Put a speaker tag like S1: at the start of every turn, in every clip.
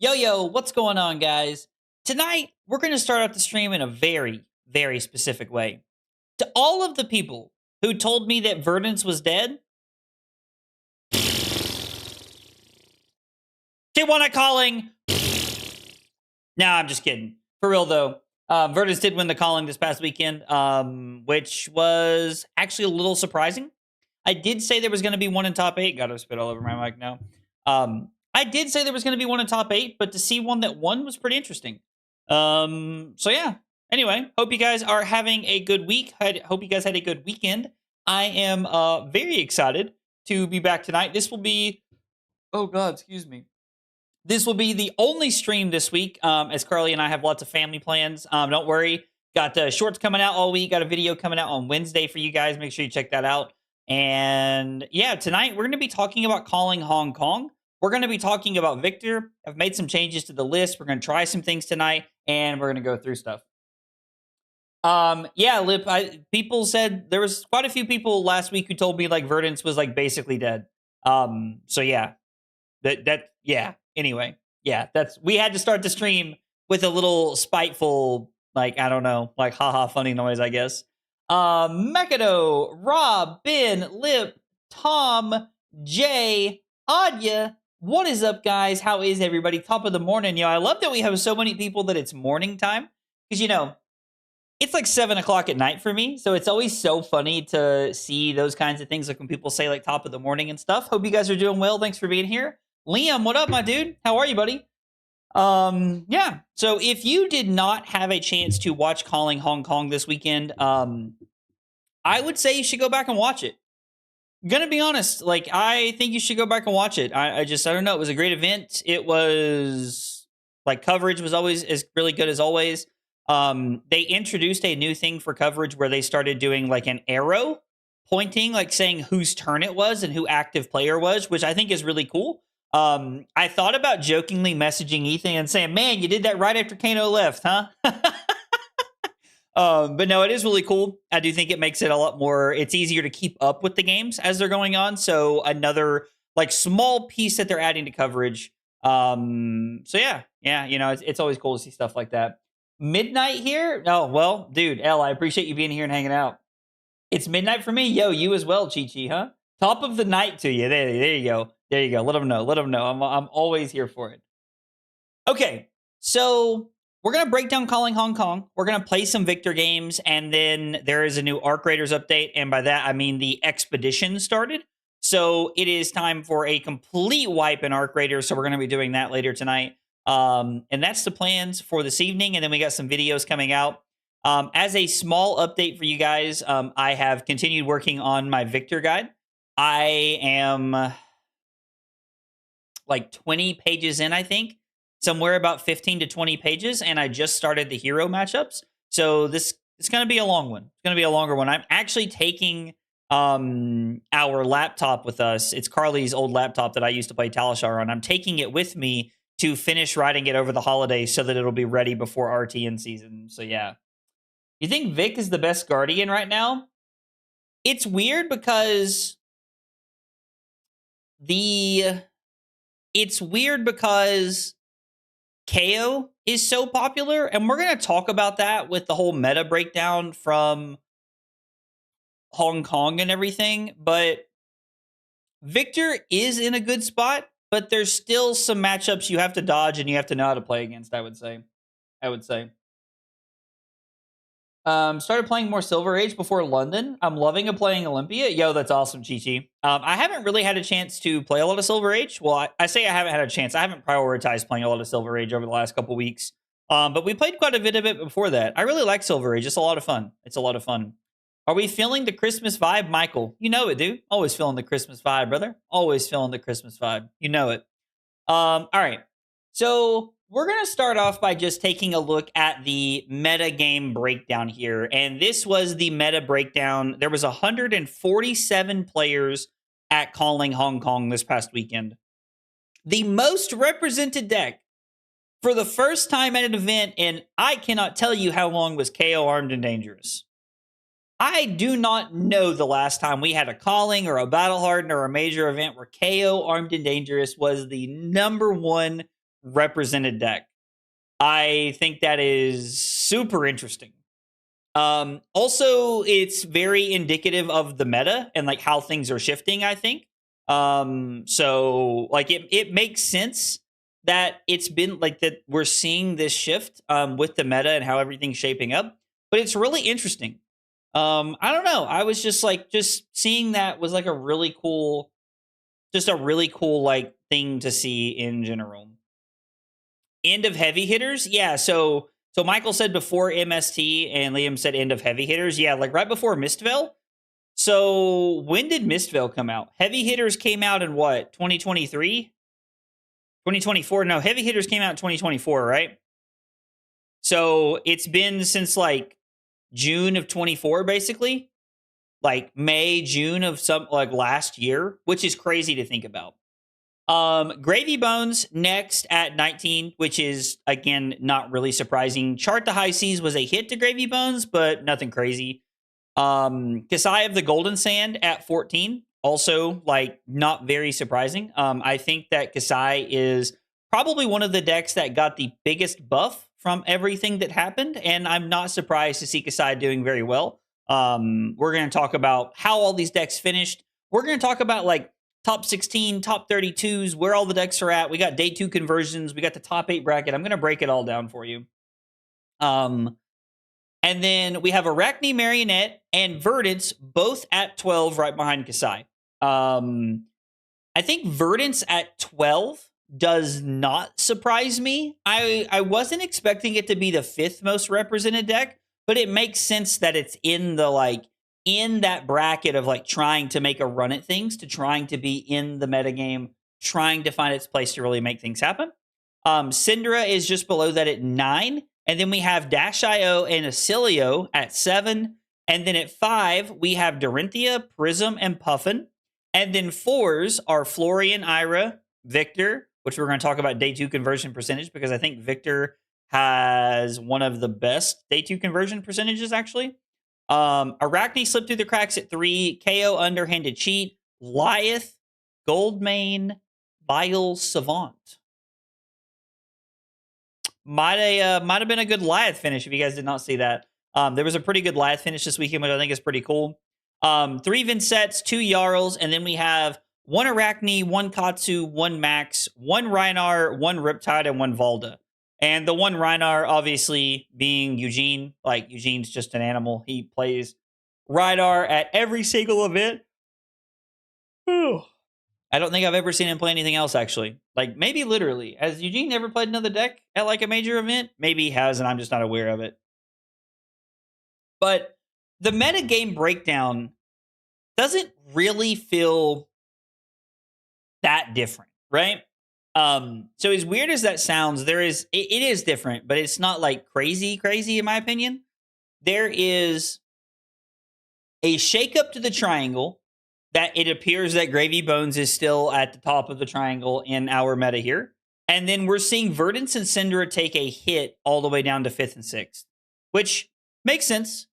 S1: Yo, what's going on, guys? Tonight, we're going to start out the stream in a very, very specific way. To all of the people who told me that Verdance was dead, Tijuana calling. Nah, I'm just kidding. For real, though. Verdance did win the calling this past weekend, which was actually a little surprising. I did say there was going to be one in top 8. Gotta spit all over my mic now. I did say there was going to be one in top 8, but to see one that won was pretty interesting. So yeah. Anyway, hope you guys are having a good week. Hope you guys had a good weekend. I am very excited to be back tonight. This will be, oh God, excuse me. This will be the only stream this week, as Carly and I have lots of family plans. Don't worry. Got shorts coming out all week. Got a video coming out on Wednesday for you guys. Make sure you check that out. And yeah, tonight we're going to be talking about calling Hong Kong. We're going to be talking about Victor. I've made some changes to the list. We're going to try some things tonight, and we're going to go through stuff. Yeah, Lip, people said there was quite a few people last week who told me like Verdance was like basically dead. So yeah, yeah. Anyway, yeah, we had to start the stream with a little spiteful, like, I don't know, like haha funny noise, I guess. Mekado, Rob, Ben, Lip, Tom, Jay, Adya. What is up, guys? How is everybody? Top of the morning. I love that we have so many people that it's morning time. Because, it's like 7 o'clock at night for me. So it's always so funny to see those kinds of things. Like when people say like top of the morning and stuff. Hope you guys are doing well. Thanks for being here. Liam, what up, my dude? How are you, buddy? Yeah. So if you did not have a chance to watch Calling Hong Kong this weekend, I would say you should go back and watch it. Gonna be honest, like, I think you should go back and watch it. I don't know. It was a great event. It was like coverage was always as really good as always. They introduced a new thing for coverage where they started doing like an arrow pointing, like saying whose turn it was and who active player was, which I think is really cool. I thought about jokingly messaging Ethan and saying, man, you did that right after Kano left, huh? But no, it is really cool. I do think it makes it a lot more, it's easier to keep up with the games as they're going on. So another like small piece that they're adding to coverage. So yeah, it's always cool to see stuff like that. Midnight here? Oh, well, dude, L, I appreciate you being here and hanging out. It's midnight for me. Yo, you as well, Chi-Chi, huh? Top of the night to you. There you go. There you go. Let them know. I'm always here for it. Okay, so we're going to break down Calling Hong Kong. We're going to play some Victor games, and then there is a new Arc Raiders update, and by that, I mean the expedition started. So it is time for a complete wipe in Arc Raiders, so we're going to be doing that later tonight. And that's the plans for this evening, and then we got some videos coming out. As a small update for you guys, I have continued working on my Victor guide. I am like 20 pages in, I think. Somewhere about 15 to 20 pages, and I just started the hero matchups. So it's going to be a long one. It's going to be a longer one. I'm actually taking our laptop with us. It's Carly's old laptop that I used to play Talishar on. I'm taking it with me to finish writing it over the holidays so that it'll be ready before RTN season. So yeah. You think Vic is the best Guardian right now? It's weird because KO is so popular, and we're going to talk about that with the whole meta breakdown from Hong Kong and everything, but Victor is in a good spot, but there's still some matchups you have to dodge and you have to know how to play against, I would say. Started playing more Silver Age before London. I'm loving playing Olympia. Yo, that's awesome, Chi-Chi. I haven't really had a chance to play a lot of Silver Age. Well, I say I haven't had a chance. I haven't prioritized playing a lot of Silver Age over the last couple weeks. But we played quite a bit of it before that. I really like Silver Age. It's a lot of fun. Are we feeling the Christmas vibe, Michael? You know it, dude. Always feeling the Christmas vibe, brother. Always feeling the Christmas vibe. You know it. All right. So we're going to start off by just taking a look at the meta game breakdown here. And this was the meta breakdown. There was 147 players at Calling Hong Kong this past weekend. The most represented deck for the first time at an event, and I cannot tell you how long, was KO Armed and Dangerous. I do not know the last time we had a Calling or a Battle Hardened or a major event where KO Armed and Dangerous was the number one represented deck. I think that is super interesting. Also, it's very indicative of the meta and like how things are shifting, I think. So like it makes sense that it's been like that we're seeing this shift with the meta and how everything's shaping up. But it's really interesting. I don't know. I was just seeing that was like a really cool like thing to see in general. End of heavy hitters, yeah. So Michael said before MST, and Liam said end of heavy hitters. Yeah, like right before Mistveil. So when did Mistveil come out? Heavy hitters came out in what? 2023, 2024. No, heavy hitters came out in 2024, right? So it's been since like June of 24, basically, like May, June of some like last year, which is crazy to think about. Gravy Bones next at 19, which is, again, not really surprising. Chart the High Seas was a hit to Gravy Bones, but nothing crazy. Kasai of the Golden Sand at 14, also, like, not very surprising. I think that Kasai is probably one of the decks that got the biggest buff from everything that happened, and I'm not surprised to see Kasai doing very well. We're going to talk about how all these decks finished. We're going to talk about, like, top 16, top 32s, where all the decks are at. We got day 2 conversions. We got the top 8 bracket. I'm going to break it all down for you. And then we have Arakni, Marionette, and Verdance both at 12 right behind Kasai. I think Verdance at 12 does not surprise me. I wasn't expecting it to be the 5th most represented deck, but it makes sense that it's in the in that bracket of like trying to make a run at things, to trying to be in the metagame, trying to find its place to really make things happen. Syndra is just below that at 9. And then we have Dash.io and Acilio at 7. And then at 5, we have Dorinthia, Prism, and Puffin. And then 4s are Florian, Ira, Victor, which we're going to talk about day 2 conversion percentage, because I think Victor has one of the best day 2 conversion percentages, actually. Arakni slipped through the cracks at 3. KO underhanded cheat. Lyeth, Goldmane, Vile Savant. Might have been a good Lyeth finish if you guys did not see that. There was a pretty good Lyeth finish this weekend, which I think is pretty cool. 3 Vynsets, 2 Jarls, and then we have 1 Arakni, 1 Katsu, 1 Max, 1 Rhinar, 1 Riptide, and 1 Valda. And the 1 Rhinar, obviously, being Eugene. Like, Eugene's just an animal. He plays Rhinar at every single event. Whew. I don't think I've ever seen him play anything else, actually. Like, maybe literally. Has Eugene ever played another deck at, like, a major event? Maybe he has, and I'm just not aware of it. But the metagame breakdown doesn't really feel that different, right? So as weird as that sounds, it is different, but it's not like crazy in my opinion. There is a shakeup to the triangle that it appears that Gravy Bones is still at the top of the triangle in our meta here. And then we're seeing Verdance and Syndra take a hit all the way down to 5th and 6th, which makes sense.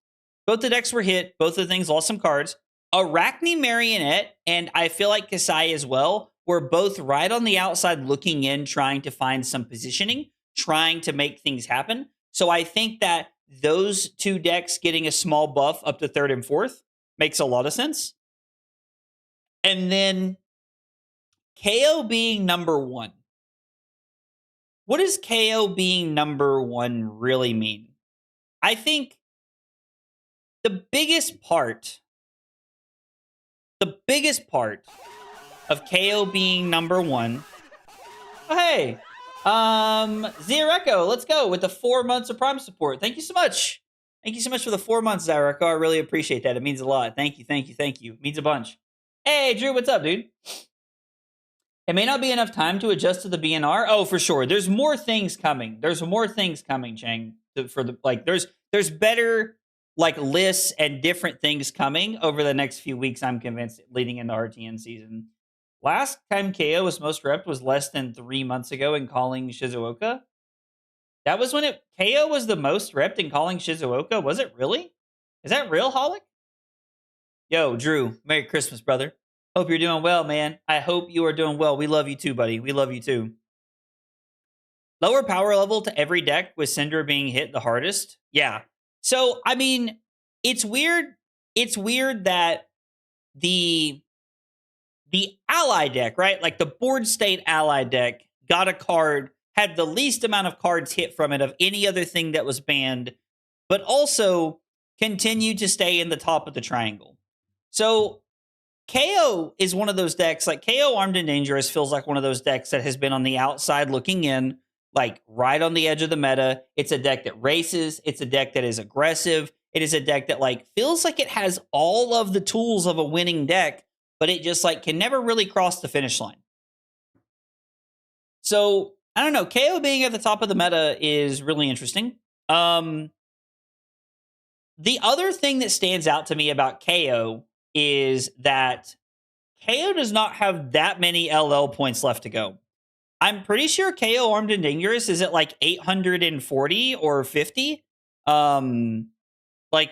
S1: Both the decks were hit. Both of the things lost some cards. Arakni, Marionette, and I feel like Kasai as well, were both right on the outside looking in, trying to find some positioning, trying to make things happen. So I think that those 2 decks getting a small buff up to 3rd and 4th makes a lot of sense. And then KO being number 1. What does KO being number 1 really mean? I think the biggest part of KO being number 1. Oh, hey, Zereko, let's go with the 4 months of Prime support. Thank you so much. Thank you so much for the 4 months, Zereko. I really appreciate that. It means a lot. Thank you. It means a bunch. Hey, Drew, what's up, dude? It may not be enough time to adjust to the BNR. Oh, for sure. There's more things coming. Chang. There's better like lists and different things coming over the next few weeks, I'm convinced, leading into RTN season. Last time KO was most repped was less than 3 months ago in calling Shizuoka. That was when KO was the most repped in calling Shizuoka. Was it really? Is that real, Holic? Yo, Drew, Merry Christmas, brother. Hope you're doing well, man. I hope you are doing well. We love you too, buddy. We love you too. Lower power level to every deck with Cinder being hit the hardest. Yeah. So, I mean, it's weird. It's weird that the ally deck, right? Like the board state ally deck got a card, had the least amount of cards hit from it of any other thing that was banned, but also continued to stay in the top of the triangle. So KO is one of those decks, like KO Armed and Dangerous feels like one of those decks that has been on the outside looking in, like right on the edge of the meta. It's a deck that races. It's a deck that is aggressive. It is a deck that like feels like it has all of the tools of a winning deck, but it just like can never really cross the finish line. So I don't know. KO being at the top of the meta is really interesting. The other thing that stands out to me about KO is that KO does not have that many LL points left to go. I'm pretty sure KO Armed and Dangerous is at like 840 or 50.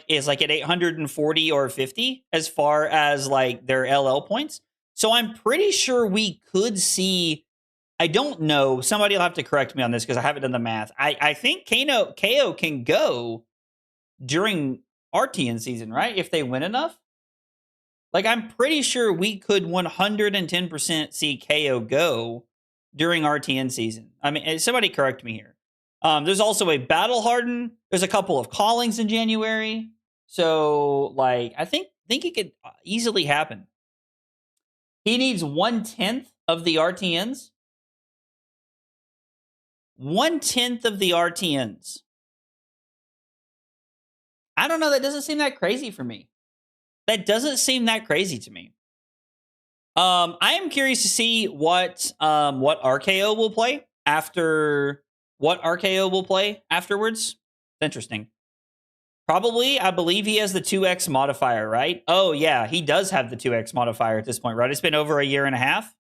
S1: Is like at 840 or 50 as far as like their LL points. So I'm pretty sure we could see, I don't know, somebody will have to correct me on this because I haven't done the math. I think KO can go during RTN season, right? If they win enough. Like, I'm pretty sure we could 110% see KO go during RTN season. I mean, somebody correct me here. There's also a Battle Harden. There's a couple of callings in January. So, like, I think it could easily happen. He needs 1/10 of the RTNs. 1/10 of the RTNs. I don't know. That doesn't seem that crazy for me. That doesn't seem that crazy to me. I am curious to see what RKO will play after. What RKO will play afterwards. It's interesting. Probably, I believe he has the 2x modifier, right? Oh, yeah, he does have the 2x modifier at this point, right? It's been over a year and a half.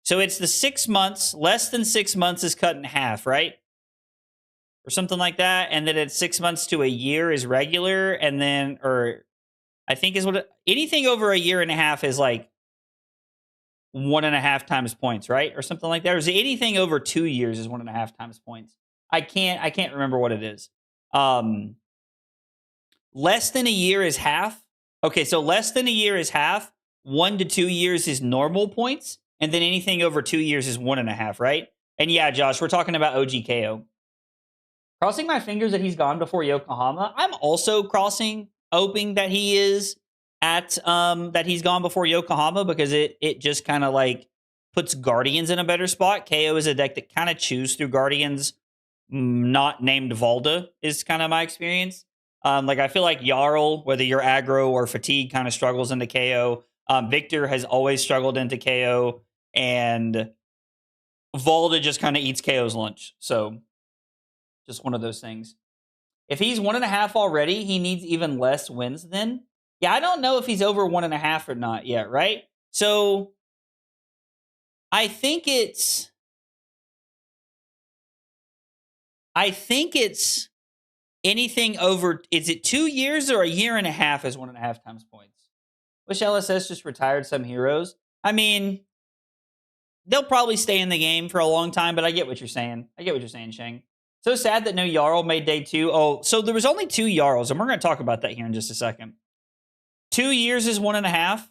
S1: So it's the 6 months, less than 6 months is cut in half, right? Or something like that. And then it's 6 months to a year is regular. And then, or I think is what anything over a year and a half is like 1.5 times points, right? Or something like that. Or is it anything over 2 years is 1.5 times points? I can't remember what it is. Less than a year is half. Okay, so less than a year is half. 1 to 2 years is normal points. And then anything over 2 years is 1.5, right? And yeah, Josh, we're talking about OGKO. Crossing my fingers that he's gone before Yokohama. I'm also hoping that he is at that he's gone before Yokohama, because it just kind of like puts Guardians in a better spot. KO is a deck that kind of chews through Guardians, not named Valda, is kind of my experience. Like I feel like Jarl, whether you're aggro or fatigue, kind of struggles into KO. Victor has always struggled into KO, and Valda just kind of eats KO's lunch. So just one of those things. If he's 1.5 already, he needs even less wins then. Yeah, I don't know if he's over 1.5 or not yet, right? So I think it's anything over, is it 2 years or a year and a half is 1.5 times points? Wish LSS just retired some heroes. I mean, they'll probably stay in the game for a long time, but I get what you're saying. Sheng. So sad that no Jarl made day 2. Oh, so there was only 2 Jarls, and we're going to talk about that here in just a second. 2 years is 1.5.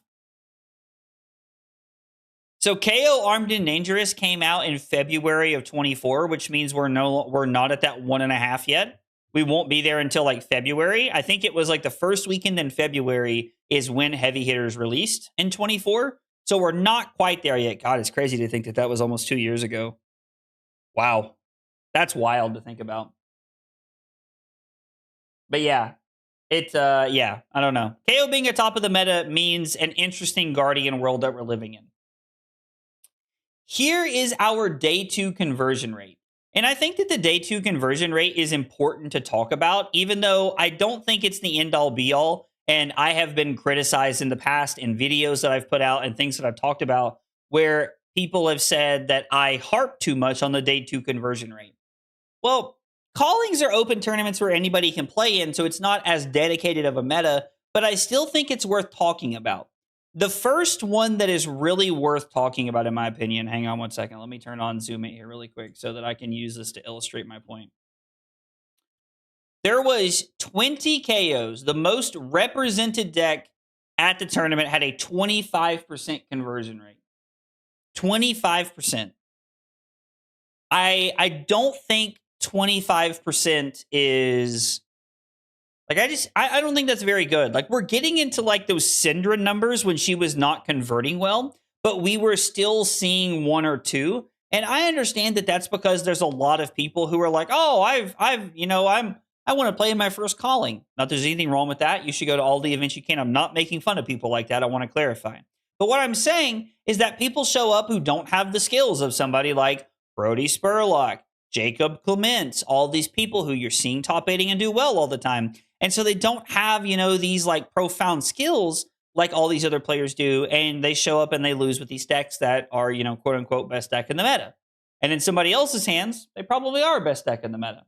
S1: So KO Armed and Dangerous came out in February of 24, which means we're not at that 1.5 yet. We won't be there until like February. I think it was like the first weekend in February is when Heavy Hitters released in 24. So we're not quite there yet. God, it's crazy to think that was almost 2 years ago. Wow. That's wild to think about. But yeah, I don't know. KO being at top of the meta means an interesting Guardian world that we're living in. Here is our day 2 conversion rate. And I think that the day 2 conversion rate is important to talk about, even though I don't think it's the end all be all. And I have been criticized in the past in videos that I've put out and things that I've talked about where people have said that I harp too much on the day 2 conversion rate. Well, callings are open tournaments where anybody can play in, so it's not as dedicated of a meta, but I still think it's worth talking about. The first one that is really worth talking about, in my opinion, hang on one second. Let me turn on Zoom in here really quick so that I can use this to illustrate my point. There was 20 KOs. The most represented deck at the tournament had a 25% conversion rate. 25%. I don't think 25% is like I don't think that's very good. Like we're getting into like those Syndra numbers when she was not converting well, but we were still seeing one or two. And I understand that that's because there's a lot of people who are like, "Oh, I want to play in my first calling." Not there's anything wrong with that. You should go to all the events you can. I'm not making fun of people like that. I want to clarify. But what I'm saying is that people show up who don't have the skills of somebody like Brody Spurlock, Jacob Clements, all these people who you're seeing top 8ing and do well all the time. And so they don't have, these like profound skills like all these other players do. And they show up and they lose with these decks that are, quote unquote, best deck in the meta. And in somebody else's hands, they probably are best deck in the meta.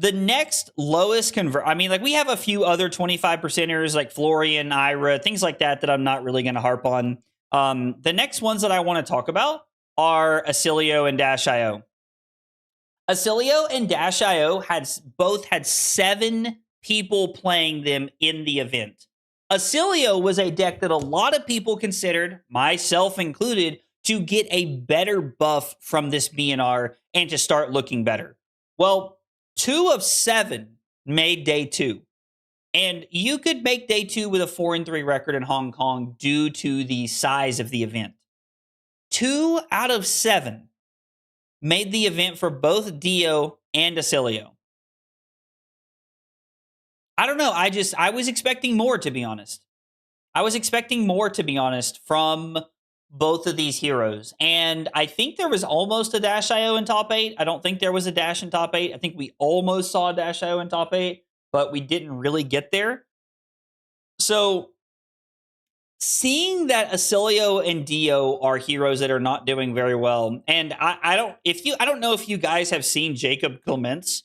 S1: The next lowest we have a few other 25%ers like Florian, Ira, things like that I'm not really going to harp on. The next ones that I want to talk about are Acilio and Dash.io. Acilio and Dash.io both had 7 people playing them in the event. Acilio was a deck that a lot of people considered, myself included, to get a better buff from this BNR and to start looking better. Well, 2 of 7 made day 2. And you could make day 2 with a 4-3 record in Hong Kong due to the size of the event. 2 out of 7 made the event for both Dio and Acilio. I don't know. I was expecting more, to be honest. From both of these heroes. And I think there was almost a Dash.io in top 8. I don't think there was a Dash in top 8. I think we almost saw a Dash.io in top 8, but we didn't really get there. So seeing that Acilio and Dio are heroes that are not doing very well, and I don't know if you guys have seen Jacob Clements'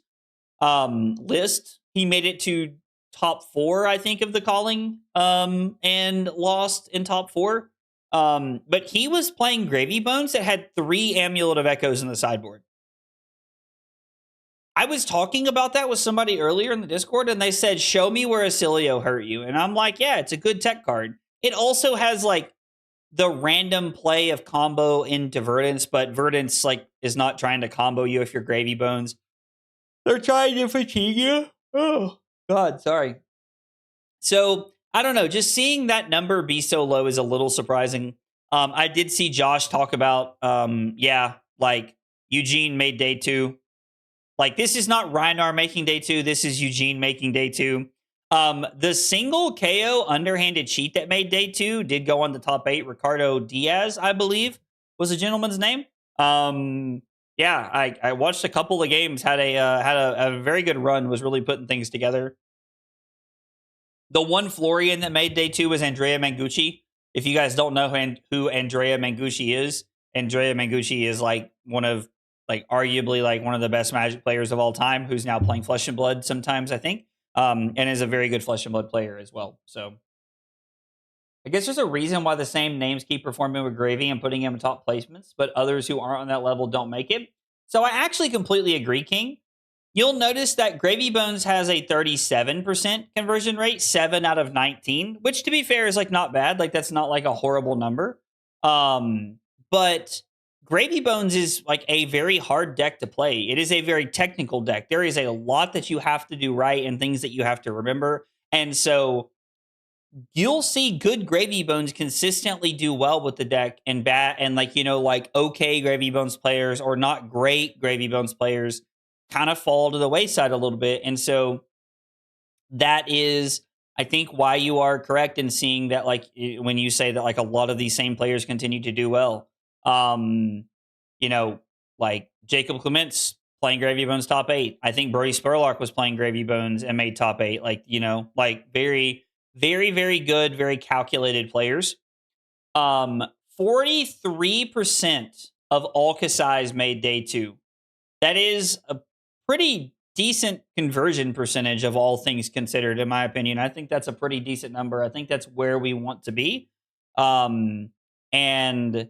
S1: list. He made it to top 4, I think, of the calling, and lost in top 4. But he was playing Gravy Bones that had 3 Amulet of Echoes in the sideboard. I was talking about that with somebody earlier in the Discord, and they said, "Show me where Acilio hurt you." And I'm like, yeah, it's a good tech card. It also has like the random play of combo into Verdance, but Verdance like is not trying to combo you if you're Gravy Bones. They're trying to fatigue you. Oh God, sorry. So I don't know. Just seeing that number be so low is a little surprising. I did see Josh talk about, like Eugene made day 2. Like this is not Reinar making day 2. This is Eugene making day 2. The single KO underhanded cheat that made day 2 did go on the top 8. Ricardo Diaz, I believe, was the gentleman's name. I watched a couple of games. Had a very good run. Was really putting things together. The one Florian that made day 2 was Andrea Mangucci. If you guys don't know who Andrea Mangucci is like arguably like one of the best Magic players of all time, who's now playing Flesh and Blood sometimes, I think, and is a very good Flesh and Blood player as well. So I guess there's a reason why the same names keep performing with Gravy and putting him in top placements, but others who aren't on that level don't make it. So I actually completely agree, King. You'll notice that Gravy Bones has a 37% conversion rate, 7 out of 19, which to be fair is like not bad. Like that's not like a horrible number. But Gravy Bones is like a very hard deck to play. It is a very technical deck. There is a lot that you have to do right and things that you have to remember. And so you'll see good Gravy Bones consistently do well with the deck and okay Gravy Bones players or not great Gravy Bones players kind of fall to the wayside a little bit. And so that is, I think, why you are correct in seeing that, like, when you say that, like, a lot of these same players continue to do well. Like Jacob Clements playing Gravy Bones top 8. I think Brody Spurlock was playing Gravy Bones and made top 8. Like, very, very, very good, very calculated players. 43% of all Kasai's made day 2. That is a pretty decent conversion percentage of all things considered, in my opinion. I think that's a pretty decent number. I think that's where we want to be. Um, and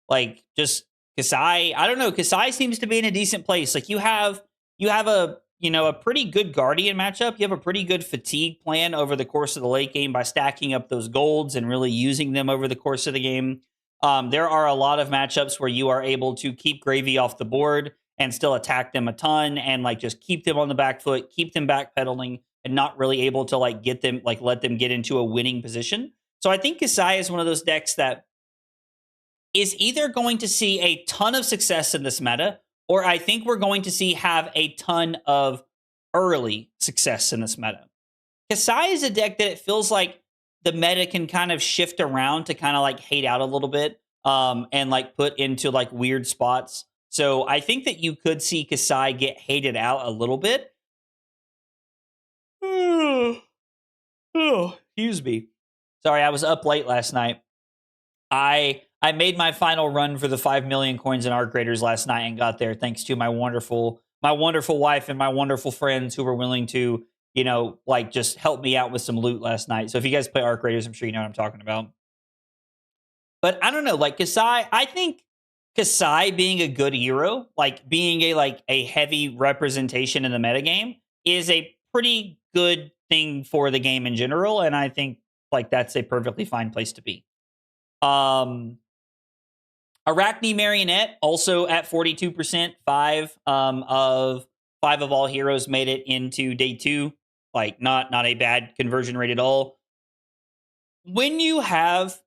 S1: like just Kasai, I don't know, Kasai seems to be in a decent place. Like you have a a pretty good Guardian matchup. You have a pretty good fatigue plan over the course of the late game by stacking up those golds and really using them over the course of the game. There are a lot of matchups where you are able to keep Gravy off the board and still attack them a ton and like just keep them on the back foot, keep them backpedaling, and not really able to like get them like let them get into a winning position. So I think Kasai is one of those decks that is either going to see a ton of success in this meta, or I think we're going to see have a ton of early success in this meta. Kasai is a deck that it feels like the meta can kind of shift around to kind of like hate out a little bit and like put into like weird spots. So I think that you could see Kasai get hated out a little bit. Excuse me. Sorry, I was up late last night. I made my final run for the 5 million coins in Arc Raiders last night and got there thanks to my wonderful wife and my wonderful friends who were willing to, like just help me out with some loot last night. So if you guys play Arc Raiders, I'm sure you know what I'm talking about. But I don't know, like Kasai, I think Kasai being a good hero, like being a heavy representation in the metagame is a pretty good thing for the game in general. And I think like that's a perfectly fine place to be. Arakni Marionette also at 42%. Five of all heroes made it into day 2. Like not a bad conversion rate at all. When you have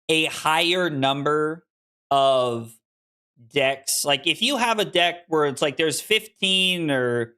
S1: a higher number of decks, like if you have a deck where it's like there's 15 or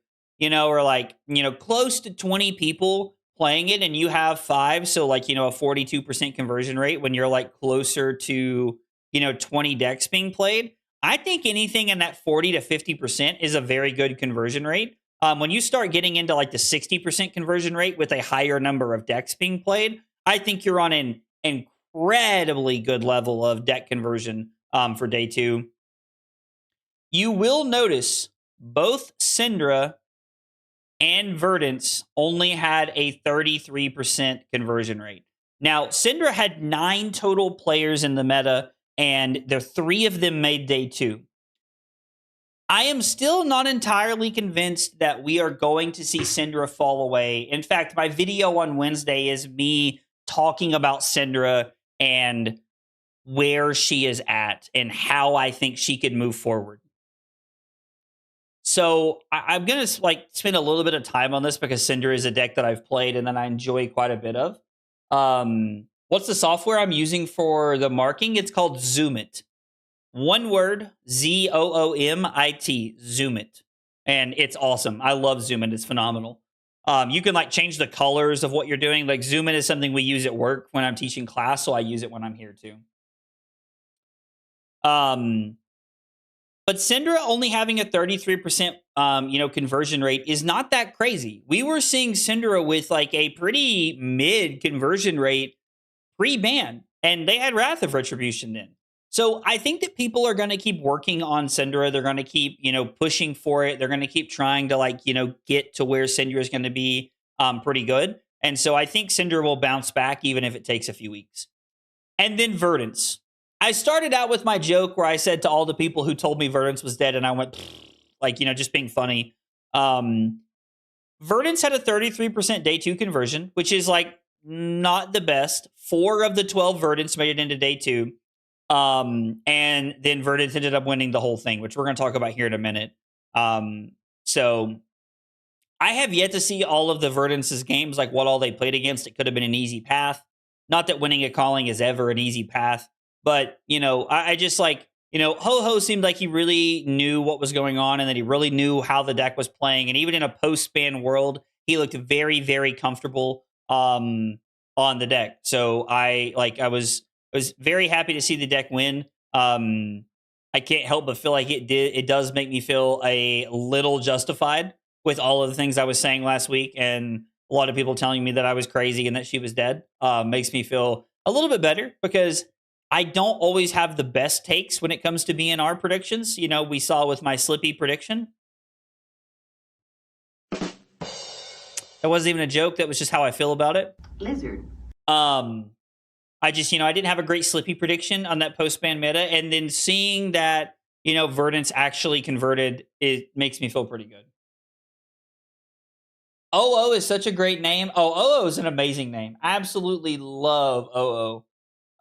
S1: close to 20 people playing it and you have 5, so like a 42% conversion rate when you're like closer to 20 decks being played, I think anything in that 40 to 50% is a very good conversion rate. When you start getting into like the 60% conversion rate with a higher number of decks being played, I think you're on an incredibly good level of deck conversion for day 2. You will notice both Syndra and Verdance only had a 33% conversion rate. Now, Syndra had 9 total players in the meta, and 3 of them made day 2. I am still not entirely convinced that we are going to see Syndra fall away. In fact, my video on Wednesday is me talking about Syndra and where she is at and how I think she could move forward. So I'm going to like spend a little bit of time on this because Syndra is a deck that I've played and that I enjoy quite a bit of. What's the software I'm using for the marking? It's called Zoomit. One word, Zoomit, Zoomit. And it's awesome. I love Zoomit. It's phenomenal. You can like change the colors of what you're doing. Like Zoomit is something we use at work when I'm teaching class, so I use it when I'm here too. But Syndra only having a 33% conversion rate is not that crazy. We were seeing Syndra with like a pretty mid conversion rate pre-ban, and they had Wrath of Retribution then. So I think that people are going to keep working on Syndra. They're going to keep, pushing for it. They're going to keep trying to get to where Syndra is going to be pretty good. And so I think Syndra will bounce back even if it takes a few weeks. And then Verdance. I started out with my joke where I said to all the people who told me Verdance was dead, and I went, just being funny. Verdance had a 33% day 2 conversion, which is like not the best. 4 of the 12 Verdance made it into day 2. And then Verdance ended up winning the whole thing, which we're going to talk about here in a minute. So I have yet to see all of the Verdance's games, like what all they played against. It could have been an easy path. Not that winning a calling is ever an easy path. But, I just like, Ho-Ho seemed like he really knew what was going on and that he really knew how the deck was playing. And even in a post-ban world, he looked very, very comfortable on the deck. So I was very happy to see the deck win. I can't help but feel like it does make me feel a little justified with all of the things I was saying last week. And a lot of people telling me that I was crazy and that she was dead makes me feel a little bit better because I don't always have the best takes when it comes to BNR predictions. We saw with my Slippy prediction. That wasn't even a joke. That was just how I feel about it.
S2: Lizard.
S1: I just, I didn't have a great Slippy prediction on that post-ban meta. And then seeing that, Verdance actually converted, it makes me feel pretty good. OO is such a great name. Oh, OO is an amazing name. I absolutely love OO.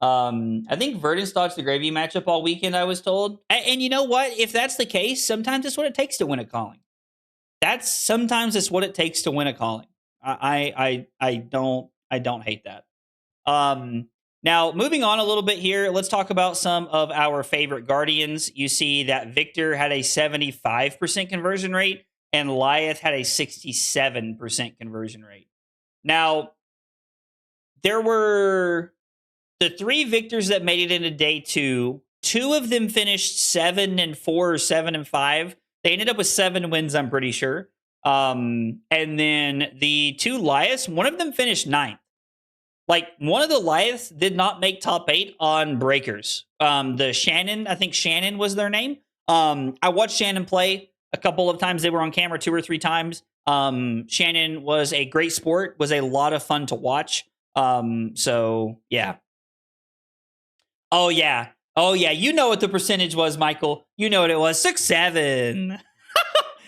S1: I think Verdance dodged the Gravy matchup all weekend, I was told. And you know what? If that's the case, sometimes it's what it takes to win a calling. Sometimes it's what it takes to win a calling. I don't hate that. Now, moving on a little bit here, let's talk about some of our favorite Guardians. You see that Victor had a 75% conversion rate and Lyeth had a 67% conversion rate. Now, there were the 3 Victors that made it into day 2. 2 of them finished 7-4 or 7-5. They ended up with 7 wins, I'm pretty sure. And then the 2 Lyeths, one of them finished 9th. Like, one of the Lyeths did not make top 8 on breakers. The Shannon, I think Shannon was their name. I watched Shannon play a couple of times. They were on camera 2 or 3 times. Shannon was a great sport, was a lot of fun to watch. So, yeah. Oh, yeah. You know what the percentage was, Michael. You know what it was. 6-7.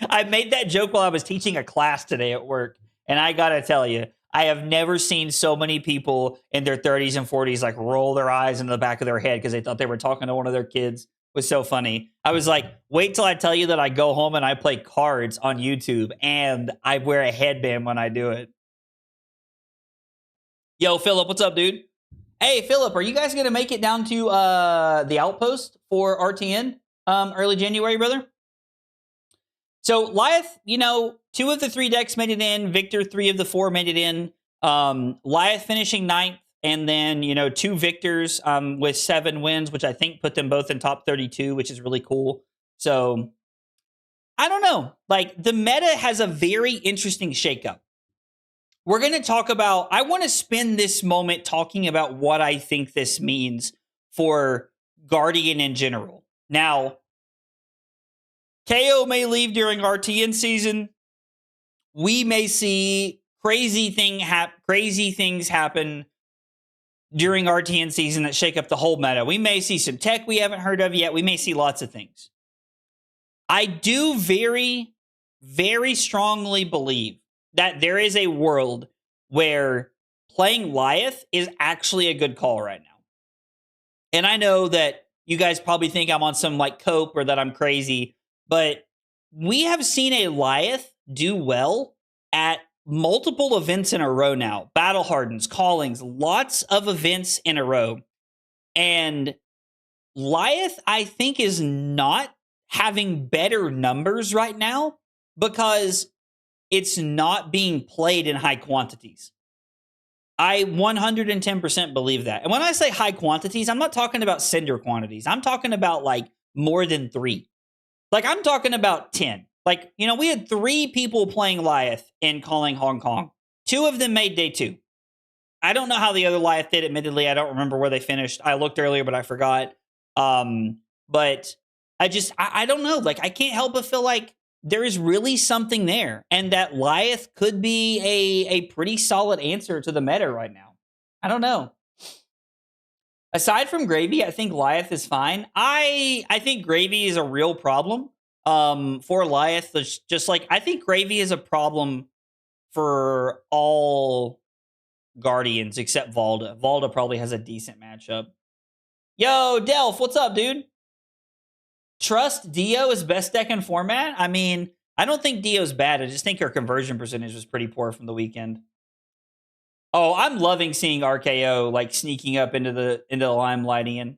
S1: I made that joke while I was teaching a class today at work. And I got to tell you, I have never seen so many people in their 30s and 40s like roll their eyes into the back of their head because they thought they were talking to one of their kids. It was so funny. I was like, wait till I tell you that I go home and I play cards on YouTube and I wear a headband when I do it. Yo, Philip, what's up, dude? Hey, Philip, are you guys going to make it down to the Outpost for RTN early January, brother? So, Lyeth, 2 of the 3 decks made it in. Victor, 3 of the 4 made it in. Lyeth finishing 9th. And then, 2 Victors with 7 wins, which I think put them both in top 32, which is really cool. So, I don't know. Like, the meta has a very interesting shakeup. We're going to talk about, I want to spend this moment talking about what I think this means for Guardian in general. Now, KO may leave during RTN season. We may see crazy things happen during RTN season that shake up the whole meta. We may see some tech we haven't heard of yet. We may see lots of things. I do very, very strongly believe that there is a world where playing Lyeth is actually a good call right now. And I know that you guys probably think I'm on some like cope or that I'm crazy, but we have seen a Lyeth do well at multiple events in a row now. Battle Hardens, Callings, lots of events in a row. And Lyeth, I think, is not having better numbers right now because it's not being played in high quantities. I 110% believe that. And when I say high quantities, I'm not talking about Cinder quantities. I'm talking about like more than 3. Like, I'm talking about 10. Like, we had 3 people playing Lyeth in Calling Hong Kong. 2 of them made day 2. I don't know how the other Lyeth did, admittedly. I don't remember where they finished. I looked earlier, but I forgot. But I don't know. Like, I can't help but feel like there is really something there. And that Lyeth could be a pretty solid answer to the meta right now. I don't know. Aside from Gravy, I think Lyeth is fine. I think Gravy is a real problem for Lyeth. Just like, I think Gravy is a problem for all Guardians except Valda. Valda probably has a decent matchup. Yo, Delph, what's up, dude? Trust Dio is best deck in format? I mean, I don't think Dio's bad. I just think her conversion percentage was pretty poor from the weekend. Oh, I'm loving seeing RKO like sneaking up into the limelight, Ian.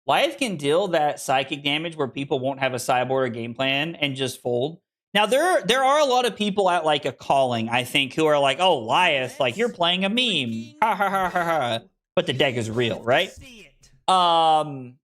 S1: Lyeth can deal that psychic damage where people won't have a sideboard or game plan and just fold. Now, there are a lot of people at like a Calling, I think, who are like, oh, Lyeth, like you're playing a meme. Ha ha ha ha ha. But the deck is real, right? Pupi?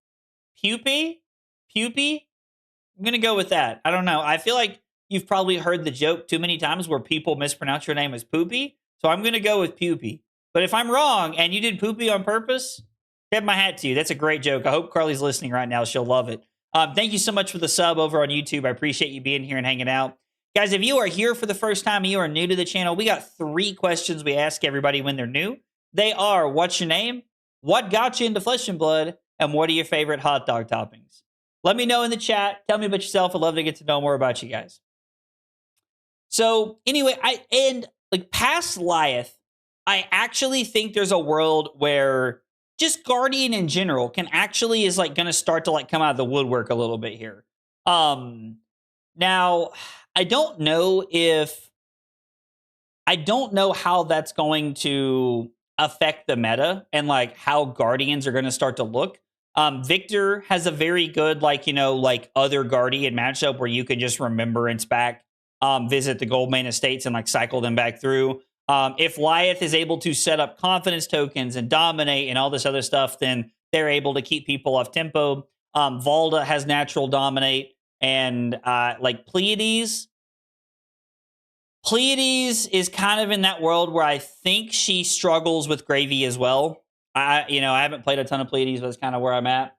S1: I'm going to go with that. I don't know. I feel like you've probably heard the joke too many times where people mispronounce your name as Poopy. So I'm going to go with Pupi. But if I'm wrong and you did Poopy on purpose, tip my hat to you. That's a great joke. I hope Carly's listening right now. She'll love it. Thank you so much for the sub over on YouTube. I appreciate you being here and hanging out. Guys, if you are here for the first time and you are new to the channel, we got 3 questions we ask everybody when they're new. They are, what's your name? What got you into Flesh and Blood? And what are your favorite hot dog toppings? Let me know in the chat. Tell me about yourself. I'd love to get to know more about you guys. So anyway, past Lyeth, I actually think there's a world where just Guardian in general is like going to start to like come out of the woodwork a little bit here. Now I don't know how that's going to affect the meta and like how Guardians are going to start to look. Victor has a very good, other Guardian matchup where you can just remembrance back, visit the Goldmane estates and like cycle them back through. If Lyeth is able to set up confidence tokens and dominate and all this other stuff, then they're able to keep people off tempo. Valda has natural dominate, and Pleiades. Pleiades is kind of in that world where I think she struggles with Gravy as well. I haven't played a ton of Pleiades, but that's kind of where I'm at.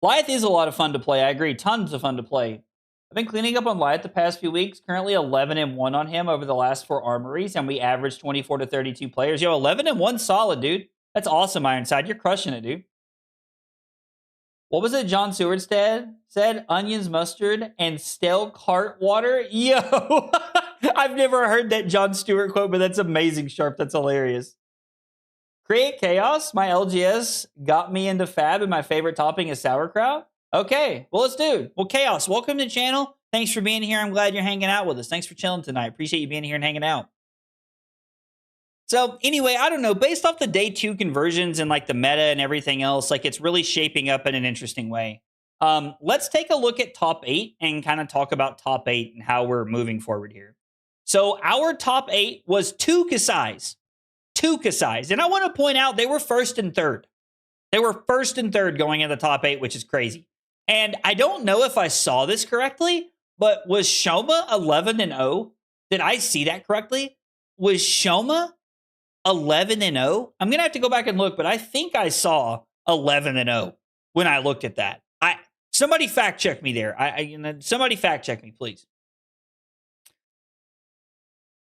S1: Lyeth is a lot of fun to play. I agree. Tons of fun to play. I've been cleaning up on Lyeth the past few weeks. Currently 11-1 on him over the last 4 armories, and we averaged 24 to 32 players. Yo, 11-1 solid, dude. That's awesome, Ironside. You're crushing it, dude. What was it John Seward said? Onions, mustard, and stale cart water? Yo! I've never heard that John Stewart quote, but that's amazing, Sharp. That's hilarious. Create Chaos. My LGS got me into Fab, and my favorite topping is sauerkraut. Okay, well, let's do it. Well, Chaos, welcome to the channel. Thanks for being here. I'm glad you're hanging out with us. Thanks for chilling tonight. Appreciate you being here and hanging out. So anyway, I don't know. Based off the day 2 conversions and like the meta and everything else, like it's really shaping up in an interesting way. Let's take a look at top 8 and kind of talk about top 8 and how we're moving forward here. So our top 8 was 2 Kasai's. 2 Kasai's. And I want to point out they were 1st and 3rd. They were 1st and 3rd going in the top 8, which is crazy. And I don't know if I saw this correctly, but was Shoma 11-0? Did I see that correctly? Was Shoma 11-0? I'm going to have to go back and look, but I think I saw 11-0 when I looked at that. Somebody fact check me there. Somebody fact check me, please.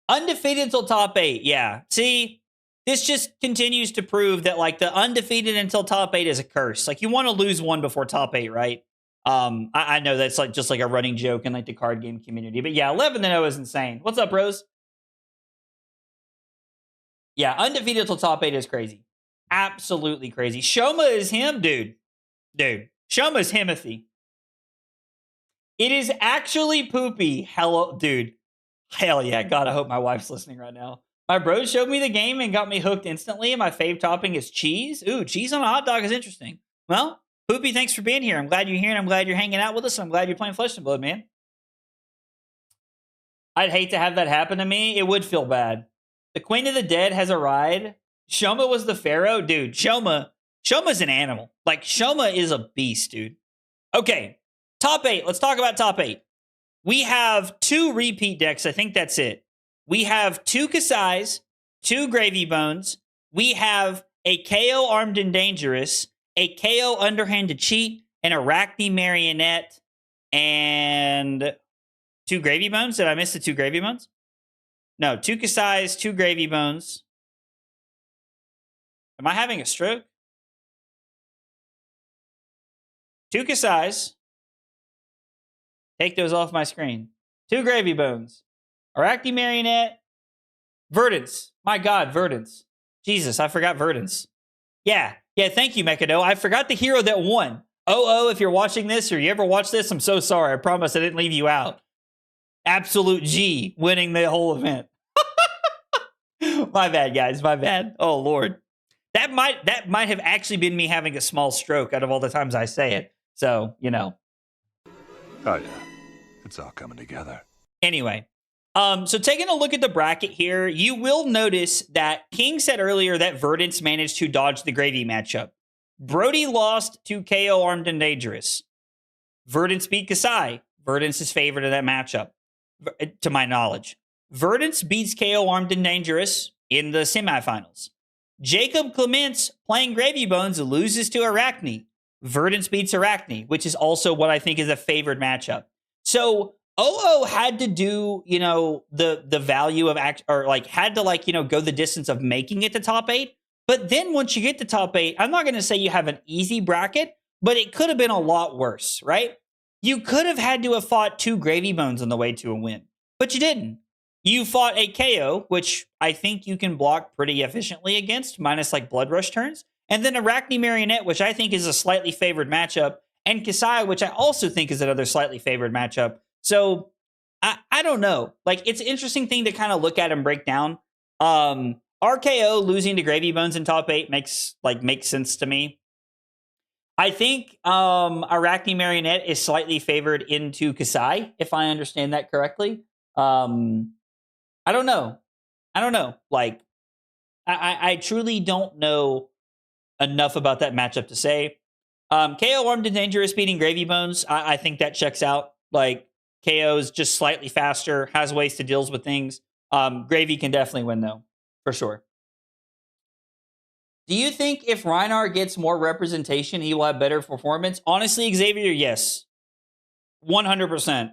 S1: Undefeated until top 8. Yeah. See, this just continues to prove that like the undefeated until top 8 is a curse. Like you want to lose one before top 8, right? I know that's like just like a running joke in like the card game community, but yeah, 11-0 is insane. What's up, Rose? Yeah, undefeated until top 8 is crazy. Absolutely crazy. Shoma is him, dude. Shoma's Himothy. It is actually Poopy. Hello, dude. Hell yeah. God, I hope my wife's listening right now. My bro showed me the game and got me hooked instantly. And my fave topping is cheese. Ooh, cheese on a hot dog is interesting. Well, Poopy, thanks for being here. I'm glad you're here, and I'm glad you're hanging out with us. I'm glad you're playing Flesh and Blood, man. I'd hate to have that happen to me. It would feel bad. The Queen of the Dead has a ride. Shoma was the Pharaoh. Dude, Shoma's an animal. Like, Shoma is a beast, dude. Okay, top 8. Let's talk about top 8. We have 2 repeat decks. I think that's it. We have 2 Kasai's, 2 Gravy Bones. We have a KO Armed and Dangerous, a KO Underhand to Cheat, an Arakni Marionette, and 2 Gravy Bones. Did I miss the 2 Gravy Bones? No, 2 Kasai's, 2 Gravy Bones. Am I having a stroke? 2 Kasai's. Take those off my screen. 2 Gravy Bones. Arakni Marionette. Verdance. My God, Verdance. Jesus, I forgot Verdance. Yeah, thank you, Mekado. I forgot the hero that won. Oh, if you're watching this or you ever watch this, I'm so sorry. I promise I didn't leave you out. Absolute G winning the whole event. My bad, guys. My bad. Oh, Lord. That might have actually been me having a small stroke out of all the times I say it. So, you know.
S2: Oh, yeah. It's all coming together.
S1: Anyway. So taking a look at the bracket here, you will notice that King said earlier that Verdance managed to dodge the Gravy matchup. Brody lost to KO Armed and Dangerous. Verdance beat Kasai. Verdance is favored in that matchup, to my knowledge. Verdance beats KO Armed and Dangerous in the semifinals. Jacob Clements, playing Gravy Bones, loses to Arakni. Verdance beats Arakni, which is also what I think is a favored matchup. So OO had to do, the value of or like had to like, go the distance of making it to top 8. But then once you get to top 8, I'm not going to say you have an easy bracket, but it could have been a lot worse, right? You could have had to have fought 2 Gravy Bones on the way to a win, but you didn't. You fought a KO, which I think you can block pretty efficiently against, minus like Blood Rush turns. And then Arakni Marionette, which I think is a slightly favored matchup. And Kasai, which I also think is another slightly favored matchup. So I don't know. Like, it's an interesting thing to kind of look at and break down. RKO losing to Gravy Bones in top 8 makes sense to me. I think Arakni Marionette is slightly favored into Kasai, if I understand that correctly. I don't know. Like, I truly don't know enough about that matchup to say. KO Armed and Dangerous beating Gravy Bones, I think that checks out. Like, KO is just slightly faster, has ways to deals with things. Gravy can definitely win, though, for sure. Do you think if Rhinar gets more representation, he will have better performance? Honestly, Xavier, yes. 100%.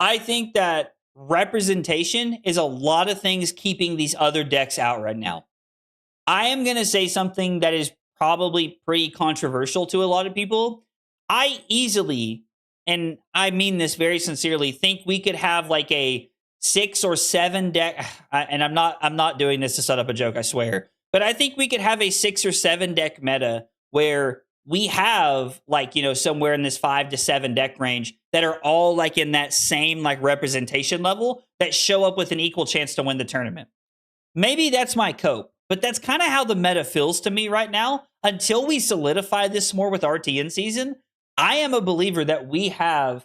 S1: I think that representation is a lot of things keeping these other decks out right now. I am going to say something that is probably pretty controversial to a lot of people. I easily, and I mean this very sincerely, think we could have like a 6 or 7 deck, and I'm not doing this to set up a joke, I swear. But I think we could have a 6 or 7 deck meta where we have like, somewhere in this 5 to 7 deck range that are all like in that same like representation level that show up with an equal chance to win the tournament. Maybe that's my cope, but that's kind of how the meta feels to me right now. Until we solidify this more with RTN season, I am a believer that we have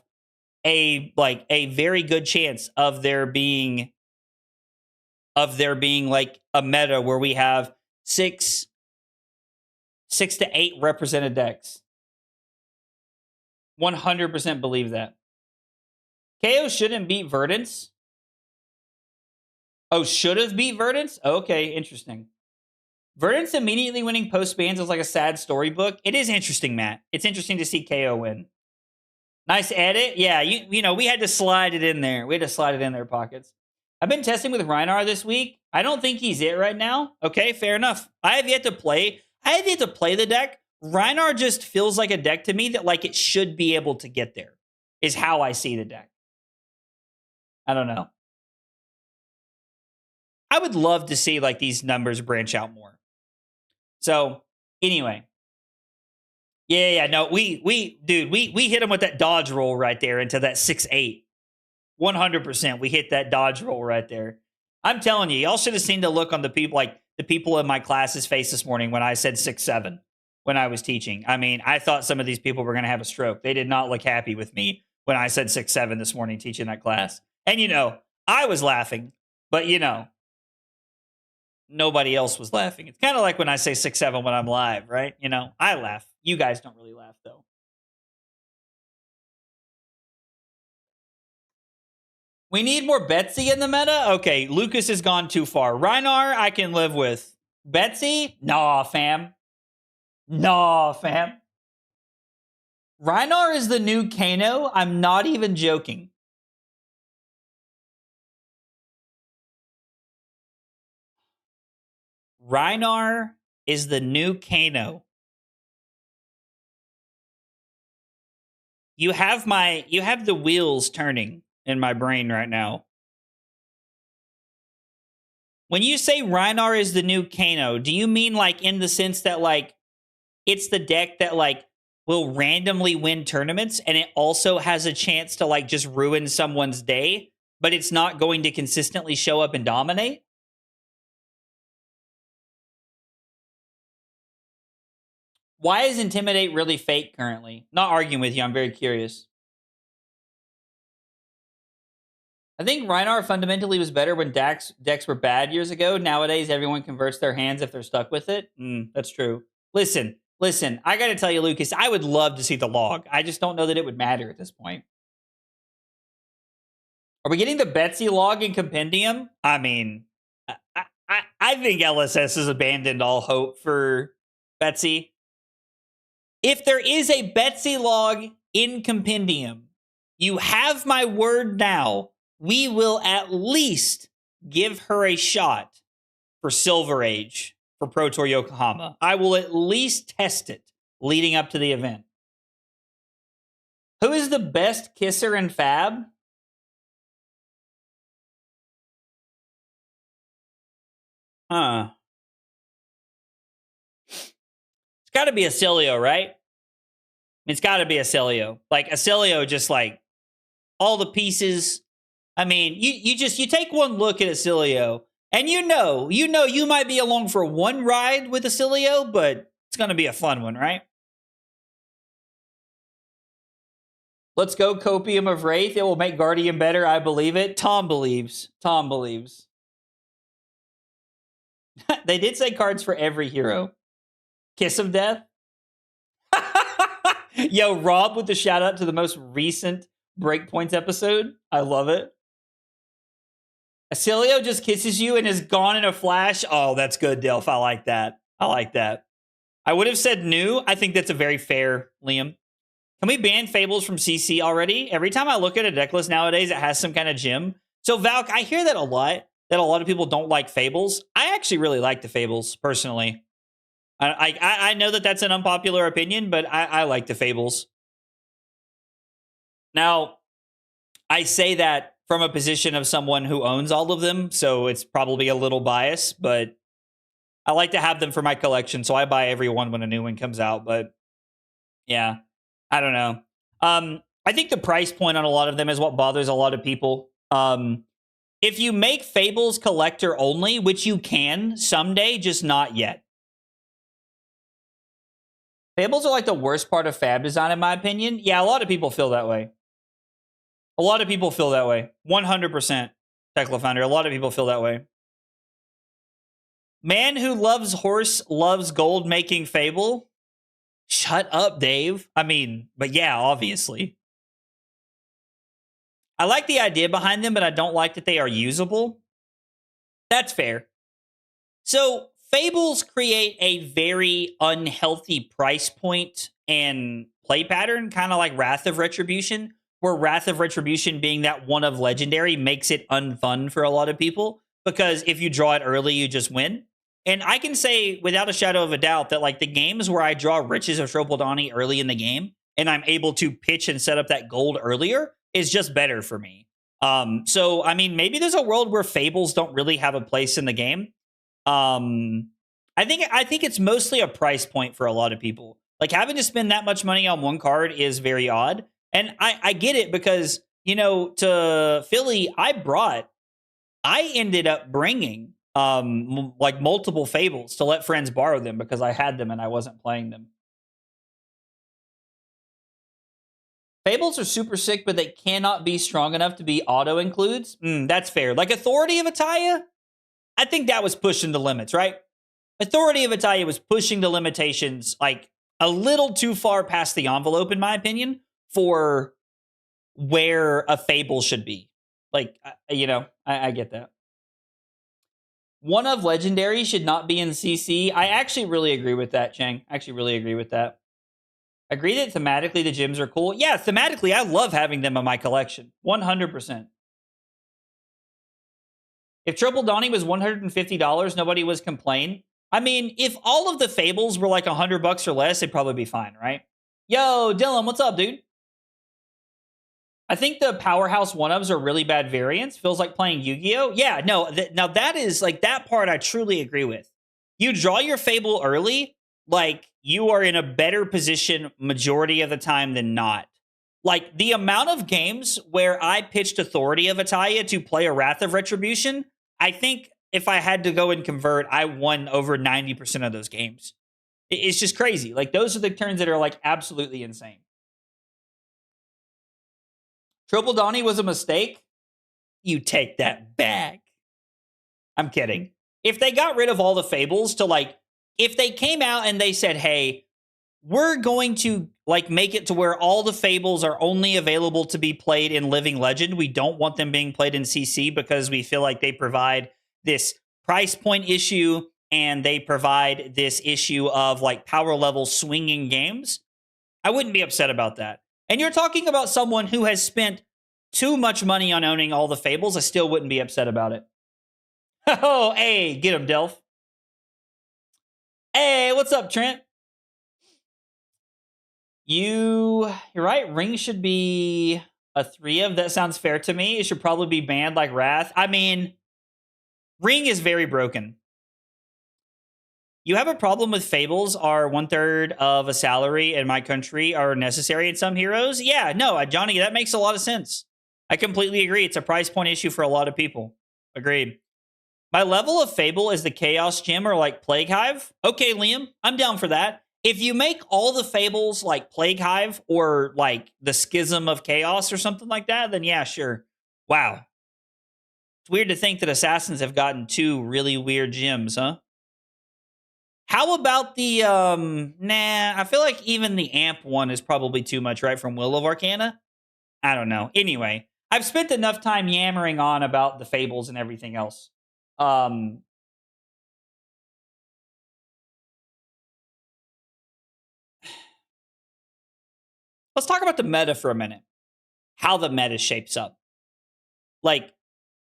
S1: a very good chance of there being like a meta where we have 6 to 8 represented decks. 100% believe that. KO shouldn't beat Verdance. Oh, should have beat Verdance? Okay, interesting. Verdance immediately winning post bans is like a sad storybook. It is interesting, Matt. It's interesting to see KO win. Nice edit. Yeah, we had to slide it in there. We had to slide it in their pockets. I've been testing with Rhinar this week. I don't think he's it right now. Okay, fair enough. I have yet to play the deck. Rhinar just feels like a deck to me that like it should be able to get there, is how I see the deck. I don't know. I would love to see like these numbers branch out more. So anyway. Yeah, no, we hit him with that dodge roll right there into that 6-8. 100%. We hit that dodge roll right there. I'm telling you, y'all should have seen the look on the people in my class's face this morning when I said 6-7 when I was teaching. I mean, I thought some of these people were going to have a stroke. They did not look happy with me when I said 6-7 this morning teaching that class. And I was laughing, but nobody else was laughing. It's kind of like when I say 6-7 when I'm live, right? I laugh. You guys don't really laugh, though. We need more Betsy in the meta? Okay, Lucas has gone too far. Rhinar, I can live with. Betsy? Nah, fam. Rhinar is the new Kano. I'm not even joking. Rhinar is the new Kano. You have the wheels turning in my brain right now. When you say Rhinar is the new Kano, do you mean like in the sense that like it's the deck that like will randomly win tournaments and it also has a chance to like just ruin someone's day, but it's not going to consistently show up and dominate? Why is Intimidate really fake currently? Not arguing with you, I'm very curious. I think Rhinar fundamentally was better when decks were bad years ago. Nowadays, everyone converts their hands if they're stuck with it. That's true. Listen, I got to tell you, Lucas, I would love to see the log. I just don't know that it would matter at this point. Are we getting the Betsy log in Compendium? I mean, I think LSS has abandoned all hope for Betsy. If there is a Betsy log in Compendium, You have my word now. We will at least give her a shot for Silver Age for Pro Tour Yokohama. I will at least test it leading up to the event. Who is the best kisser in Fab? It's got to be Acilio, right? It's got to be Acilio. Like, Acilio just, like, all the pieces. I mean, you take one look at Acilio, and you know you might be along for one ride with Acilio, but it's going to be a fun one, right? Let's go, Copium of Wraith. It will make Guardian better. I believe it. Tom believes. They did say cards for every hero. Kiss of Death. Yo, Rob with the shout out to the most recent Breakpoints episode. I love it. Acilio just kisses you and is gone in a flash. Oh, that's good, Delph. I like that. I would have said new. I think that's a very fair, Liam. Can we ban Fables from CC already? Every time I look at a deck list nowadays, it has some kind of gem. So, Valk, I hear that a lot of people don't like Fables. I actually really like the Fables, personally. I know that that's an unpopular opinion, but I like the Fables. Now, I say that from a position of someone who owns all of them, so it's probably a little biased, but I like to have them for my collection, so I buy every one when a new one comes out, but yeah, I don't know. I think the price point on a lot of them is what bothers a lot of people. If you make Fables collector only, which you can someday, just not yet. Fables are like the worst part of Fab design, in my opinion. Yeah, a lot of people feel that way. 100%. Tekla Founder. A lot of people feel that way. Man who loves horse loves gold making Fable. Shut up, Dave. I mean, but yeah, obviously. I like the idea behind them, but I don't like that they are usable. That's fair. So, Fables create a very unhealthy price point and play pattern, kind of like Wrath of Retribution, where Wrath of Retribution being that one of Legendary makes it unfun for a lot of people, because if you draw it early, you just win. And I can say without a shadow of a doubt that like the games where I draw Riches of Tropodani early in the game and I'm able to pitch and set up that gold earlier is just better for me. So, I mean, maybe there's a world where Fables don't really have a place in the game. I think it's mostly a price point for a lot of people. Like, having to spend that much money on one card is very odd. And I get it because, you know, to Philly, I ended up bringing like multiple Fables to let friends borrow them because I had them and I wasn't playing them. Fables are super sick, but they cannot be strong enough to be auto includes. That's fair. Like Authority of Ataya, I think that was pushing the limits, right? Authority of Ataya was pushing the limitations like a little too far past the envelope, in my opinion, for where a Fable should be. Like, you know, I get that. One of Legendary should not be in CC. I actually really agree with that, Chang. I actually really agree with that. Agree that thematically the gems are cool. Yeah, thematically, I love having them in my collection. 100%. If Triple Donnie was $150, nobody was complaining. I mean, if all of the Fables were like $100 or less, it'd probably be fine, right? Yo, Dylan, what's up, dude? I think the Powerhouse one-ups are really bad variants. Feels like playing Yu-Gi-Oh! Yeah, no, now that is, like, that part I truly agree with. You draw your Fable early, like, you are in a better position majority of the time than not. Like, the amount of games where I pitched Authority of Ataya to play a Wrath of Retribution, I think if I had to go and convert, I won over 90% of those games. It's just crazy. Like, those are the turns that are, like, absolutely insane. Triple Donnie was a mistake. You take that back. I'm kidding. If they got rid of all the Fables to, like, if they came out and they said, hey, we're going to, like, make it to where all the Fables are only available to be played in Living Legend. We don't want them being played in CC because we feel like they provide this price point issue and they provide this issue of, like, power level swinging games. I wouldn't be upset about that. And you're talking about someone who has spent too much money on owning all the Fables. I still wouldn't be upset about it. Oh, hey, get him, Delph. Hey, what's up, Trent? You're right. Ring should be a 3 of. That sounds fair to me. It should probably be banned like Wrath. I mean, Ring is very broken. You have a problem with Fables are 1/3 of a salary in my country are necessary in some heroes? Yeah, no, Johnny, that makes a lot of sense. I completely agree. It's a price point issue for a lot of people. Agreed. My level of Fable is the Chaos Gem or like Plague Hive. Okay, Liam, I'm down for that. If you make all the Fables like Plague Hive or like the Schism of Chaos or something like that, then yeah, sure. Wow. It's weird to think that Assassins have gotten 2 really weird gems, huh? How about the, I feel like even the Amp one is probably too much, right? From Will of Arcana? I don't know. Anyway, I've spent enough time yammering on about the Fables and everything else. Let's talk about the meta for a minute. How the meta shapes up. Like,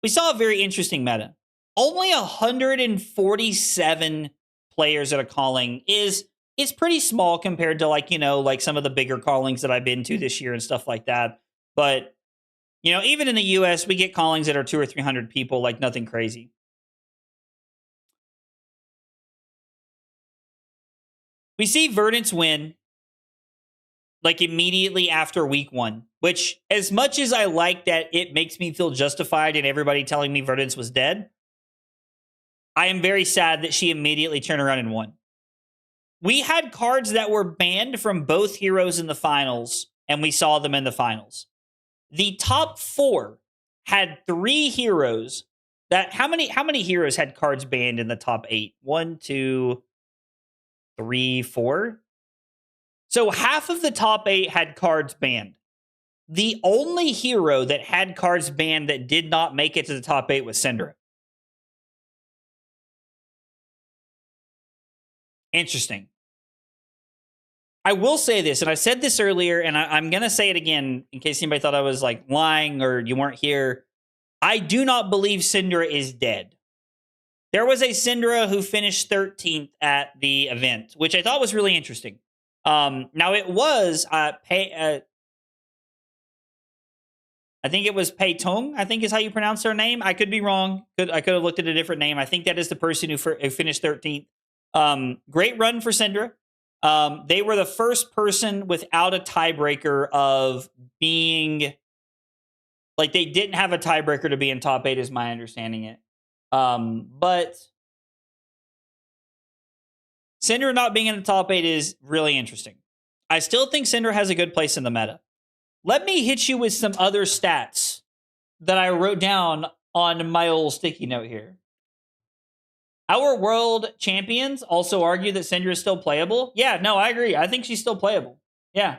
S1: we saw a very interesting meta. Only 147 players at a calling is pretty small compared to like, like some of the bigger callings that I've been to this year and stuff like that. But, even in the US, we get callings that are 200 or 300 people, like nothing crazy. We see Verdance win like immediately after week 1, which as much as I like that it makes me feel justified in everybody telling me Verdance was dead, I am very sad that she immediately turned around and won. We had cards that were banned from both heroes in the finals, and we saw them in the finals. The top 4 had 3 heroes that how many heroes had cards banned in the top 8? 1, 2, 3, 4. So half of the top 8 had cards banned. The only hero that had cards banned that did not make it to the top 8 was Syndra. Interesting. I will say this, and I said this earlier, and I'm going to say it again in case anybody thought I was like lying or you weren't here. I do not believe Syndra is dead. There was a Syndra who finished 13th at the event, which I thought was really interesting. Now it was I think it was Pei Tong, I think is how you pronounce her name. I could be wrong. I could have looked at a different name. I think that is the person who finished 13th. Great run for Syndra. They were the first person without a tiebreaker of being like they didn't have a tiebreaker to be in top 8 is my understanding it. But Syndra not being in the top 8 is really interesting. I still think Syndra has a good place in the meta. Let me hit you with some other stats that I wrote down on my old sticky note here. Our world champions also argue that Syndra is still playable. Yeah, no, I agree. I think she's still playable. Yeah.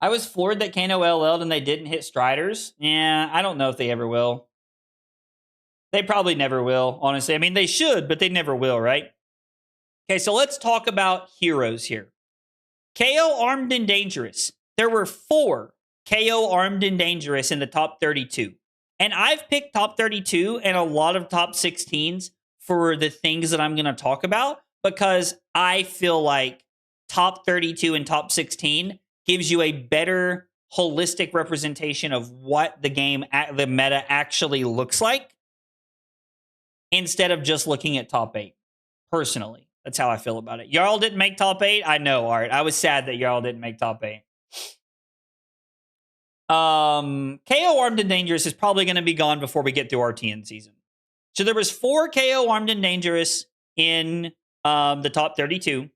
S1: I was floored that Kano LL'd and they didn't hit Striders. Yeah, I don't know if they ever will. They probably never will, honestly. I mean, they should, but they never will, right? Okay, so let's talk about heroes here. KO Armed and Dangerous. There were 4 KO Armed and Dangerous in the top 32. And I've picked top 32 and a lot of top 16s for the things that I'm going to talk about because I feel like top 32 and top 16 gives you a better holistic representation of what the game, the meta actually looks like instead of just looking at top 8. Personally, that's how I feel about it. Jarl didn't make top 8. I know, Art. I was sad that Jarl didn't make top 8. KO Armed and Dangerous is probably going to be gone before we get through RTN season. So there was 4 KO Armed and Dangerous in the top 32.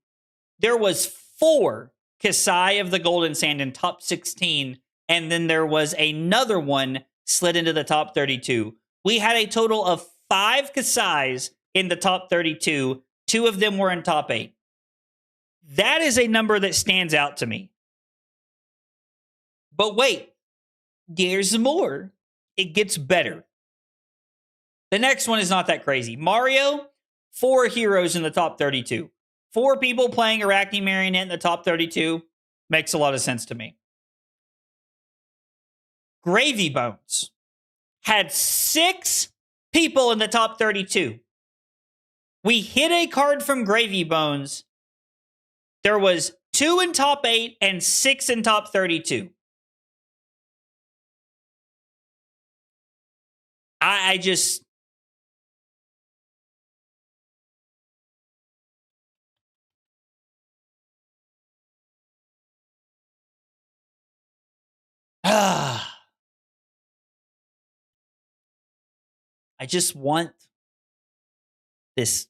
S1: There was 4 Kasai of the Golden Sand in top 16. And then there was another one slid into the top 32. We had a total of 5 Kasais in the top 32. 2 of them were in top 8. That is a number that stands out to me. But wait, there's more. It gets better. The next one is not that crazy. Mario, 4 heroes in the top 32. 4 people playing Arakni Marionette in the top 32. Makes a lot of sense to me. Gravy Bones had 6 people in the top 32. We hit a card from Gravy Bones. There was 2 in top 8 and 6 in top 32. I just... I just want this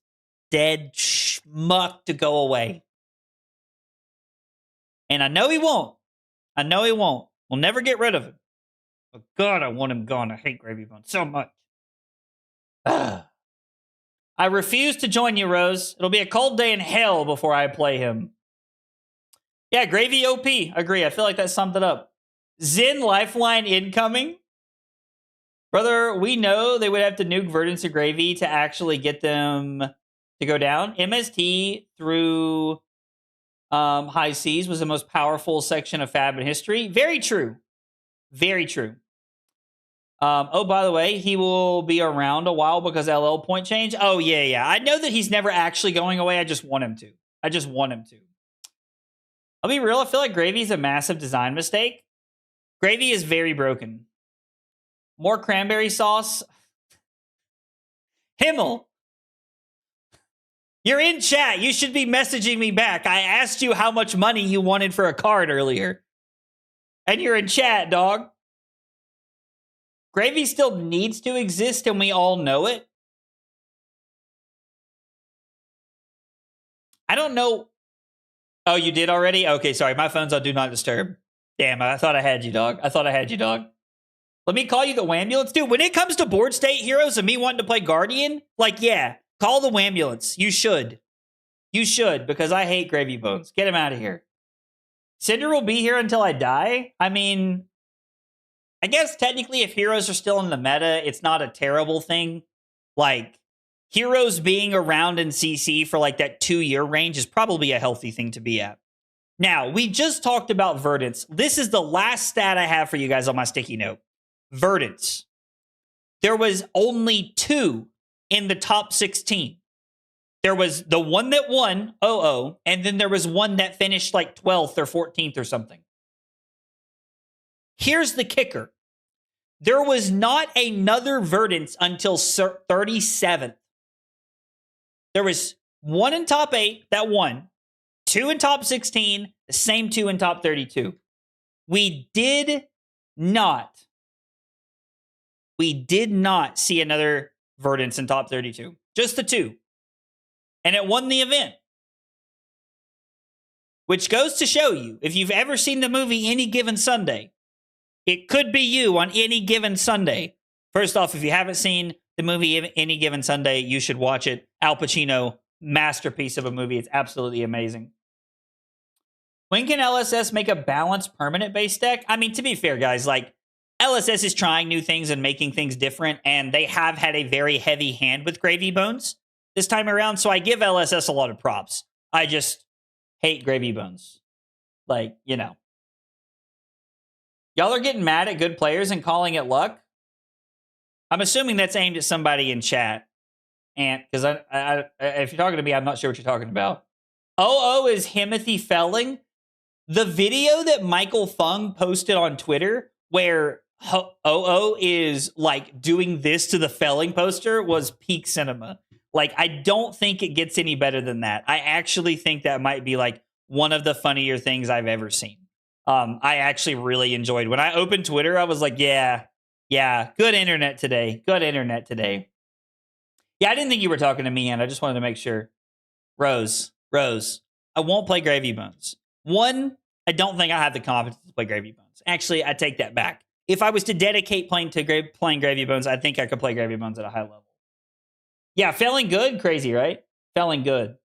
S1: dead schmuck to go away. And I know he won't. I know he won't. We'll never get rid of him. But God, I want him gone. I hate Gravy Bones so much. I refuse to join you, Rose. It'll be a cold day in hell before I play him. Yeah, Gravy OP. Agree. I feel like that summed it up. Zen Lifeline incoming. Brother, we know they would have to nuke Verdance or Gravy to actually get them to go down. MST through High Seas was the most powerful section of Fab in history. Very true. Very true. Oh, by the way, he will be around a while because LL point change. Oh, yeah. I know that he's never actually going away. I just want him to. I'll be real. I feel like Gravy's a massive design mistake. Gravy is very broken. More cranberry sauce. Himmel. You're in chat. You should be messaging me back. I asked you how much money you wanted for a card earlier. And you're in chat, dog. Gravy still needs to exist, and we all know it. I don't know. Oh, you did already? Okay, sorry. My phone's on Do Not Disturb. Damn, I thought I had you, dog. Let me call you the Wambulance. Dude, when it comes to board state heroes and me wanting to play Guardian, like, yeah, call the Wambulance. You should. Because I hate Gravy Bones. Get him out of here. Cinder will be here until I die. I mean, I guess technically if heroes are still in the meta, it's not a terrible thing. Like, heroes being around in CC for like that 2-year range is probably a healthy thing to be at. Now, we just talked about Verdance. This is the last stat I have for you guys on my sticky note. Verdance. There was only 2 in the top 16. There was the one that won, 0-0, and then there was one that finished like 12th or 14th or something. Here's the kicker. There was not another Verdance until 37th. There was 1 in top 8 that won, 2 in top 16, the same 2 in top 32. We did not see another Verdance in top 32. Just the 2. And it won the event. Which goes to show you, if you've ever seen the movie Any Given Sunday, it could be you on any given Sunday. First off, if you haven't seen the movie Any Given Sunday, you should watch it. Al Pacino, masterpiece of a movie. It's absolutely amazing. When can LSS make a balanced permanent base deck? I mean, to be fair, guys, like, LSS is trying new things and making things different, and they have had a very heavy hand with Gravy Bones this time around, so I give LSS a lot of props. I just hate Gravy Bones. Like, you know. Y'all are getting mad at good players and calling it luck? I'm assuming that's aimed at somebody in chat. And because if you're talking to me, I'm not sure what you're talking about. is Himothy Felling. The video that Michael Fung posted on Twitter where is like doing this to the Felling poster was peak cinema. Like, I don't think it gets any better than that. I actually think that might be like one of the funnier things I've ever seen. I actually really enjoyed when I opened Twitter. I was like, yeah, good internet today. Yeah, I didn't think you were talking to me, and I just wanted to make sure. Rose, I won't play Gravy Bones. 1, I don't think I have the confidence to play Gravy Bones. Actually, I take that back. If I was to dedicate playing Gravy Bones, I think I could play Gravy Bones at a high level. Yeah, Felling good? Crazy, right? Felling good.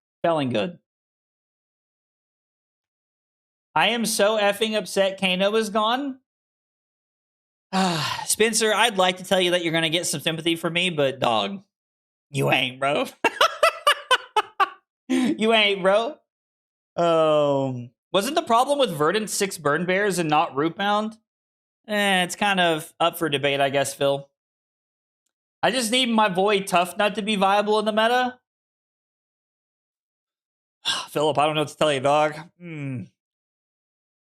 S1: I am so effing upset Kano is gone. Spencer, I'd like to tell you that you're going to get some sympathy from me, but dog, you ain't, bro. You ain't, bro. Wasn't the problem with Verdant's 6 Burn Bears and not Rootbound? It's kind of up for debate, I guess, Phil. I just need my Void Tough Nut to be viable in the meta. Philip, I don't know what to tell you, dog.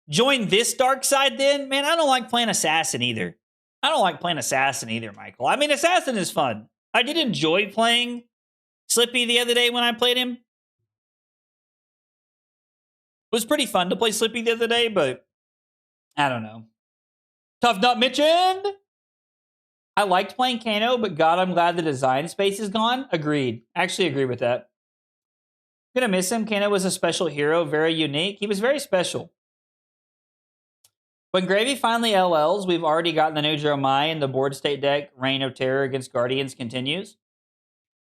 S1: Join this dark side then? Man, I don't like playing Assassin either. Michael. I mean, Assassin is fun. I did enjoy playing Slippy the other day when I played him. It was pretty fun to play Slippy the other day, but I don't know. Tough Nut mentioned. I liked playing Kano, but God, I'm glad the design space is gone. Agreed. Actually agree with that. Gonna miss him. Kano was a special hero, very unique. He was very special. When Gravy finally LLs, we've already gotten the new Dromai, and the board state deck, Reign of Terror against Guardians, continues.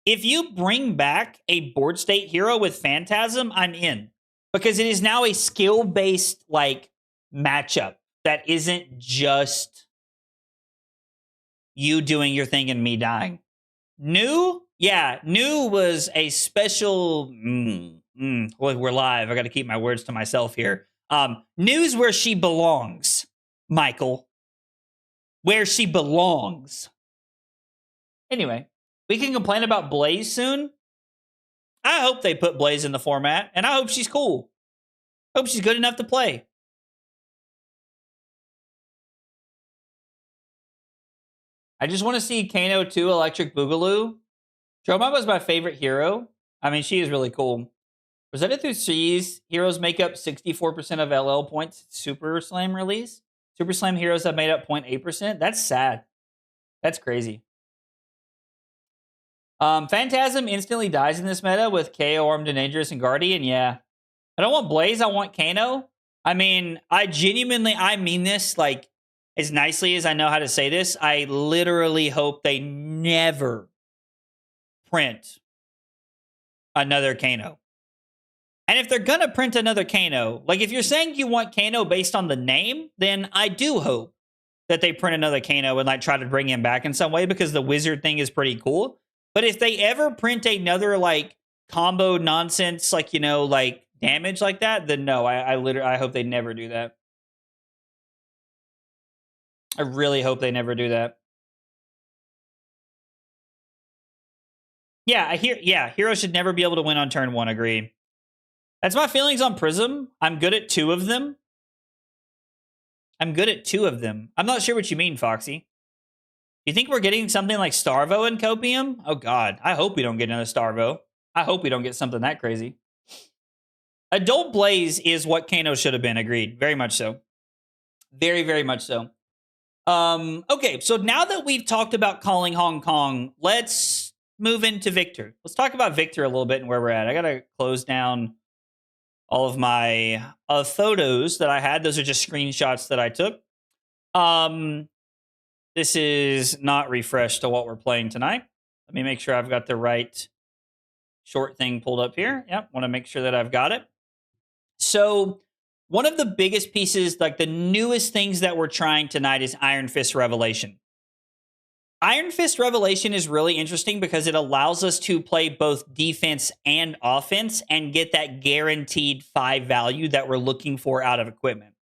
S1: If you bring back a board state hero with Phantasm, I'm in. Because it is now a skill-based, like, matchup that isn't just you doing your thing and me dying. New? Yeah, New was a special... we're live. I got to keep my words to myself here. New's where she belongs, Michael. Where she belongs. Anyway, we can complain about Blaze soon. I hope they put Blaze in the format, and I hope she's cool. Hope she's good enough to play. I just want to see Kano 2 Electric Boogaloo. Dromai was my favorite hero. I mean, she is really cool. Presented through C's, heroes make up 64% of LL points. Super Slam release. Super Slam heroes have made up 0.8%. That's sad. That's crazy. Phantasm instantly dies in this meta with KO, Armed and Dangerous, and Guardian. Yeah. I don't want Blaze. I want Kano. I mean, I mean this like as nicely as I know how to say this. I literally hope they never print another Kano. And if they're going to print another Kano, like if you're saying you want Kano based on the name, then I do hope that they print another Kano and like try to bring him back in some way because the wizard thing is pretty cool. But if they ever print another like combo nonsense, like, you know, like damage like that, then no, I hope they never do that. I really hope they never do that. Yeah, Hero should never be able to win on turn 1, agree. That's my feelings on Prism. I'm good at 2 of them. I'm not sure what you mean, Foxy. You think we're getting something like Starvo and Copium? Oh, God. I hope we don't get another Starvo. I hope we don't get something that crazy. Adult Blaze is what Kano should have been. Agreed. Very much so. Very, very much so. Okay, so now that we've talked about calling Hong Kong, let's move into Victor. Let's talk about Victor a little bit and where we're at. I got to close down all of my photos that I had. Those are just screenshots that I took. This is not refreshed to what we're playing tonight. Let me make sure I've got the right short thing pulled up here. Yep, want to make sure that I've got it. So one of the biggest pieces, like the newest things that we're trying tonight is Iron Fist Revelation. Iron Fist Revelation is really interesting because it allows us to play both defense and offense and get that guaranteed 5 value that we're looking for out of equipment.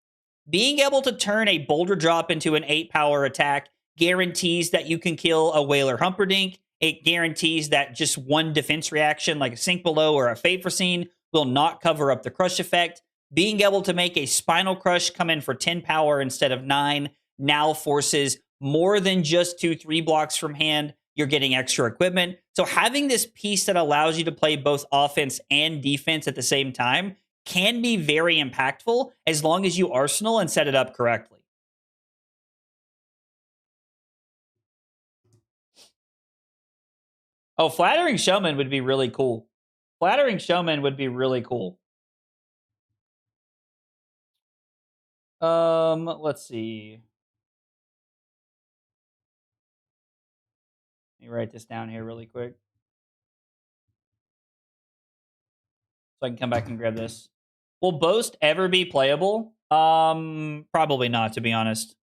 S1: Being able to turn a Boulder Drop into an 8 power attack guarantees that you can kill a Whaler Humperdinck. It guarantees that just one defense reaction like a Sink Below or a Fate Foreseen will not cover up the crush effect. Being able to make a Spinal Crush come in for 10 power instead of 9 now forces more than just 2-3 blocks from hand. You're getting extra equipment. So having this piece that allows you to play both offense and defense at the same time can be very impactful as long as you arsenal and set it up correctly. Oh, Flattering Showman would be really cool. Flattering Showman would be really cool. Let's see. Let me write this down here really quick. So I can come back and grab this. Will Boast ever be playable? Probably not, to be honest.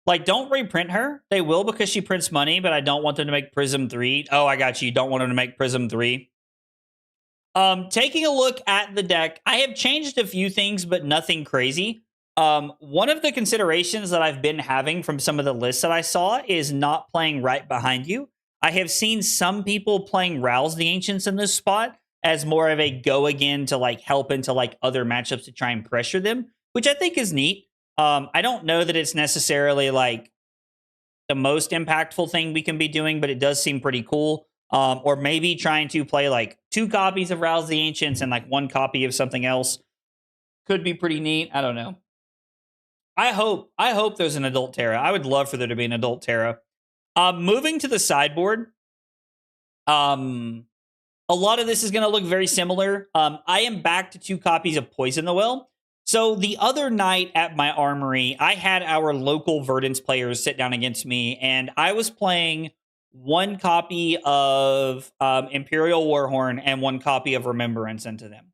S1: Like, don't reprint her. They will because she prints money, but I don't want them to make Prism 3. Oh, I got you. You don't want them to make Prism 3. Taking a look at the deck, I have changed a few things, but nothing crazy. One of the considerations that I've been having from some of the lists that I saw is not playing right behind you. I have seen some people playing Rouse the Ancients in this spot as more of a go again to like help into like other matchups to try and pressure them, which I think is neat. I don't know that it's necessarily like the most impactful thing we can be doing, but it does seem pretty cool. Or maybe trying to play like 2 copies of Rouse the Ancients and like 1 copy of something else could be pretty neat. I don't know. I hope there's an adult Terra. I would love for there to be an adult Terra. Moving to the sideboard. A lot of this is going to look very similar. I am back to 2 copies of Poison the Well. So the other night at my armory, I had our local Verdance players sit down against me, and I was playing 1 copy of Imperial Warhorn and 1 copy of Remembrance into them.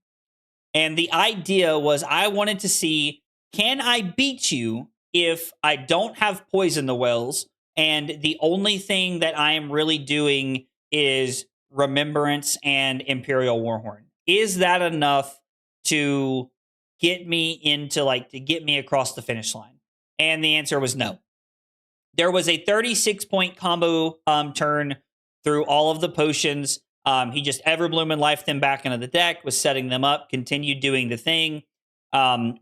S1: And the idea was I wanted to see, can I beat you if I don't have Poison the Wells, and the only thing that I am really doing is Remembrance and Imperial Warhorn? Is that enough to get me into to get me across the finish line? And the answer was no. There was a 36-point combo turn through all of the potions. He just Everbloom and lifed them back into the deck, was setting them up, continued doing the thing.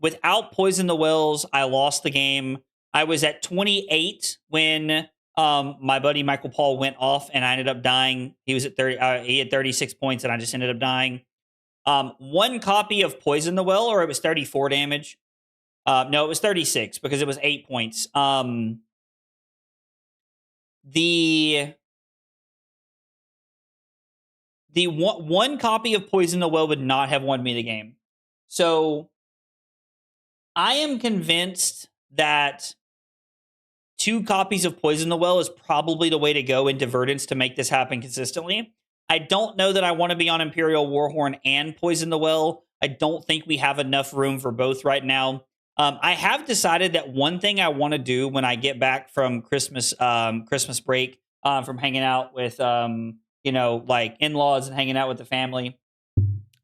S1: Without Poison the Wells, I lost the game. I was at 28 when my buddy Michael Paul went off, and I ended up dying. He was at 30. He had 36 points, and I just ended up dying. 1 copy of Poison the Well, or it was 34 damage. No, it was 36 because it was 8 points. The one copy of Poison the Well would not have won me the game. So I am convinced that 2 copies of Poison the Well is probably the way to go into Verdance to make this happen consistently. I don't know that I want to be on Imperial Warhorn and Poison the Well. I don't think we have enough room for both right now. I have decided that one thing I want to do when I get back from Christmas break, from hanging out with like in-laws and hanging out with the family,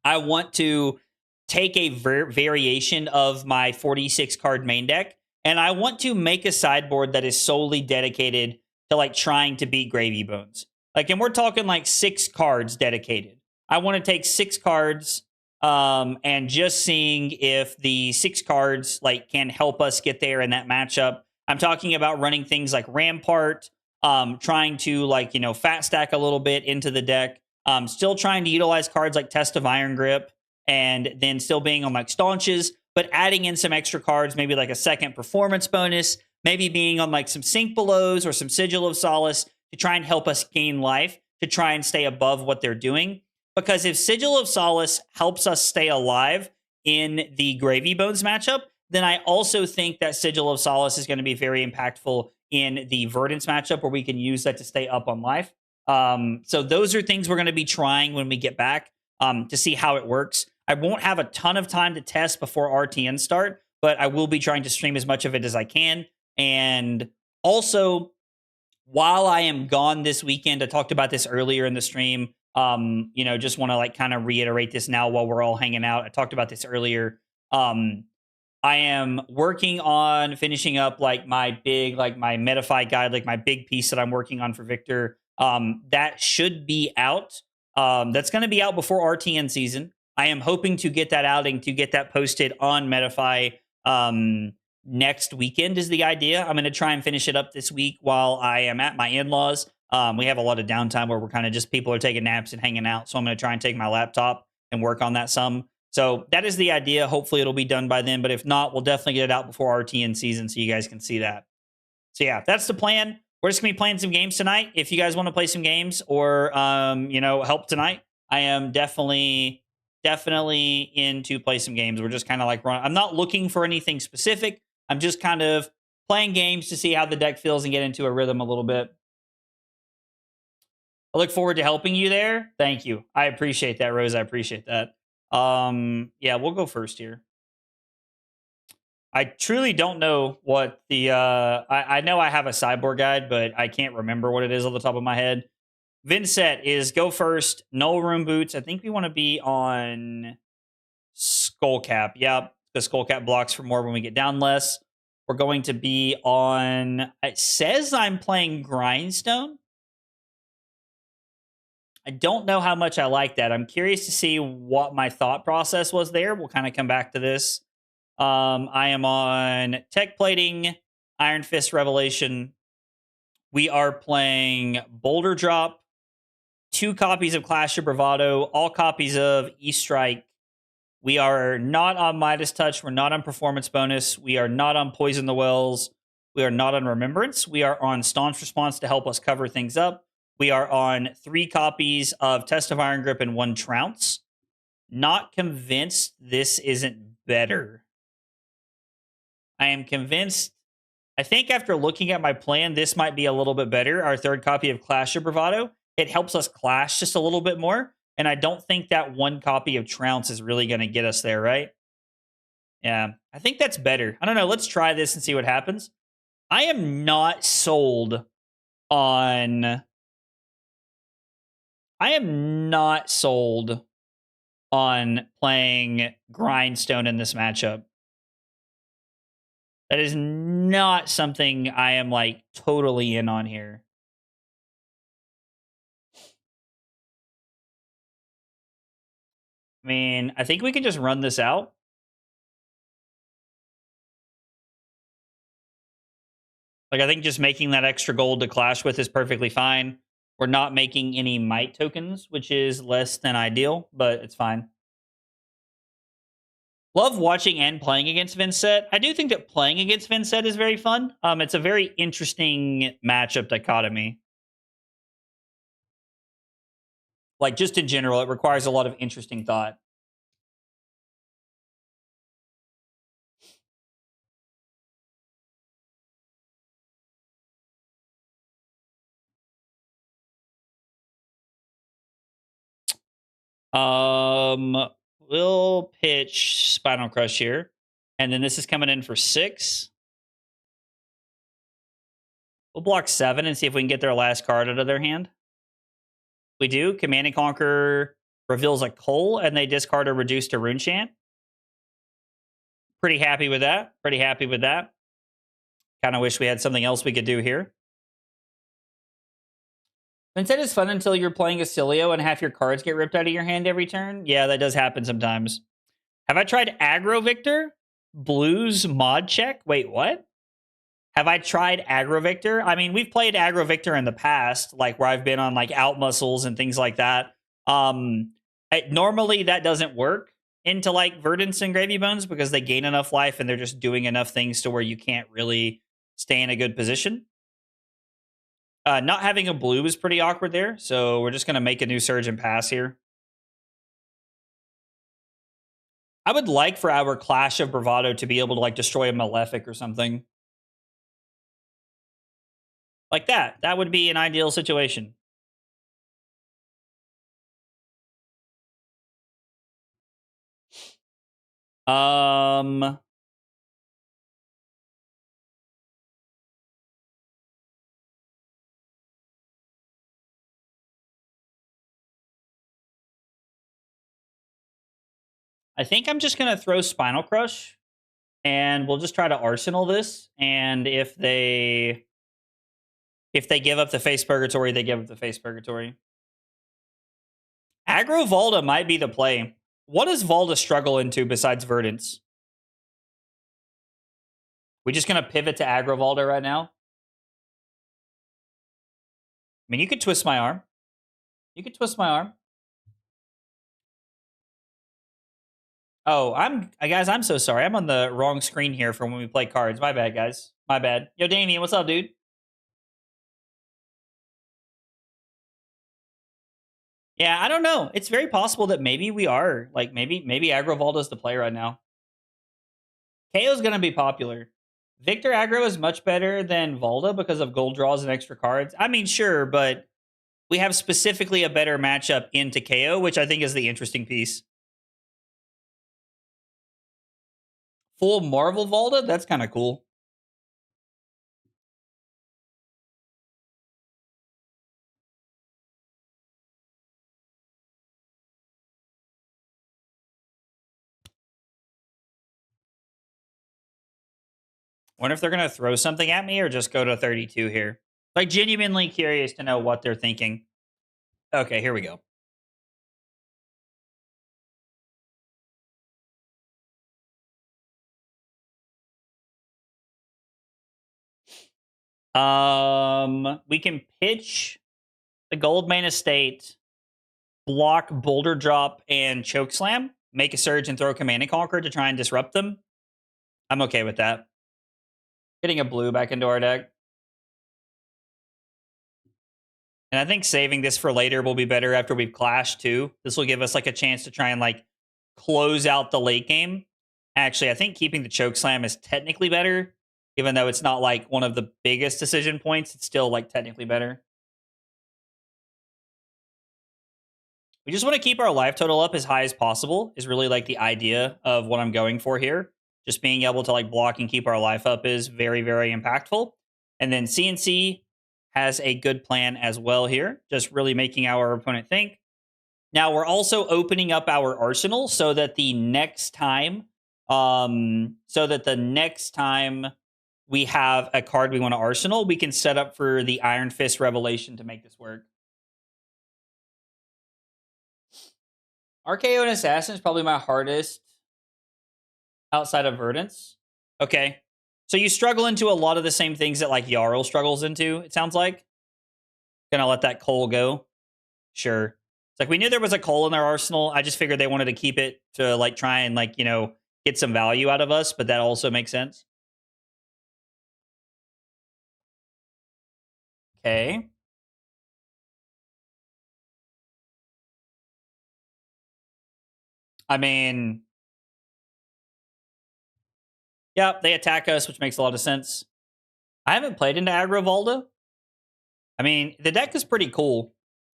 S1: I want to take a variation of my 46 card main deck, and I want to make a sideboard that is solely dedicated to like trying to beat Gravy Bones. And we're talking like 6 cards dedicated. I want to take 6 cards and just seeing if the 6 cards can help us get there in that matchup. I'm talking about running things like Rampart, trying to fat stack a little bit into the deck, still trying to utilize cards like Test of Iron Grip, and then still being on Staunches, but adding in some extra cards, maybe like a second performance bonus, maybe being on some Sink Belows or some Sigil of Solace to try and help us gain life, to try and stay above what they're doing. Because if Sigil of Solace helps us stay alive in the Gravy Bones matchup, then I also think that Sigil of Solace is going to be very impactful in the Verdance matchup, where we can use that to stay up on life. So those are things we're going to be trying when we get back to see how it works. I won't have a ton of time to test before RTN start, but I will be trying to stream as much of it as I can. And also, while I am gone this weekend, I talked about this earlier in the stream. Just want to kind of reiterate this now while we're all hanging out. I talked about this earlier. I am working on finishing up my big, my Metafy guide, my big piece that I'm working on for Victor. That should be out. That's going to be out before RTN season. I am hoping to get that out and to get that posted on Metafy next weekend is the idea. I'm going to try and finish it up this week while I am at my in-laws. We have a lot of downtime where we're kind of just people are taking naps and hanging out. So I'm going to try and take my laptop and work on that some. So that is the idea. Hopefully it'll be done by then. But if not, we'll definitely get it out before RTN season so you guys can see that. So yeah, that's the plan. We're just going to be playing some games tonight. If you guys want to play some games or, help tonight, I am definitely into play some games. We're just kind of running. I'm not looking for anything specific. I'm just kind of playing games to see how the deck feels and get into a rhythm a little bit. I look forward to helping you there. Thank you. I appreciate that, Rose. I appreciate that. Yeah, we'll go first here. I truly don't know what the I know I have a sideboard guide, but I can't remember what it is off the top of my head. Vynnset is go first. Null Room Boots. I think we want to be on Skullcap. Yep, because Skullcap blocks for more when we get down less. We're going to be on. It says I'm playing Grindstone. I don't know how much I like that. I'm curious to see what my thought process was there. We'll kind of come back to this. I am on Tech Plating, Iron Fist Revelation. We are playing Boulder Drop, 2 copies of Clash of Bravado, all copies of E-Strike. We are not on Midas Touch. We're not on Performance Bonus. We are not on Poison the Wells. We are not on Remembrance. We are on Staunch Response to help us cover things up. We are on 3 copies of Test of Iron Grip and 1 Trounce. Not convinced this isn't better. I am convinced. I think after looking at my plan, this might be a little bit better. Our 3rd copy of Clash of Bravado. It helps us clash just a little bit more. And I don't think that 1 copy of Trounce is really going to get us there, right? Yeah, I think that's better. I don't know. Let's try this and see what happens. I am not sold on... I am not sold on playing Grindstone in this matchup. That is not something I am, like, totally in on here. I mean, I think we can just run this out. Like, I think just making that extra gold to clash with is perfectly fine. We're not making any might tokens, which is less than ideal, but it's fine. Love watching and playing against Vynnset. I do think that playing against Vynnset is very fun. It's a very interesting matchup dichotomy. Like, just in general, it requires a lot of interesting thought. We'll pitch Spinal Crush here. And then this is coming in for 6. We'll block 7 and see if we can get their last card out of their hand. We do. Command and Conquer reveals a Cull, and they discard a Reduce to Rune Chant. Pretty happy with that. Pretty happy with that. Kind of wish we had something else we could do here. Vynnset is fun until you're playing a Cilio and half your cards get ripped out of your hand every turn. Yeah, that does happen sometimes. Have I tried Aggro Victor? Blues mod check? Wait, what? Have I tried Aggro Victor? I mean, we've played Aggro Victor in the past, like where I've been on like out muscles and things like that. Normally that doesn't work into like Verdance and Gravy Bones because they gain enough life and they're just doing enough things to where you can't really stay in a good position. Not having a blue is pretty awkward there, so we're just going to make a new Surge and pass here. I would like for our Clash of Bravado to be able to like destroy a Malefic or something. Like that. That would be an ideal situation. I think I'm just going to throw Spinal Crush and we'll just try to Arsenal this. And if they give up the Face Purgatory, they give up the Face Purgatory. Aggro Volda might be the play. What does Volda struggle into besides Verdance? We just going to pivot to Aggro Volda right now? I mean, you could twist my arm. You could twist my arm. Oh, guys, I'm so sorry. I'm on the wrong screen here for when we play cards. My bad, guys. My bad. Yo, Damien, what's up, dude? Yeah, I don't know. It's very possible that maybe we are. Like, maybe Aggro Volda's the play right now. KO's going to be popular. Victor Aggro is much better than Volda because of gold draws and extra cards. I mean, sure, but we have specifically a better matchup into KO, which I think is the interesting piece. Full Marvel Volda? That's kind of cool. Wonder if they're going to throw something at me or just go to 32 here. Like, genuinely curious to know what they're thinking. Okay, here we go. We can pitch the Goldmane estate, block Boulder Drop and Choke Slam, make a Surge and throw Command and Conquer to try and disrupt them. I'm okay with that. Getting a blue back into our deck. And I think saving this for later will be better after we've clashed too. This will give us like a chance to try and like close out the late game. Actually, I think keeping the Choke Slam is technically better. Even though it's not like one of the biggest decision points, it's still like technically better. We just want to keep our life total up as high as possible is really like the idea of what I'm going for here. Just being able to like block and keep our life up is very, very impactful. And then CNC has a good plan as well here, just really making our opponent think. Now we're also opening up our arsenal so that the next time, we have a card we want to arsenal, we can set up for the Iron Fist Revelation to make this work. RKO and Assassin is probably my hardest outside of Verdance. Okay. So you struggle into a lot of the same things that like Jarl struggles into, it sounds like. Gonna let that coal go. Sure. It's like we knew there was a coal in their arsenal. I just figured they wanted to keep it to like try and like, you know, get some value out of us, but that also makes sense. Okay. I mean, yeah, they attack us, which makes a lot of sense. I haven't played into Aggro Volda. I mean, the deck is pretty cool.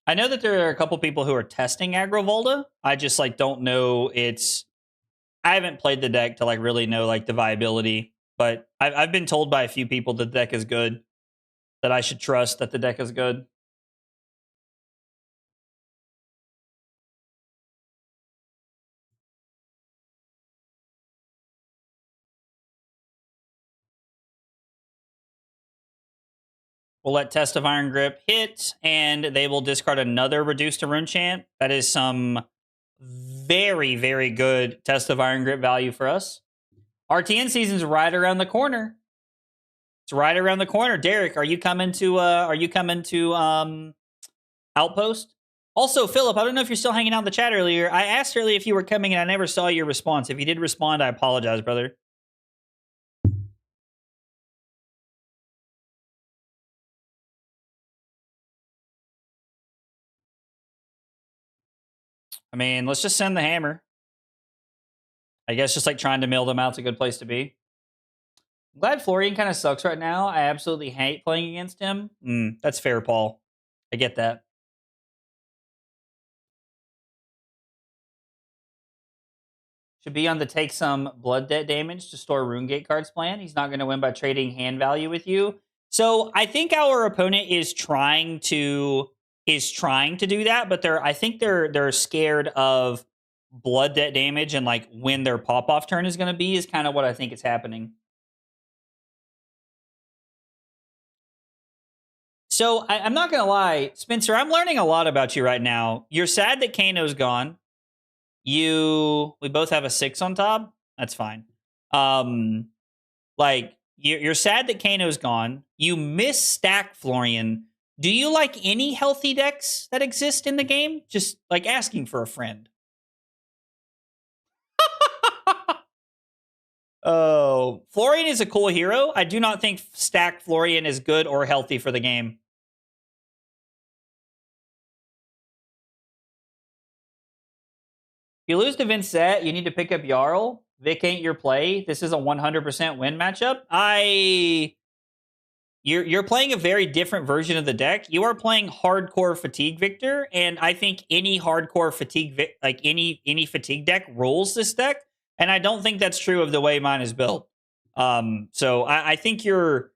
S1: I know that there are a couple people who are testing Aggro Volda. I just like don't know I haven't played the deck to like really know like the viability, but I've been told by a few people that the deck is good, that I should trust that the deck is good. We'll let Test of Iron Grip hit, and they will discard another Reduce to Rune Chant. That is some very, very good Test of Iron Grip value for us. RTN season's right around the corner. It's right around the corner. Derek, are you coming to Outpost? Also, Philip, I don't know if you're still hanging out in the chat earlier. I asked earlier if you were coming, and I never saw your response. If you did respond, I apologize, brother. I mean, let's just send the hammer. I guess just like trying to mill them out's a good place to be. I'm glad Florian kind of sucks right now. I absolutely hate playing against him. That's fair, Paul. I get that. Should be on the take some blood debt damage to store RuneGate cards plan. He's not going to win by trading hand value with you. So I think our opponent is trying to do that, but I think they're scared of blood debt damage and like when their pop off turn is going to be is kind of what I think is happening. So I'm not going to lie, Spencer, I'm learning a lot about you right now. You're sad that Kano's gone. We both have a 6 on top. That's fine. Like you're sad that Kano's gone. You miss stack Florian. Do you like any healthy decks that exist in the game? Just like asking for a friend. Oh, Florian is a cool hero. I do not think stack Florian is good or healthy for the game. If you lose to Vynnset, you need to pick up Jarl. Vic ain't your play. This is a 100% win matchup. You're playing a very different version of the deck. You are playing hardcore fatigue Victor, and I think any hardcore fatigue any fatigue deck rolls this deck, and I don't think that's true of the way mine is built. So I think your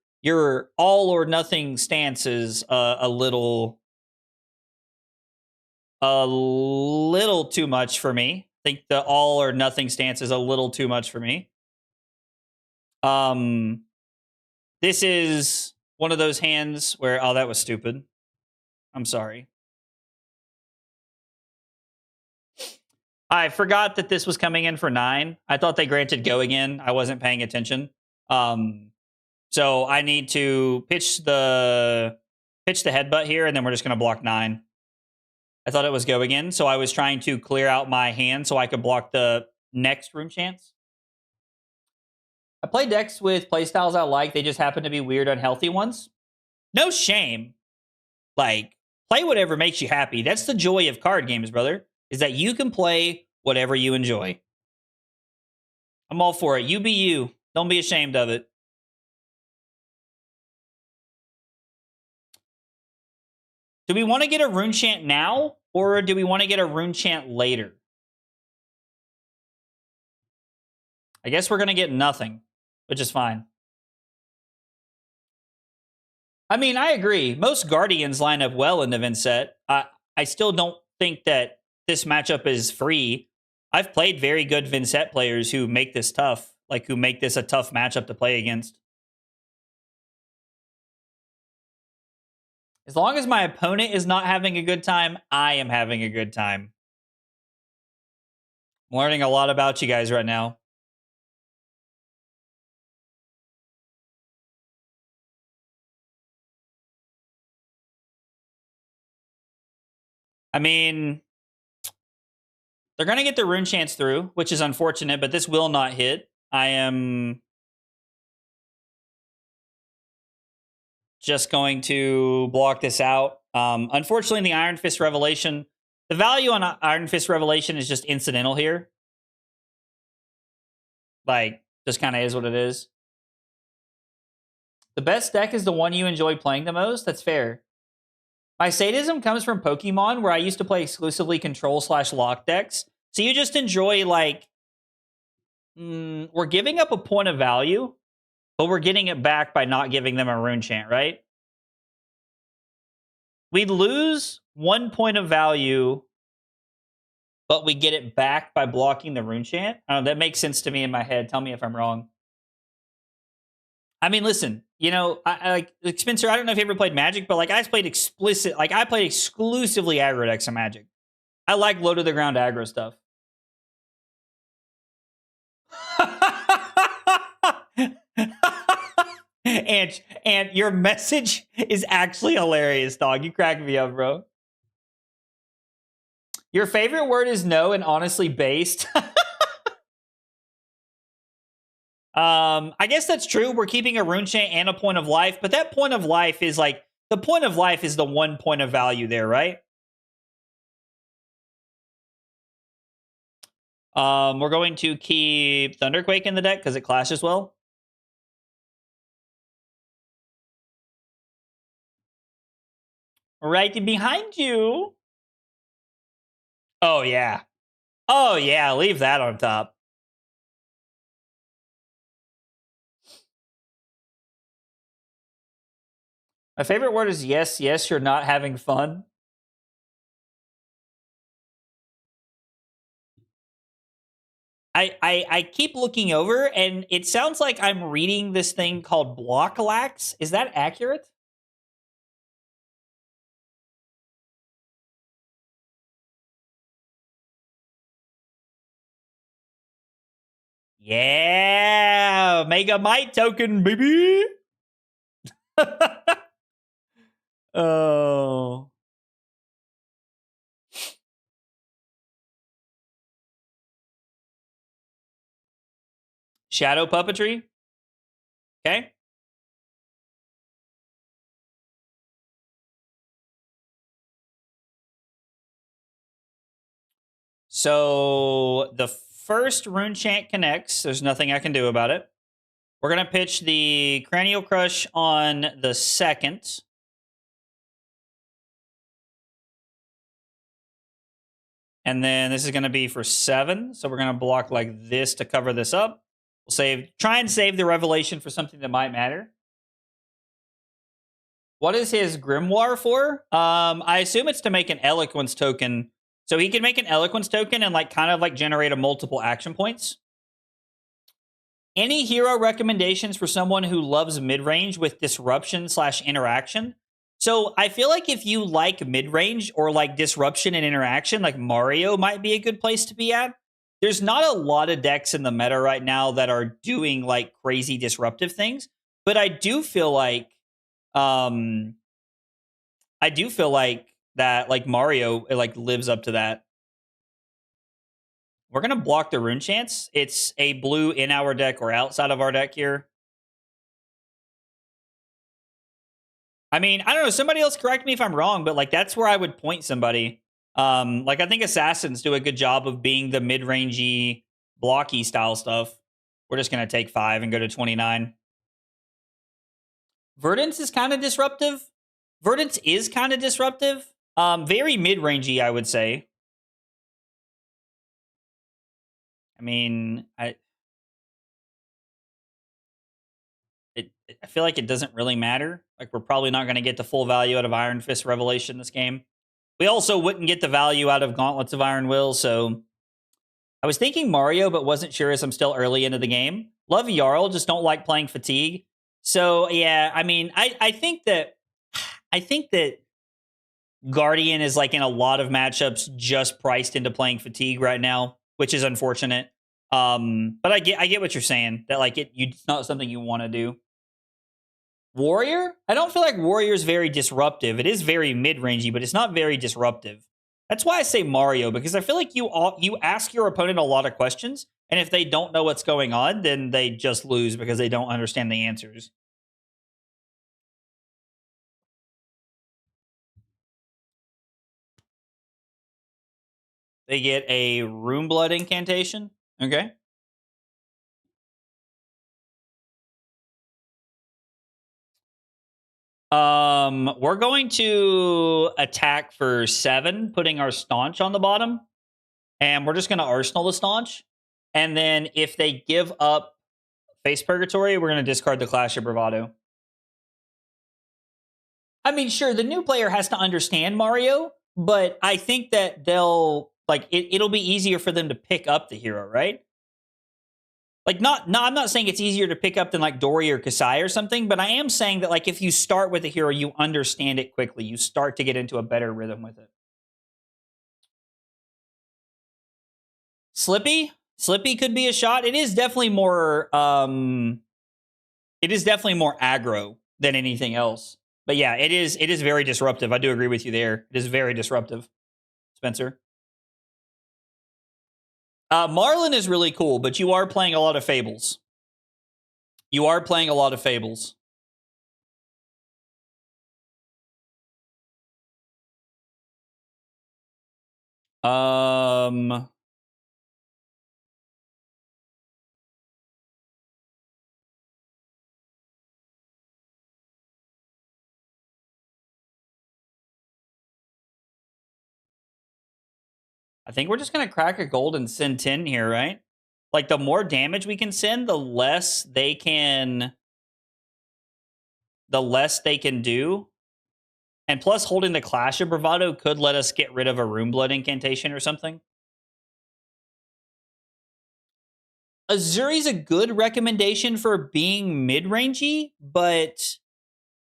S1: all or nothing stance is a little too much for me. I think the all or nothing stance is a little too much for me. This is one of those hands where, oh, that was stupid. I'm sorry. I forgot that this was coming in for 9. I thought they granted go again. I wasn't paying attention. So I need to pitch the headbutt here, and then we're just going to block 9. I thought it was go again, so I was trying to clear out my hand so I could block the next rune chance. I play decks with playstyles I like. They just happen to be weird, unhealthy ones. No shame. Like, play whatever makes you happy. That's the joy of card games, brother, is that you can play whatever you enjoy. I'm all for it. You be you. Don't be ashamed of it. Do we want to get a rune chant now, or do we want to get a rune chant later? I guess we're going to get nothing, which is fine. I mean, I agree. Most Guardians line up well in the Vynnset. I still don't think that this matchup is free. I've played very good Vynnset players who make this tough, like who make this a tough matchup to play against. As long as my opponent is not having a good time, I am having a good time. I'm learning a lot about you guys right now. I mean, they're going to get the rune chance through, which is unfortunate, but this will not hit. I am just going to block this out. Unfortunately, the Iron Fist Revelation, the value on Iron Fist Revelation is just incidental here. Like, just kind of is what it is. The best deck is the one you enjoy playing the most. That's fair. My sadism comes from Pokemon, where I used to play exclusively control/lock decks. So you just enjoy, like, we're giving up a point of value, but we're getting it back by not giving them a rune chant, right? We lose 1 point of value, but we get it back by blocking the rune chant. I don't know, that makes sense to me in my head. Tell me if I'm wrong. I mean, listen, you know, I like Spencer. I don't know if you ever played Magic, but like I played I played exclusively aggro decks of Magic. I like low to the ground aggro stuff. and your message is actually hilarious, dog. You crack me up, bro. Your favorite word is no and honestly based. I guess that's true. We're keeping a rune chant and a point of life, but that point of life is like, the point of life is the 1 point of value there, right? We're going to keep Thunderquake in the deck because it clashes well. Right behind you. Oh, yeah. Oh, yeah. Leave that on top. My favorite word is yes, yes, you're not having fun. I keep looking over, and it sounds like I'm reading this thing called Blockalax. Is that accurate? Yeah, Mega Might token, baby. Oh. Shadow puppetry. Okay. So the first rune chant connects. There's nothing I can do about it. We're going to pitch the Cranial Crush on the second. And then this is going to be for 7. So we're going to block like this to cover this up. We'll try and save the Revelation for something that might matter. What is his Grimoire for? I assume it's to make an Eloquence token. So he can make an Eloquence token and like kind of like generate a multiple action points. Any hero recommendations for someone who loves mid-range with disruption / interaction? So I feel like if you like mid-range or like disruption and interaction, like Mario might be a good place to be at. There's not a lot of decks in the meta right now that are doing like crazy disruptive things, but I do feel like that like Mario like lives up to that. We're gonna block the Rune Chance. It's a blue in our deck or outside of our deck here. I mean, I don't know. Somebody else correct me if I'm wrong, but like that's where I would point somebody. Like I think assassins do a good job of being the mid-rangey, blocky style stuff. We're just gonna take 5 and go to 29. Verdance is kind of disruptive. Verdance is kind of disruptive. Very mid-rangey, I would say. I mean, I feel like it doesn't really matter. Like we're probably not going to get the full value out of Iron Fist Revelation this game. We also wouldn't get the value out of Gauntlets of Iron Will, so I was thinking Mario, but wasn't sure as I'm still early into the game. Love Jarl, just don't like playing Fatigue. So yeah, I mean, I think that Guardian is like in a lot of matchups just priced into playing Fatigue right now, which is unfortunate. But I get what you're saying, that like it's not something you want to do. Warrior? I don't feel like Warrior is very disruptive. It is very mid-rangey, but it's not very disruptive. That's why I say Mario, because I feel like you ask your opponent a lot of questions, and if they don't know what's going on, then they just lose because they don't understand the answers. They get a Rune Blood incantation. Okay. We're going to attack for 7, putting our Staunch on the bottom. And we're just going to Arsenal the Staunch. And then if they give up Face Purgatory, we're going to discard the Clash of Bravado. I mean, sure, the new player has to understand Mario, but I think that they'll, like, it'll be easier for them to pick up the hero, right? Like, I'm not saying it's easier to pick up than like Dory or Kasai or something, but I am saying that like if you start with a hero, you understand it quickly. You start to get into a better rhythm with it. Slippy could be a shot. It is definitely more aggro than anything else. But yeah, it is very disruptive. I do agree with you there. It is very disruptive. Spencer. Marlin is really cool, but you are playing a lot of Fables. I think we're just going to crack a gold and send 10 here, right? Like, the more damage we can send, the less they can do. And plus, holding the Clash of Bravado could let us get rid of a Rune Blood incantation or something. Azuri's a good recommendation for being mid-rangey, but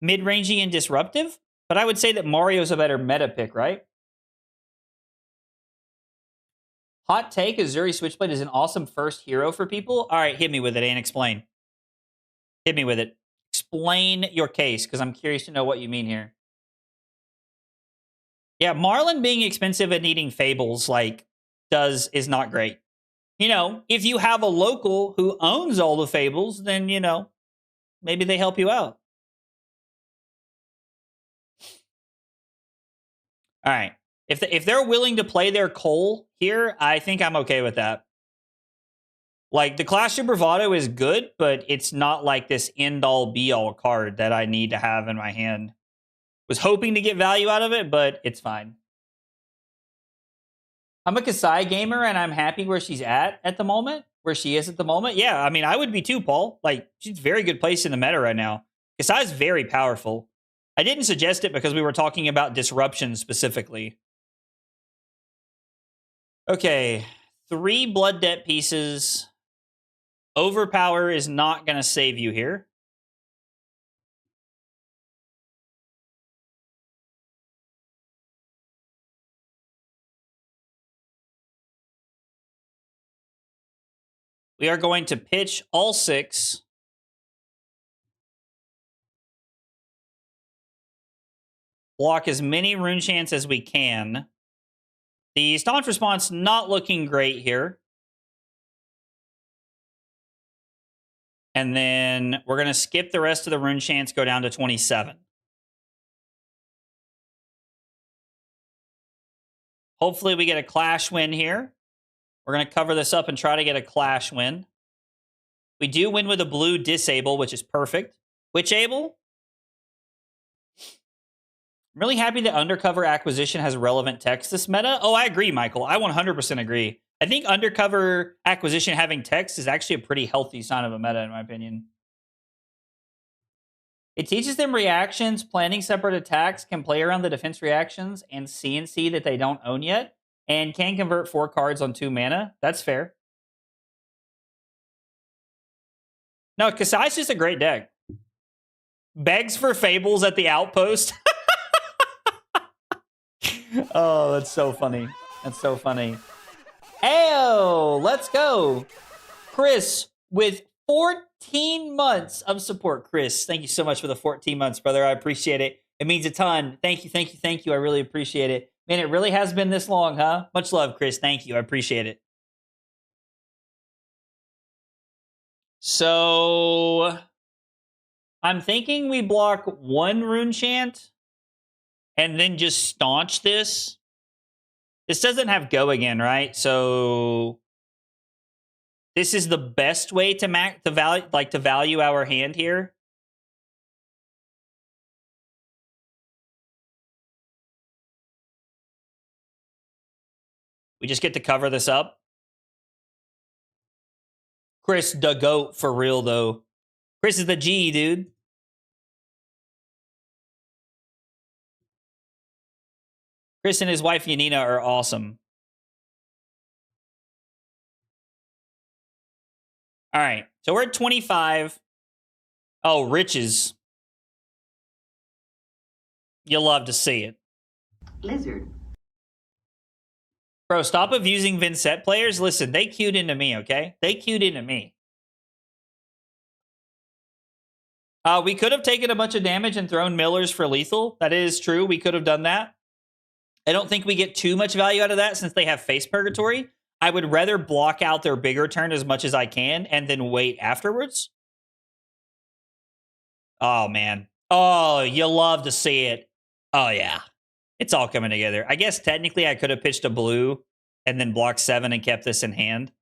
S1: mid-rangey and disruptive. But I would say that Mario's a better meta pick, right? Hot take, Azuri Switchblade is an awesome first hero for people. All right, hit me with it and explain. Hit me with it. Explain your case, because I'm curious to know what you mean here. Yeah, Marlin being expensive and needing Fables, like, is not great. You know, if you have a local who owns all the Fables, then, you know, maybe they help you out. All right. If they're willing to play their Cole here, I think I'm okay with that. Like, the Clash of Bravado is good, but it's not like this end-all, be-all card that I need to have in my hand. Was hoping to get value out of it, but it's fine. I'm a Kasai gamer, and I'm happy where she's at the moment. Where she is at the moment. Yeah, I mean, I would be too, Paul. Like, she's a very good place in the meta right now. Kasai's very powerful. I didn't suggest it because we were talking about disruption specifically. Okay, 3 Blood Debt pieces. Overpower is not going to save you here. We are going to pitch all 6. Block as many rune chants as we can. The staunch response not looking great here. And then we're going to skip the rest of the rune chants, go down to 27. Hopefully we get a clash win here. We're going to cover this up and try to get a clash win. We do win with a blue disable, which is perfect. Witchable. I'm really happy that Undercover Acquisition has relevant text this meta. Oh, I agree, Michael. I 100% agree. I think Undercover Acquisition having text is actually a pretty healthy sign of a meta, in my opinion. It teaches them reactions, planning separate attacks, can play around the defense reactions, and CNC that they don't own yet, and can convert 4 cards on 2 mana. That's fair. No, Kasai's just a great deck. Begs for Fables at the Outpost. Oh, that's so funny. That's so funny. Ayo, let's go. Chris with 14 months of support. Chris, thank you so much for the 14 months, brother. I appreciate it. It means a ton. Thank you, thank you, thank you. I really appreciate it. Man, it really has been this long, huh? Much love, Chris. Thank you. I appreciate it. So I'm thinking we block 1 rune chant and then just staunch this. This doesn't have go again, right? So this is the best way to value our hand here. We just get to cover this up. Chris the GOAT for real, though. Chris is the G, dude. Chris and his wife, Yanina, are awesome. All right. So we're at 25. Oh, riches. You'll love to see it.
S3: Lizard.
S1: Bro, stop abusing Vynnset players. Listen, they queued into me, okay? They queued into me. We could have taken a bunch of damage and thrown Millers for lethal. That is true. We could have done that. I don't think we get too much value out of that since they have Face Purgatory. I would rather block out their bigger turn as much as I can and then wait afterwards. Oh, man. Oh, you'll love to see it. Oh, yeah. It's all coming together. I guess technically I could have pitched a blue and then blocked 7 and kept this in hand.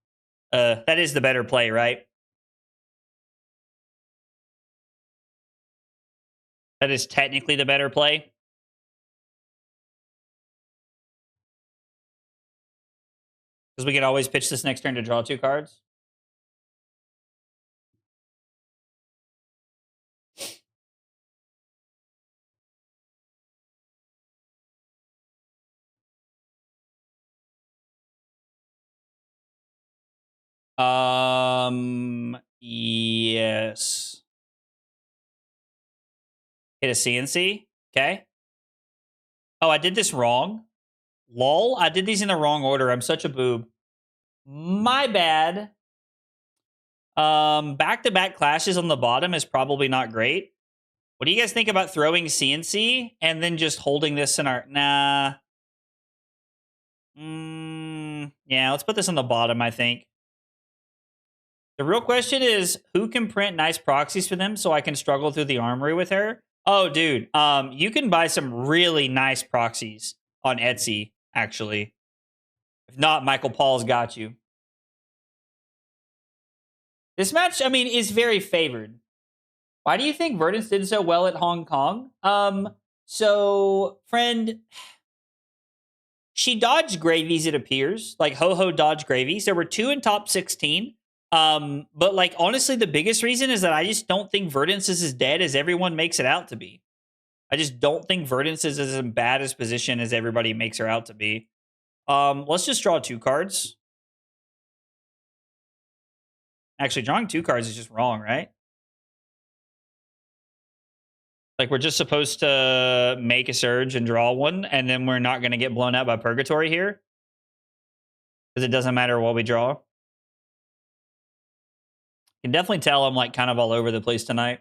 S1: That is the better play, right? That is technically the better play. Because we can always pitch this next turn to draw 2 cards. Yes. Hit a CNC. Okay. Oh, I did this wrong. Lol, I did these in the wrong order. I'm such a boob. My bad. Back-to-back clashes on the bottom is probably not great. What do you guys think about throwing CNC and then just holding this in our... Nah. Yeah, let's put this on the bottom, I think. The real question is, who can print nice proxies for them so I can struggle through the armory with her? Oh, dude, you can buy some really nice proxies on Etsy, actually. If not, Michael Paul's got you. This match, I mean, is very favored. Why do you think Verdance did so well at Hong Kong? So, friend, she dodged gravies, it appears. Like, Ho-Ho dodged gravies. There were 2 in top 16. But, like, honestly, the biggest reason is that I just don't think Verdance is as dead as everyone makes it out to be. I just don't think Verdance is as bad as position as everybody makes her out to be. Let's just draw 2 cards. Actually, drawing 2 cards is just wrong, right? Like, we're just supposed to make a surge and draw one, and then we're not going to get blown out by Purgatory here? Because it doesn't matter what we draw? You can definitely tell I'm, like, kind of all over the place tonight.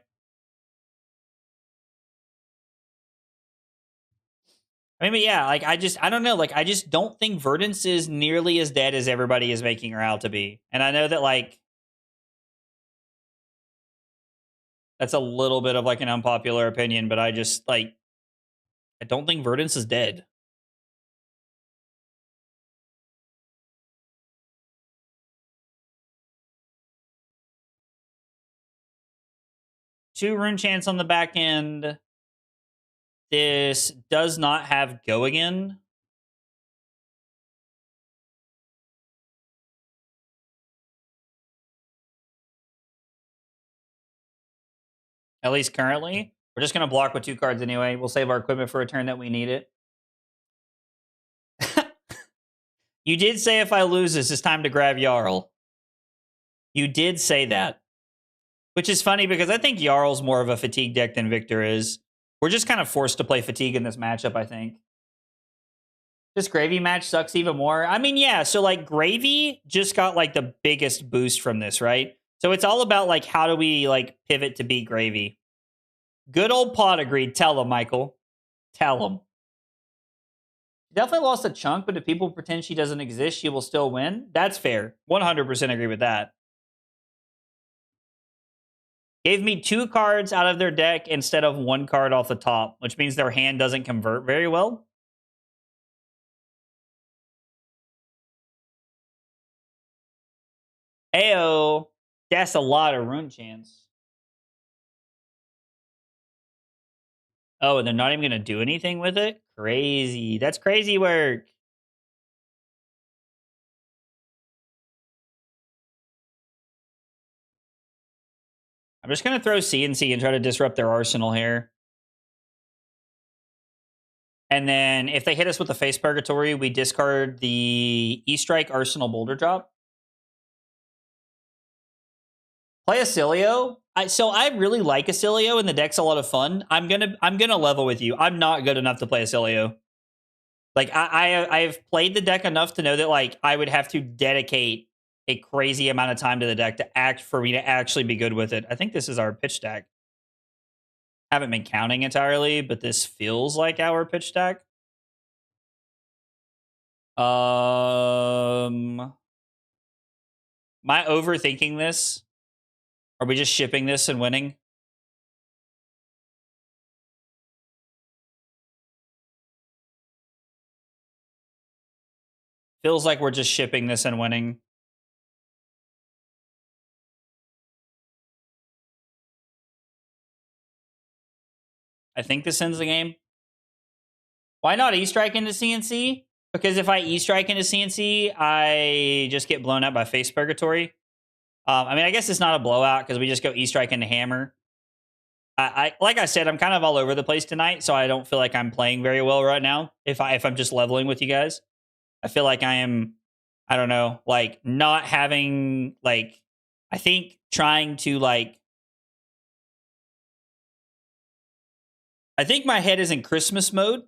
S1: I mean, yeah, like, I don't know. Like, I just don't think Verdance is nearly as dead as everybody is making her out to be. And I know that, like, that's a little bit of, like, an unpopular opinion, but I just, like, I don't think Verdance is dead. Two rune chants on the back end. This does not have go again. At least currently. We're just going to block with 2 cards anyway. We'll save our equipment for a turn that we need it. You did say if I lose this, it's time to grab Jarl. You did say that. Which is funny because I think Jarl's more of a fatigue deck than Victor is. We're just kind of forced to play fatigue in this matchup, I think. This Gravy match sucks even more. I mean, yeah, so like Gravy just got like the biggest boost from this, right? So it's all about like how do we like pivot to beat Gravy. Good old Pod agreed. Tell him, Michael. Tell him. She definitely lost a chunk, but if people pretend she doesn't exist, she will still win. That's fair. 100% agree with that. Gave me 2 cards out of their deck instead of 1 card off the top, which means their hand doesn't convert very well. Ayo, that's a lot of rune chance. Oh, and they're not even going to do anything with it? Crazy. That's crazy work. I'm just going to throw CNC and try to disrupt their arsenal here. And then if they hit us with the Face Purgatory, we discard the E-Strike Arsenal Boulder Drop. Play Acilio. So I really like Acilio, and the deck's a lot of fun. I'm gonna level with you. I'm not good enough to play Acilio. Like I've played the deck enough to know that like I would have to dedicate a crazy amount of time to the deck for me to actually be good with it. I think this is our pitch deck. Haven't been counting entirely, but this feels like our pitch deck. Am I overthinking this? Are we just shipping this and winning? Feels like we're just shipping this and winning. I think this ends the game. Why not E-Strike into CNC? Because if I E-Strike into CNC, I just get blown out by Face Purgatory. I mean, I guess it's not a blowout because we just go E-Strike into Hammer. I like I said, I'm kind of all over the place tonight, so I don't feel like I'm playing very well right now. If I'm just leveling with you guys, I feel like I am. I don't know, like not having like. I think trying to like. I think my head is in Christmas mode,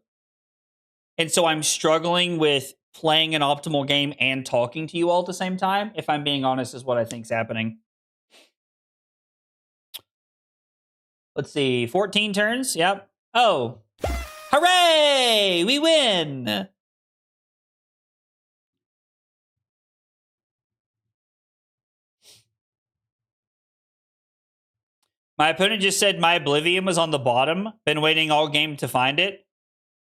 S1: and so I'm struggling with playing an optimal game and talking to you all at the same time. If I'm being honest, is what I think is happening. Let's see, 14 turns. Yep. Oh, hooray! We win. My opponent just said my Oblivion was on the bottom. Been waiting all game to find it.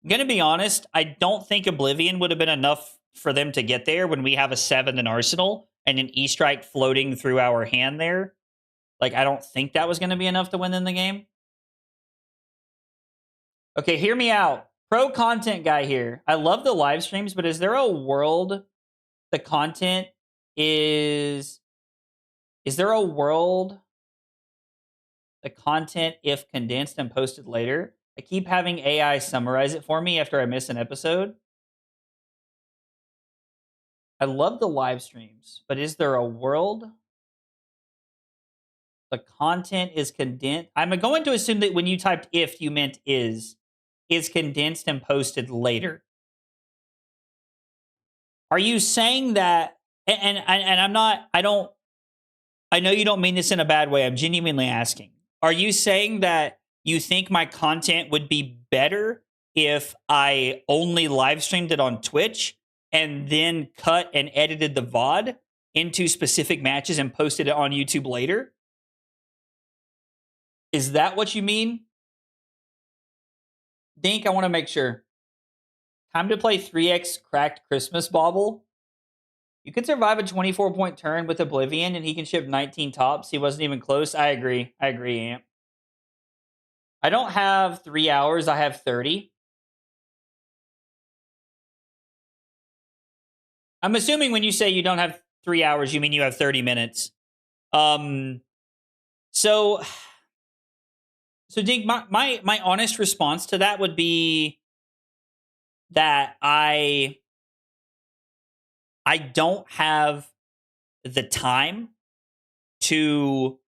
S1: I'm going to be honest. I don't think Oblivion would have been enough for them to get there when we have a 7 in Arsenal and an E-Strike floating through our hand there. Like, I don't think that was going to be enough to win in the game. Okay, hear me out. Pro content guy here. I love the live streams, but is there a world the content is... Is there a world the content, if condensed and posted later? I keep having AI summarize it for me after I miss an episode. I love the live streams, but is there a world the content is condensed. I'm going to assume that when you typed if, you meant is condensed and posted later. Are you saying that? And I'm not. I don't. I know you don't mean this in a bad way. I'm genuinely asking. Are you saying that you think my content would be better if I only live streamed it on Twitch and then cut and edited the VOD into specific matches and posted it on YouTube later? Is that what you mean? Dink, I want to make sure. Time to play 3x Cracked Christmas Bauble. You could survive a 24-point turn with Oblivion, and he can ship 19 tops. He wasn't even close. I agree, Amp. I don't have 3 hours. I have 30. I'm assuming when you say you don't have 3 hours, you mean you have 30 minutes. So Dink, my honest response to that would be that I don't have the time to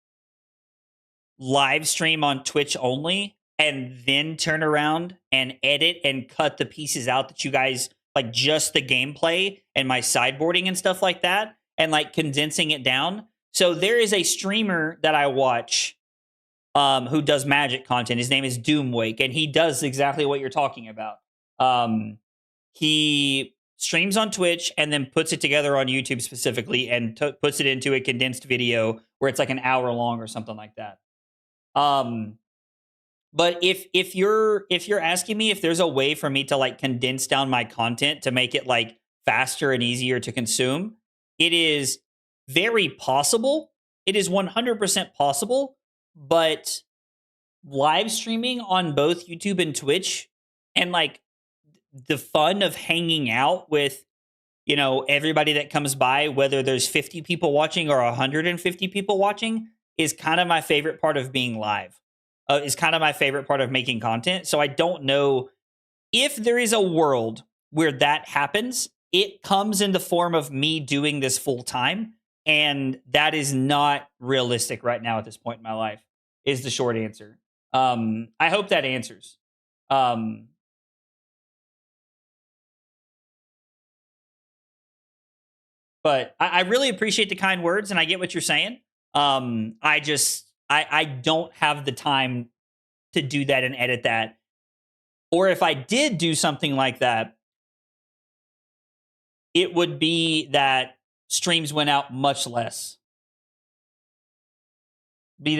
S1: live stream on Twitch only and then turn around and edit and cut the pieces out that you guys like, just the gameplay and my sideboarding and stuff like that, and like condensing it down. So there is a streamer that I watch who does Magic content. His name is Doomwake, and he does exactly what you're talking about. He streams on Twitch and then puts it together on YouTube specifically and puts it into a condensed video where it's like an hour long or something like that. But if you're asking me if there's a way for me to like condense down my content to make it like faster and easier to consume, it is very possible. It is 100% possible, but live streaming on both YouTube and Twitch and like the fun of hanging out with, you know, everybody that comes by, whether there's 50 people watching or 150 people watching, is kind of my favorite part of being live. Is kind of my favorite part of making content. So I don't know if there is a world where that happens. It comes in the form of me doing this full time, and that is not realistic right now at this point in my life, is the short answer. I hope that answers. But I really appreciate the kind words, and I get what you're saying. I don't have the time to do that and edit that. Or if I did do something like that, it would be that streams went out much less.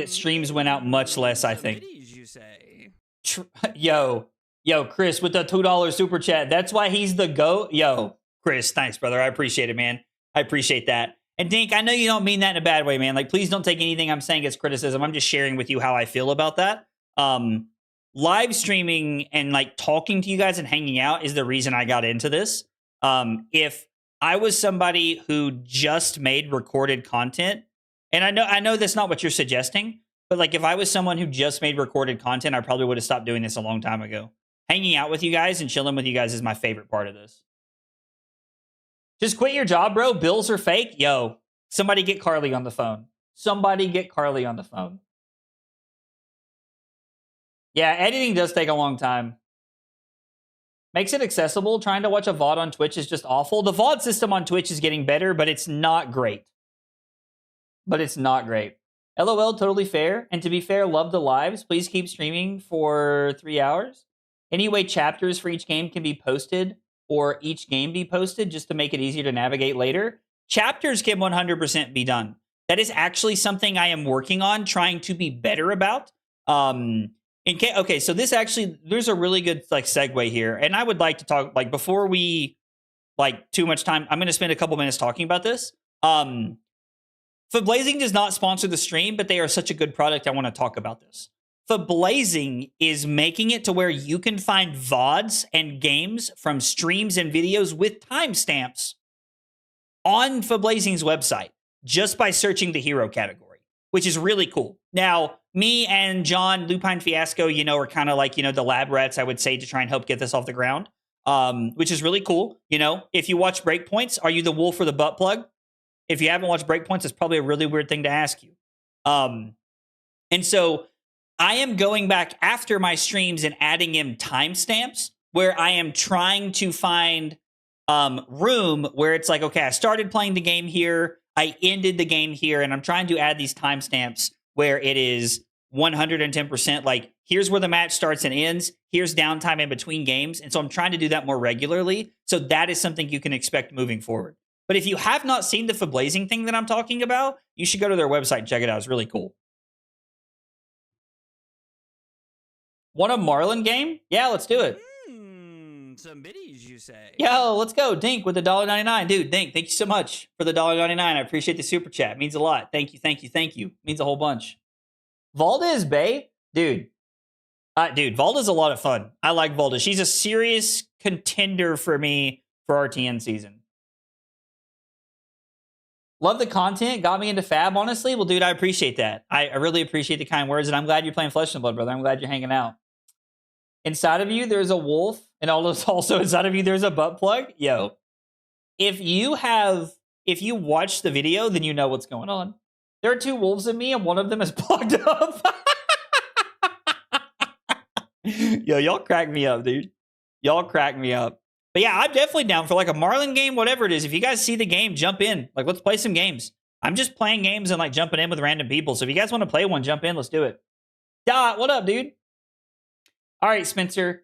S1: Streams went out much less, I think.
S3: You say?
S1: Yo, Chris with the $2 super chat. That's why he's the GOAT. Yo, Chris, thanks, brother. I appreciate it, man. I appreciate that. And Dink, I know you don't mean that in a bad way, man. Like, please don't take anything I'm saying as criticism. I'm just sharing with you how I feel about that. Live streaming and like talking to you guys and hanging out is the reason I got into this. If I was somebody who just made recorded content, and I know that's not what you're suggesting, but like if I was someone who just made recorded content, I probably would have stopped doing this a long time ago. Hanging out with you guys and chilling with you guys is my favorite part of this. Just quit your job, bro. Bills are fake. Yo, somebody get Carly on the phone. Somebody get Carly on the phone. Yeah, editing does take a long time. Makes it accessible. Trying to watch a VOD on Twitch is just awful. The VOD system on Twitch is getting better, but it's not great. LOL, totally fair. And to be fair, love the lives. Please keep streaming for 3 hours. Anyway, chapters for each game can be posted, or each game be posted, just to make it easier to navigate later. Chapters can 100% be done. That is actually something I am working on, trying to be better about. Okay, so this actually, there's a really good like segue here, and I would like to talk, like, before we like too much time, I'm going to spend a couple minutes talking about this. Blazing does not sponsor the stream, but they are such a good product. I want to talk about this. Blazing is making it to where you can find VODs and games from streams and videos with timestamps on Blazing's website just by searching the hero category, which is really cool. Now, me and John Lupine Fiasco, you know, are kind of like, you know, the lab rats, I would say, to try and help get this off the ground, which is really cool. You know, if you watch Breakpoints, are you the wolf or the butt plug? If you haven't watched Breakpoints, it's probably a really weird thing to ask you. And so I am going back after my streams and adding in timestamps where I am trying to find room where it's like, okay, I started playing the game here, I ended the game here, and I'm trying to add these timestamps where it is 110%. Like, here's where the match starts and ends. Here's downtime in between games. And so I'm trying to do that more regularly. So that is something you can expect moving forward. But if you have not seen the Fablazing thing that I'm talking about, you should go to their website and check it out. It's really cool. Want a Marlin game? Yeah, let's do it.
S3: Some biddies, you say?
S1: Yo, let's go. Dink with the $1.99. Dude, Dink, thank you so much for the $1.99. I appreciate the super chat. It means a lot. Thank you, thank you, thank you. It means a whole bunch. Valdez Bay? Dude, Valda's a lot of fun. I like Valda. She's a serious contender for me for RTN season. Love the content. Got me into Fab, honestly. Well, dude, I appreciate that. I really appreciate the kind words, and I'm glad you're playing Flesh and Blood, brother. I'm glad you're hanging out. Inside of you, there's a wolf, and also inside of you, there's a butt plug. Yo, if you watch the video, then you know what's going on. There are two wolves in me, and one of them is plugged up. Yo, y'all crack me up, dude. Y'all crack me up. But yeah, I'm definitely down for like a Marlin game, whatever it is. If you guys see the game, jump in. Like, let's play some games. I'm just playing games and like jumping in with random people. So if you guys want to play one, jump in. Let's do it. Dot, what up, dude? All right, Spencer.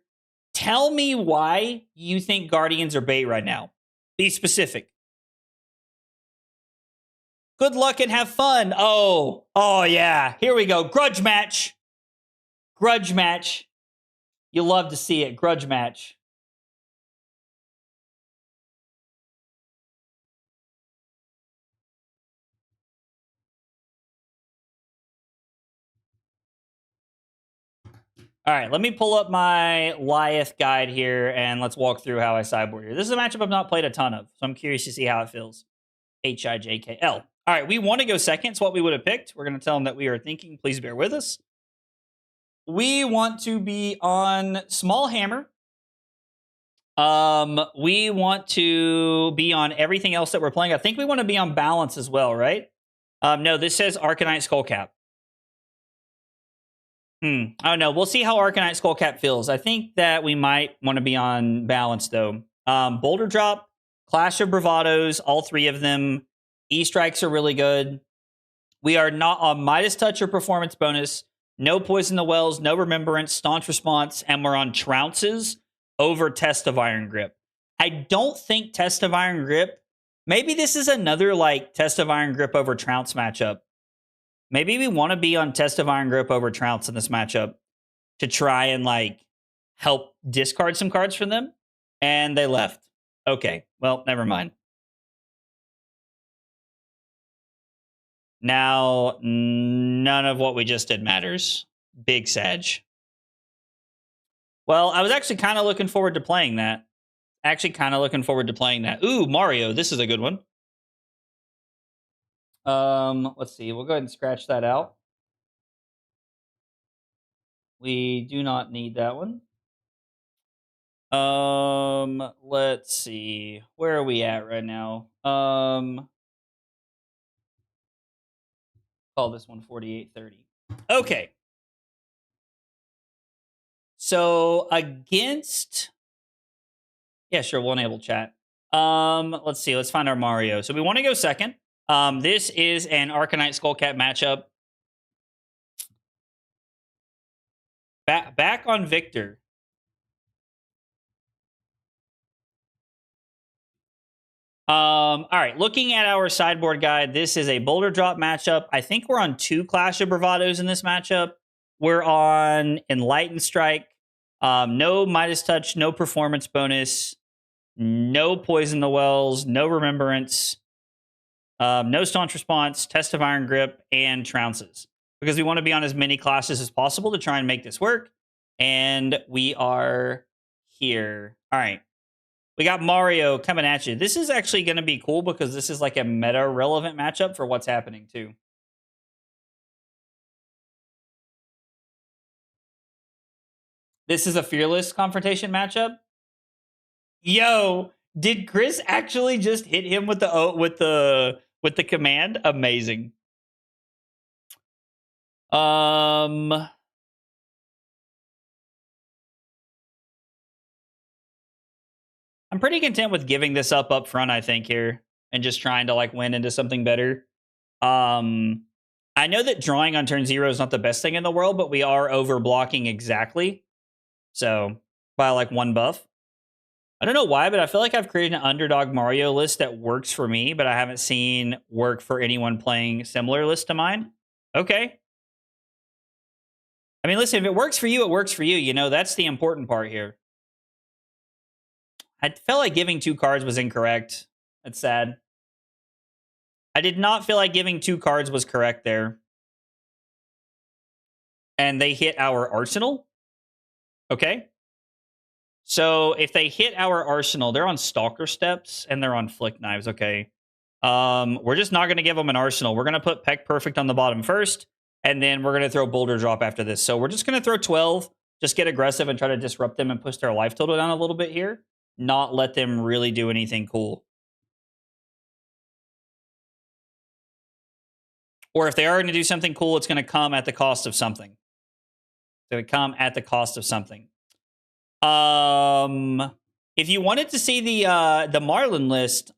S1: Tell me why you think Guardians are bait right now. Be specific. Good luck and have fun. Oh yeah. Here we go. Grudge match. Grudge match. You love to see it. Grudge match. All right, let me pull up my Lyeth guide here, and let's walk through how I sideboard here. This is a matchup I've not played a ton of, so I'm curious to see how it feels. HIJKL. All right, we want to go second. It's what we would have picked. We're going to tell them that we are thinking. Please bear with us. We want to be on Small Hammer. We want to be on everything else that we're playing. I think we want to be on Balance as well, right? No, this says Arcanite Skullcap. I don't know. We'll see how Arcanite Skullcap feels. I think that we might want to be on Balance, though. Boulder Drop, Clash of Bravados, all three of them. E-Strikes are really good. We are not on Midas Touch or Performance Bonus. No Poison the Wells, no Remembrance, Staunch Response, and we're on Trounces over Test of Iron Grip. I don't think Test of Iron Grip... Maybe this is another, like, Test of Iron Grip over Trounce matchup. Maybe we want to be on Test of Iron Grip over Trounce in this matchup to try and, like, help discard some cards from them. And they left. Okay, well, never mind. Now, none of what we just did matters. Big Sag. Well, I was actually kind of looking forward to playing that. Ooh, Mario, this is a good one. Let's see. We'll go ahead and scratch that out. We do not need that one. Let's see. Where are we at right now? Call this one 4830. Okay. So against... Yeah, sure. We'll enable chat. Let's see. Let's find our Mario. So we want to go second. This is an Arcanite Skullcat matchup. Back on Victor. All right, looking at our sideboard guide, this is a Boulder Drop matchup. I think we're on 2 Clash of Bravados in this matchup. We're on Enlightened Strike. No Midas Touch, no Performance Bonus, no Poison the Wells, no Remembrance, no Staunch Response, Test of Iron Grip, and Trounces. Because we want to be on as many classes as possible to try and make this work. And we are here. All right. We got Mario coming at you. This is actually going to be cool because this is like a meta-relevant matchup for what's happening, too. This is a Fearless confrontation matchup. Yo, did Chris actually just hit him with the command? Amazing. I'm pretty content with giving this up front, I think, here, and just trying to like win into something better. I know that drawing on turn 0 is not the best thing in the world, but we are over blocking exactly. So by like 1 buff. I don't know why, but I feel like I've created an underdog Mario list that works for me, but I haven't seen work for anyone playing similar list to mine. Okay. I mean, listen, if it works for you, it works for you. You know, that's the important part here. I felt like giving 2 cards was incorrect. That's sad. I did not feel like giving 2 cards was correct there. And they hit our arsenal. Okay. So if they hit our arsenal, they're on Stalker Steps and they're on Flick Knives. Okay. We're just not going to give them an arsenal. We're going to put Peck Perfect on the bottom first, and then we're going to throw Boulder Drop after this. So we're just going to throw 12, just get aggressive and try to disrupt them and push their life total down a little bit here. Not let them really do anything cool. Or if they are going to do something cool, it's going to come at the cost of something. It's going to come at the cost of something. If you wanted to see the Marlin list,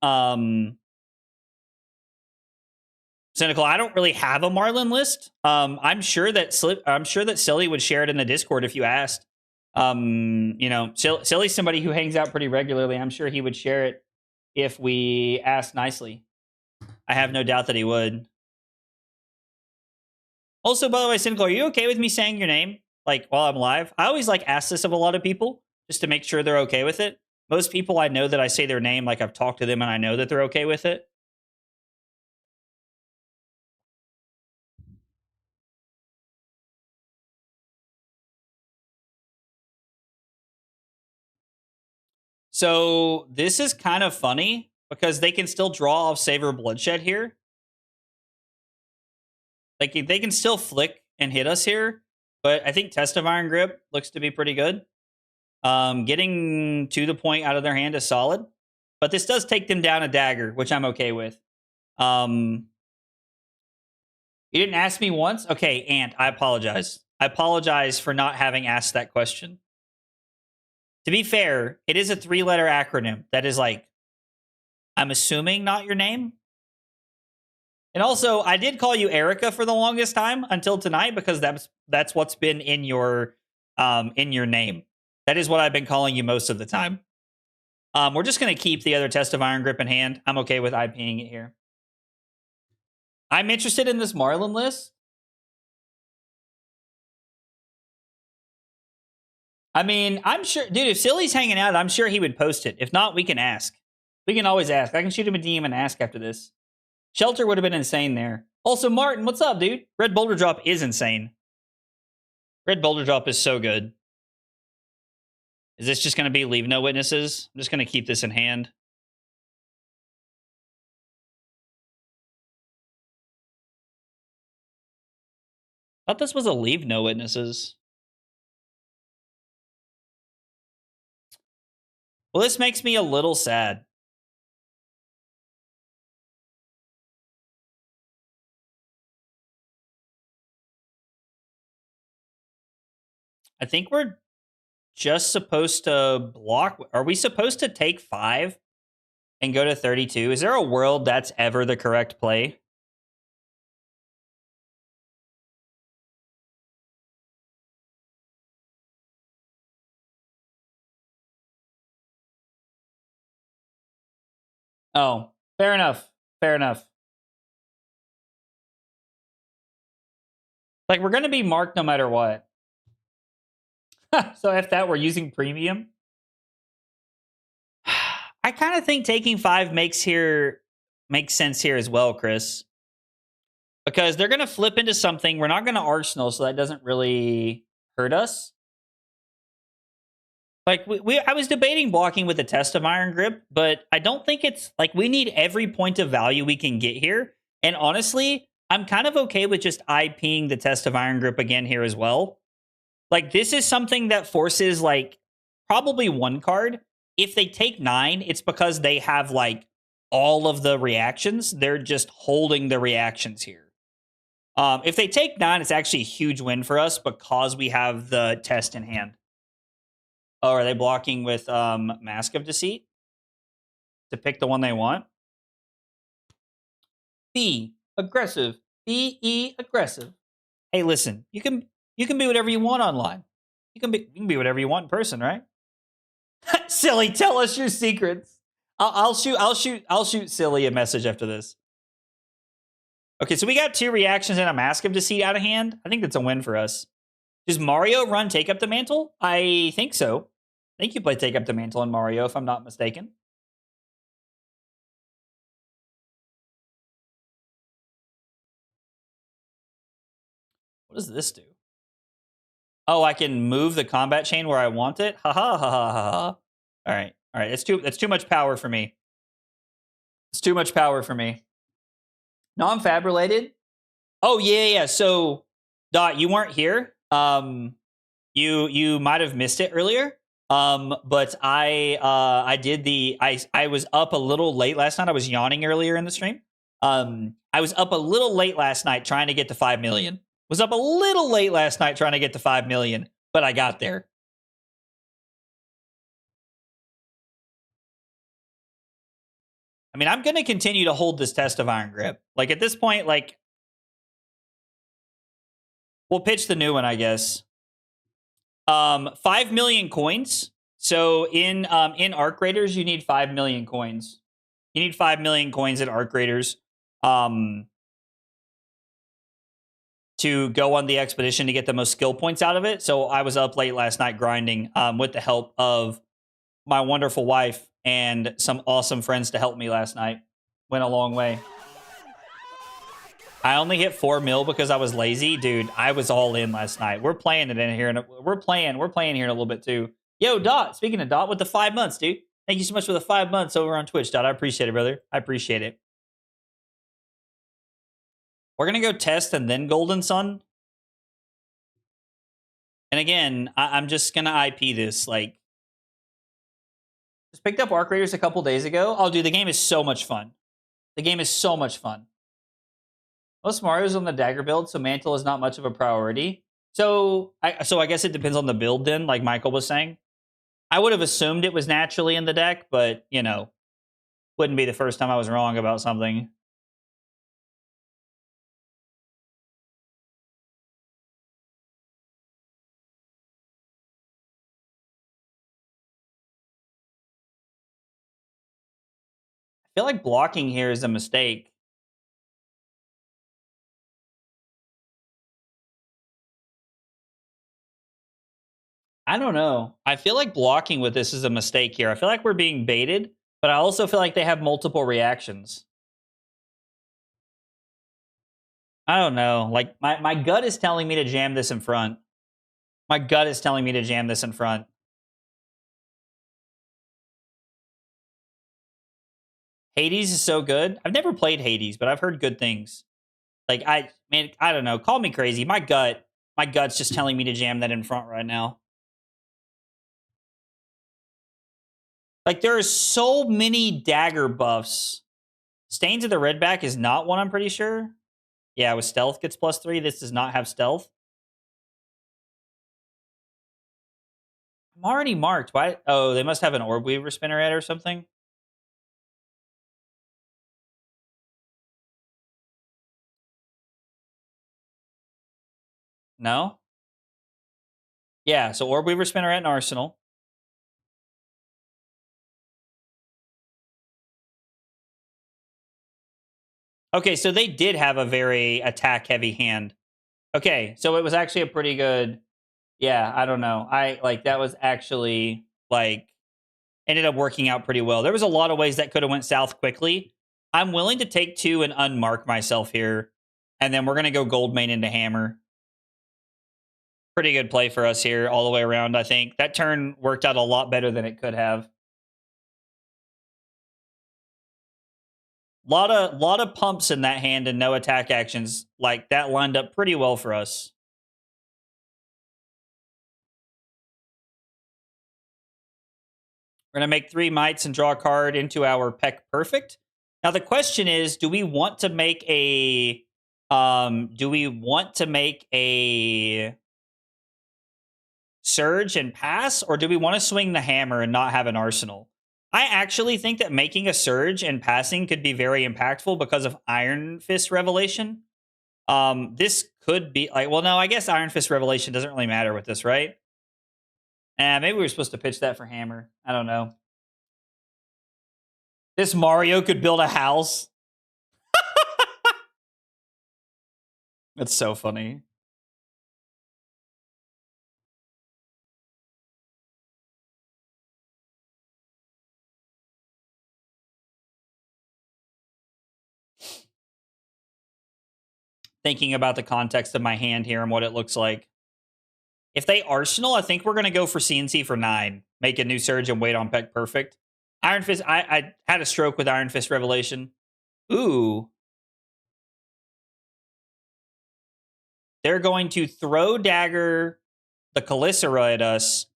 S1: Cynical, I don't really have a Marlin list. I'm sure that Silly would share it in the Discord if you asked. You know, Silly's somebody who hangs out pretty regularly. I'm sure he would share it if we asked nicely. I have no doubt that he would. Also, by the way, Cynical, are you okay with me saying your name like while I'm live? I always like ask this of a lot of people just to make sure they're okay with it. Most people I know that I say their name, like I've talked to them and I know that they're okay with it. So this is kind of funny because they can still draw off Savor Bloodshed here. Like they can still flick and hit us here, but I think Test of Iron Grip looks to be pretty good. Getting to the point out of their hand is solid, but this does take them down a dagger, which I'm okay with. You didn't ask me once? Okay, Ant, I apologize. I apologize for not having asked that question. To be fair, it is a 3-letter acronym that is like, I'm assuming not your name. And also, I did call you Erica for the longest time until tonight because that's what's been in your name. That is what I've been calling you most of the time. We're just going to keep the other Test of Iron Grip in hand. I'm okay with IPing it here. I'm interested in this Marlin list. I mean, I'm sure, dude, if Silly's hanging out, I'm sure he would post it. If not, we can ask. We can always ask. I can shoot him a DM and ask after this. Shelter would have been insane there. Also, Martin, what's up, dude? Red Boulder Drop is insane. Red Boulder Drop is so good. Is this just going to be Leave No Witnesses? I'm just going to keep this in hand. I thought this was a Leave No Witnesses. Well, this makes me a little sad. I think we're just supposed to block. Are we supposed to take 5 and go to 32? Is there a world that's ever the correct play? Oh, fair enough. Fair enough. Like, we're going to be marked no matter what. So if that we're using premium. I kind of think taking 5 makes sense here as well, Chris. Because they're going to flip into something. We're not going to Arsenal, so that doesn't really hurt us. Like, I was debating blocking with the Test of Iron Grip, but I don't think it's, like, we need every point of value we can get here. And honestly, I'm kind of okay with just IPing the Test of Iron Grip again here as well. Like, this is something that forces, like, probably 1 card. If they take 9, it's because they have, like, all of the reactions. They're just holding the reactions here. If they take 9, it's actually a huge win for us because we have the test in hand. Oh, are they blocking with Mask of Deceit to pick the one they want? Be aggressive. Be aggressive. Hey, listen, you can be whatever you want online. You can be whatever you want in person, right? Silly, tell us your secrets. I'll shoot Silly a message after this. Okay, so we got 2 reactions and a Mask of Deceit out of hand. I think that's a win for us. Does Mario run Take Up the Mantle? I think so. I think you play Take Up the Mantle in Mario, if I'm not mistaken. What does this do? Oh, I can move the combat chain where I want it? Ha ha ha ha ha. All right. That's too much power for me. It's too much power for me. Non-fab related? Oh, yeah. So, Dot, you weren't here. You might have missed it earlier. But I did I was up a little late last night. I was yawning earlier in the stream. I was up a little late last night trying to get to 5 million. Was up a little late last night trying to get to 5 million, but I got there. I mean, I'm going to continue to hold this test of Iron Grip. Like, at this point, like, we'll pitch the new one, I guess. 5 million coins. So in Arc Raiders, you need 5 million coins. You need 5 million coins in Arc Raiders to go on the expedition to get the most skill points out of it. So I was up late last night grinding with the help of my wonderful wife and some awesome friends to help me last night. Went a long way. I only hit 4 mil because I was lazy. Dude, I was all in last night. We're playing it in here, and we're playing here in a little bit too. Yo, Dot, speaking of Dot, with the 5 months, dude. Thank you so much for the 5 months over on Twitch, Dot. I appreciate it, brother. I appreciate it. We're going to go test and then Golden Sun. And again, I'm just going to IP this. Like, just picked up Arc Raiders a couple days ago. Oh, dude, the game is so much fun. The game is so much fun. Most Mario's on the dagger build, so Mantle is not much of a priority. So I guess it depends on the build then, like Michael was saying. I would have assumed it was naturally in the deck, but, you know, wouldn't be the first time I was wrong about something. I feel like blocking here is a mistake. I don't know. I feel like blocking with this is a mistake here. I feel like we're being baited, but I also feel like they have multiple reactions. I don't know. Like, my gut is telling me to jam this in front. My gut is telling me to jam this in front. Hades is so good. I've never played Hades, but I've heard good things. Like, I don't know. Call me crazy. My gut's just telling me to jam that in front right now. Like, there are so many dagger buffs. Stains of the Redback is not one, I'm pretty sure. Yeah, with stealth gets +3. This does not have stealth. I'm already marked. Why? Oh, they must have an Orb Weaver Spinneret or something. No? Yeah, so Orb Weaver Spinneret and Arsenal. Okay, so they did have a very attack-heavy hand. Okay, so it was actually a pretty good... Yeah, I don't know. That was actually, ended up working out pretty well. There was a lot of ways that could have went south quickly. I'm willing to take 2 and unmark myself here. And then we're going to go Goldmane into Hammer. Pretty good play for us here all the way around, I think. That turn worked out a lot better than it could have. Lot of pumps in that hand and no attack actions. Like, that lined up pretty well for us. We're going to make 3 mites and draw a card into our Peck Perfect. Now, the question is, do we want to make a Do we want to make a surge and pass, or do we want to swing the hammer and not have an arsenal? I actually think that making a surge and passing could be very impactful because of Iron Fist Revelation. This could be like, well, no, I guess Iron Fist Revelation doesn't really matter with this, right? Maybe we were supposed to pitch that for hammer. I don't know. This Mario could build a house. That's so funny. Thinking about the context of my hand here and what it looks like. If they Arsenal, I think we're going to go for CNC for 9. Make a new surge and wait on Peck Perfect. Iron Fist, I had a stroke with Iron Fist Revelation. Ooh. They're going to throw dagger the Calicera at us.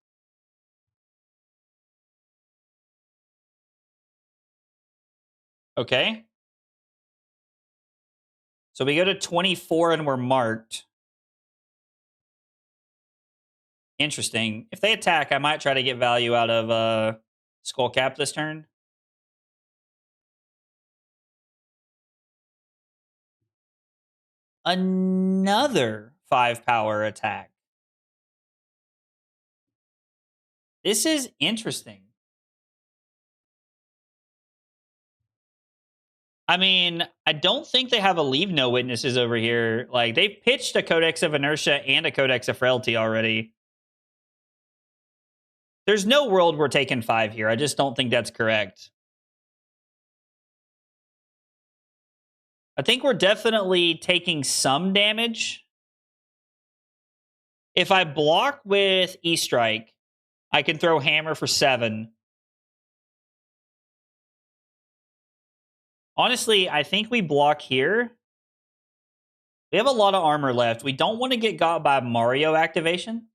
S1: Okay. So we go to 24 and we're marked. Interesting. If they attack, I might try to get value out of Skull Cap this turn. Another 5 power attack. This is interesting. I mean, I don't think they have a Leave No Witnesses over here. Like, they pitched a Codex of Inertia and a Codex of Frailty already. There's no world we're taking 5 here. I just don't think that's correct. I think we're definitely taking some damage. If I block with E-Strike, I can throw Hammer for 7. Honestly, I think we block here. We have a lot of armor left. We don't want to get got by Mario activation.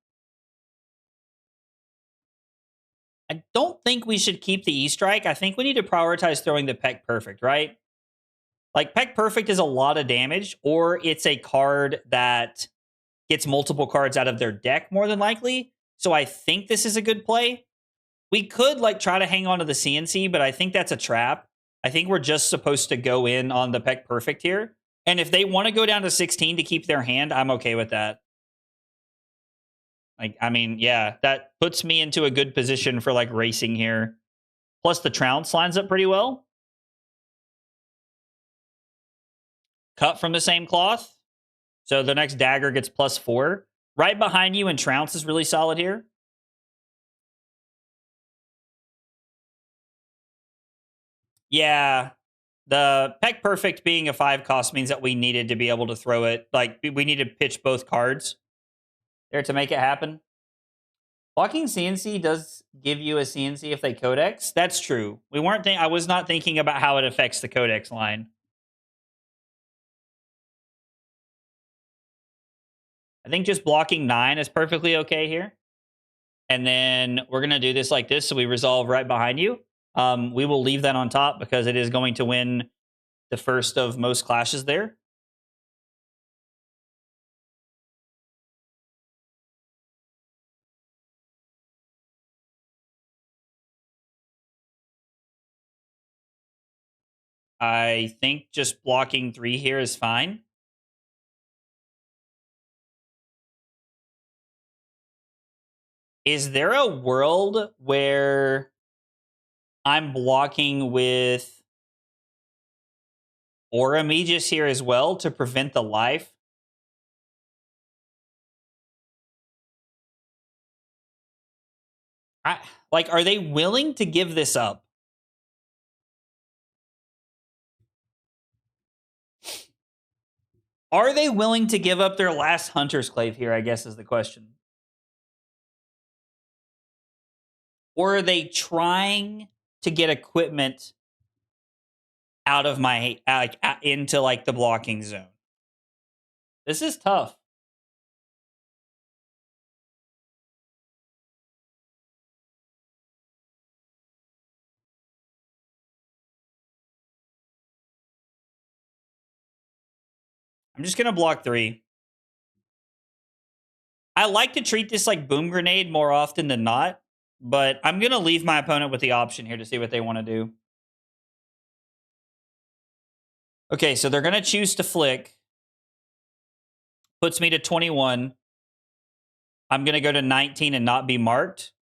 S1: I don't think we should keep the E-Strike. I think we need to prioritize throwing the Peck Perfect, right? Like, Peck Perfect is a lot of damage, or it's a card that gets multiple cards out of their deck, more than likely. So I think this is a good play. We could, like, try to hang on to the CNC, but I think that's a trap. I think we're just supposed to go in on the Peck Perfect here. And if they want to go down to 16 to keep their hand, I'm okay with that. Like, I mean, yeah, that puts me into a good position for, like, racing here. Plus, the Trounce lines up pretty well. Cut from the same cloth. So the next dagger gets +4. Right behind you, and Trounce is really solid here. Yeah. The Peck Perfect being a 5 cost means that we needed to be able to throw it. Like, we need to pitch both cards there to make it happen. Blocking CNC does give you a CNC if they Codex. That's true. I was not thinking about how it affects the Codex line. I think just blocking 9 is perfectly okay here. And then we're going to do this like this, so we resolve right behind you. We will leave that on top because it is going to win the first of most clashes there. I think just blocking 3 here is fine. Is there a world where I'm blocking with Auramegus here as well to prevent the life? Are they willing to give this up? Are they willing to give up their last Hunter's Clave here, I guess is the question. Or are they trying to get equipment out of my, into, like, the blocking zone? This is tough. I'm just going to block 3. I like to treat this like Boom Grenade more often than not, but I'm going to leave my opponent with the option here to see what they want to do. Okay, so they're going to choose to flick. Puts me to 21. I'm going to go to 19 and not be marked.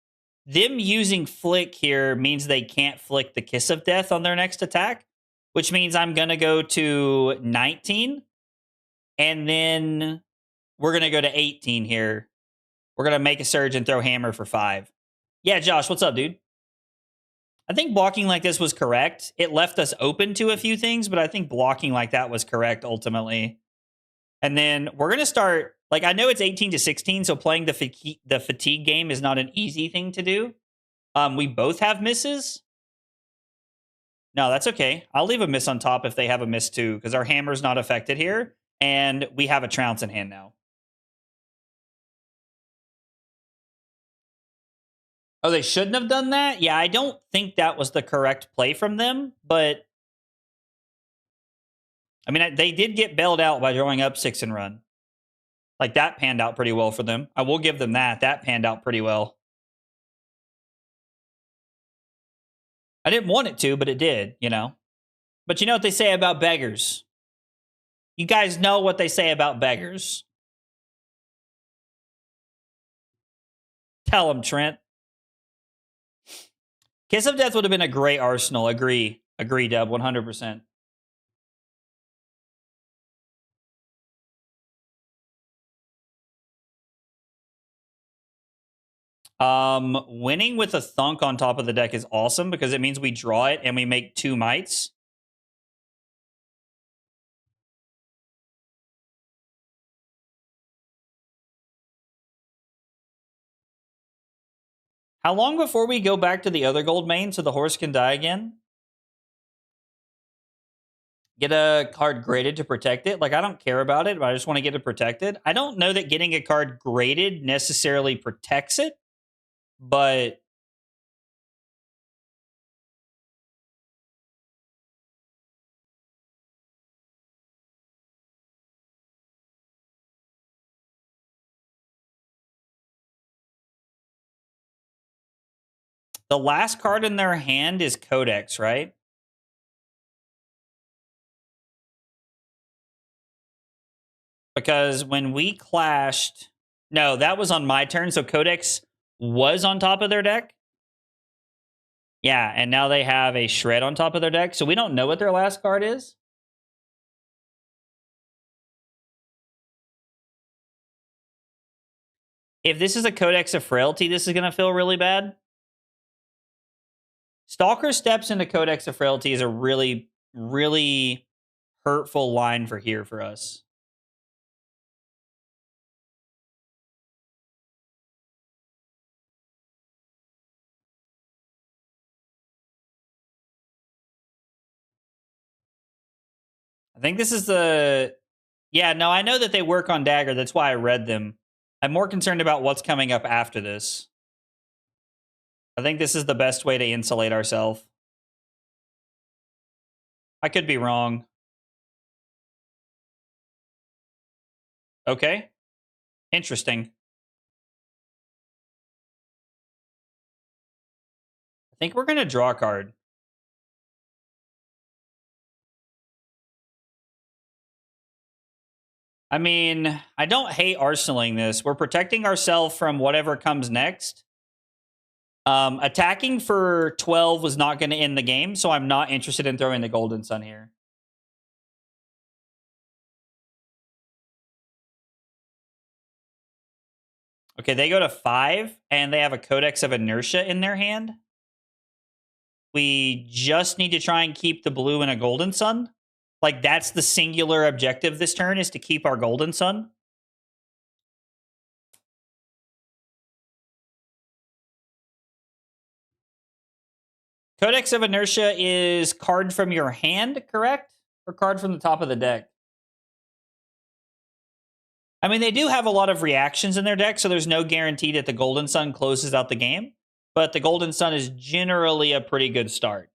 S1: Them using flick here means they can't flick the Kiss of Death on their next attack, which means I'm going to go to 19. And then we're going to go to 18 here. We're going to make a surge and throw hammer for 5. Yeah, Josh, what's up, dude? I think blocking like this was correct. It left us open to a few things, but I think blocking like that was correct ultimately. And then we're going to start, like, I know it's 18 to 16, so playing the fatigue game is not an easy thing to do. We both have misses. No, that's okay. I'll leave a miss on top if they have a miss too, because our hammer's not affected here, and we have a trounce in hand now. Oh, they shouldn't have done that? Yeah, I don't think that was the correct play from them, but I mean, they did get bailed out by drawing up 6 and run. Like, that panned out pretty well for them. I will give them that. That panned out pretty well. I didn't want it to, but it did, you know. But you know what they say about beggars? You guys know what they say about beggars. Tell them, Trent. Kiss of Death would have been a great arsenal. Agree. Agree, Deb, 100%. Winning with a thunk on top of the deck is awesome because it means we draw it and we make 2 mites. How long before we go back to the other Goldmane so the horse can die again? Get a card graded to protect it. Like, I don't care about it, but I just want to get it protected. I don't know that getting a card graded necessarily protects it, but the last card in their hand is Codex, right? Because when we clashed... No, that was on my turn, so Codex was on top of their deck. Yeah, and now they have a Shred on top of their deck, so we don't know what their last card is. If this is a Codex of Frailty, this is going to feel really bad. Stalker steps into Codex of Frailty is a really, really hurtful line for here for us. I think this is the... Yeah, no, I know that they work on Dagger. That's why I read them. I'm more concerned about what's coming up after this. I think this is the best way to insulate ourselves. I could be wrong. Okay. Interesting. I think we're going to draw a card. I mean, I don't hate arsenaling this. We're protecting ourselves from whatever comes next. Attacking for 12 was not going to end the game, so I'm not interested in throwing the Golden Sun here. Okay, they go to 5, and they have a Codex of Inertia in their hand. We just need to try and keep the blue and a Golden Sun. Like, that's the singular objective this turn, is to keep our Golden Sun. Codex of Inertia is card from your hand, correct? Or card from the top of the deck? I mean, they do have a lot of reactions in their deck, so there's no guarantee that the Golden Sun closes out the game. But the Golden Sun is generally a pretty good start.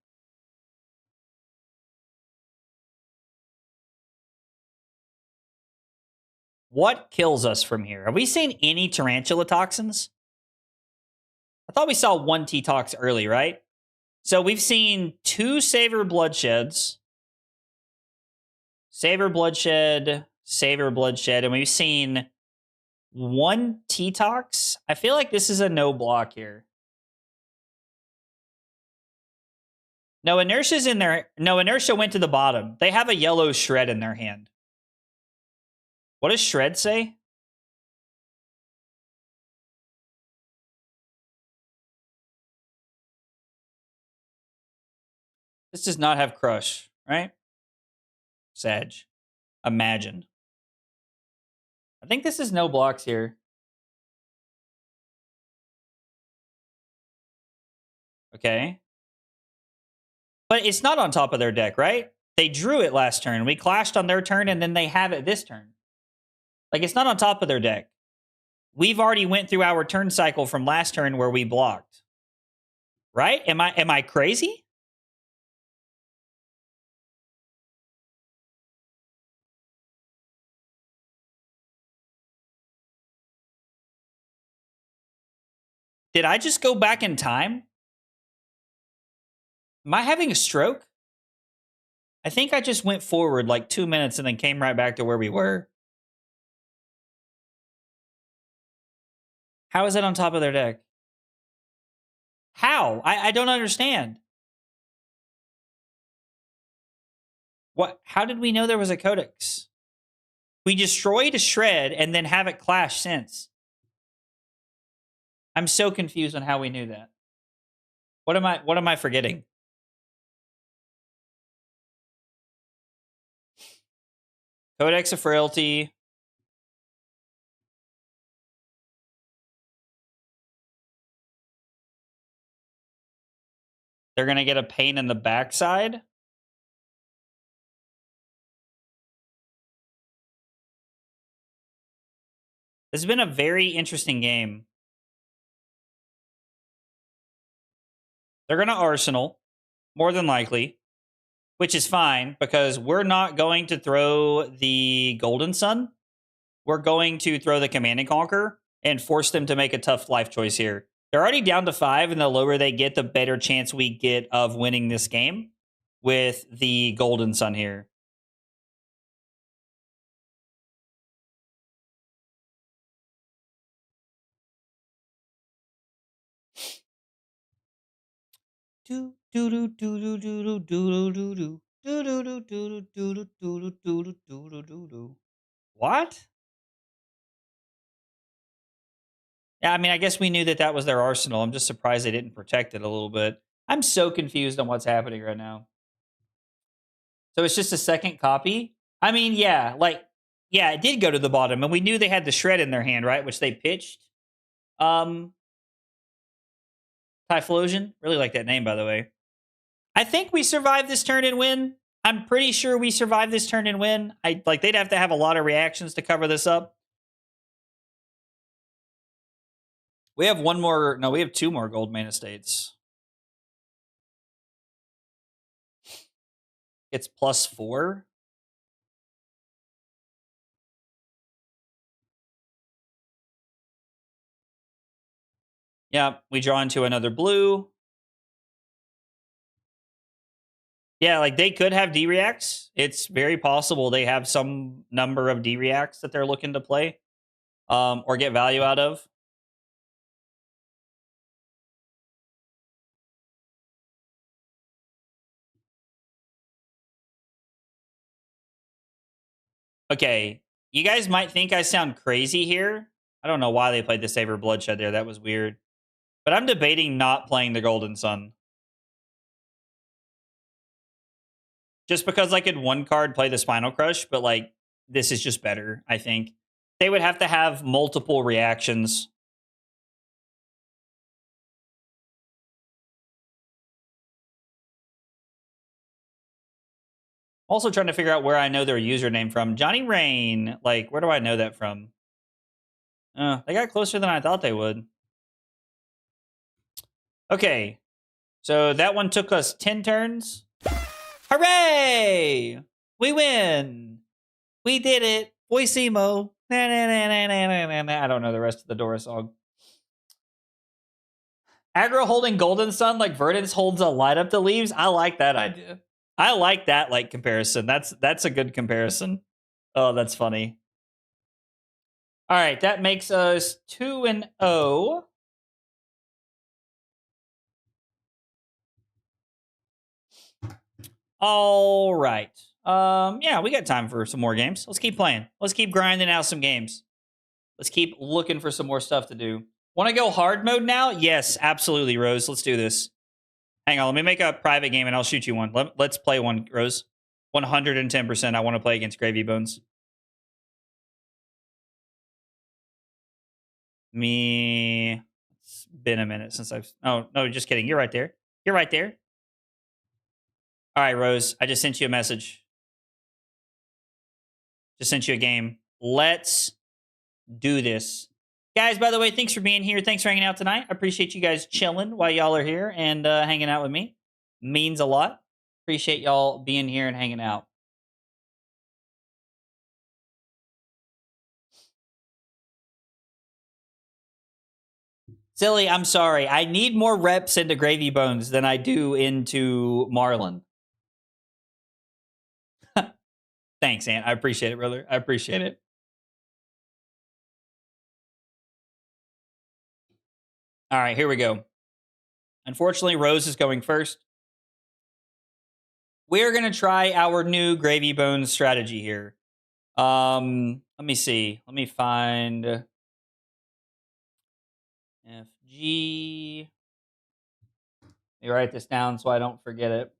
S1: What kills us from here? Have we seen any tarantula toxins? I thought we saw one T-Tox early, right? So we've seen 2 Savor Bloodsheds. Savor Bloodshed, and we've seen 1 T-Tox. I feel like this is a no block here. No, Inertia's in there. No, Inertia went to the bottom. They have a yellow Shred in their hand. What does Shred say? This does not have Crush, right? Sag. Imagine. I think this is no blocks here. Okay. But it's not on top of their deck, right? They drew it last turn. We clashed on their turn, and then they have it this turn. Like, it's not on top of their deck. We've already went through our turn cycle from last turn where we blocked. Right? Am I crazy? Did I just go back in time? Am I having a stroke? I think I just went forward like 2 minutes and then came right back to where we were. How is that on top of their deck? How? I don't understand. What? How did we know there was a codex? We destroyed a Shred and then have it clash since. I'm so confused on how we knew that. What am I forgetting? Codex of Frailty. They're going to get a pain in the backside. This has been a very interesting game. They're going to Arsenal, more than likely, which is fine because we're not going to throw the Golden Sun. We're going to throw the Command and Conquer and force them to make a tough life choice here. They're already down to 5, and the lower they get, the better chance we get of winning this game with the Golden Sun here. What? Yeah, I mean, I guess we knew that was their arsenal. I'm just surprised they didn't protect it a little bit. I'm so confused on what's happening right now. So it's just a second copy? I mean, yeah, it did go to the bottom, and we knew they had the Shred in their hand, right? Which they pitched. Typhlosion. Really like that name, by the way. I think we survived this turn and win. I'm pretty sure we survived this turn and win. They'd have to have a lot of reactions to cover this up. We have one more. No, we have 2 more Goldmane estates. It's +4. Yeah, we draw into another blue. Yeah, like they could have D-reacts. It's very possible they have some number of D-reacts that they're looking to play or get value out of. Okay, you guys might think I sound crazy here. I don't know why they played the Saber Bloodshed there. That was weird. But I'm debating not playing the Golden Sun. Just because I could 1 card play the Spinal Crush, but like this is just better, I think. They would have to have multiple reactions. Also trying to figure out where I know their username from. Johnny Rain. Like, where do I know that from? They got closer than I thought they would. Okay. So that one took us 10 turns. Hooray! We win! We did it! Boissimo! I don't know the rest of the Dora song. Aggro holding Golden Sun like Verdance holds a light up the leaves. I like that idea. I like that like comparison. That's a good comparison. Oh, that's funny. All right, that makes us 2-0. All right. Yeah, we got time for some more games. Let's keep playing. Let's keep grinding out some games. Let's keep looking for some more stuff to do. Want to go hard mode now? Yes, absolutely, Rose. Let's do this. Hang on, let me make a private game and I'll shoot you one. Let's play one, Rose. 110%. I want to play against Gravy Bones. It's been a minute since I've... Oh, no, just kidding. You're right there. You're right there. All right, Rose. I just sent you a message. Just sent you a game. Let's do this. Guys, by the way, thanks for being here. Thanks for hanging out tonight. I appreciate you guys chilling while y'all are here and hanging out with me. Means a lot. Appreciate y'all being here and hanging out. Silly, I'm sorry. I need more reps into Gravy Bones than I do into Marlin. Thanks, Ant. I appreciate it, brother. I appreciate it. All right, here we go. Unfortunately, Rose is going first. We're going to try our new Gravy Bones strategy here. Let me see. Let me find FG. Let me write this down so I don't forget it.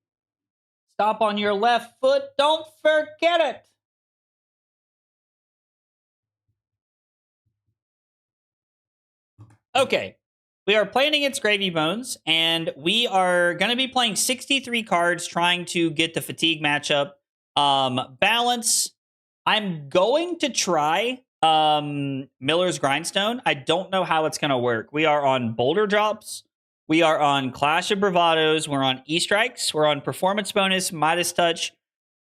S1: Stop on your left foot. Don't forget it. Okay. We are playing against Gravy Bones, and we are going to be playing 63 cards trying to get the fatigue matchup. Balance. I'm going to try Miller's Grindstone. I don't know how it's going to work. We are on Boulder Drops. We are on Clash of Bravados. We're on E-Strikes. We're on Performance Bonus, Midas Touch,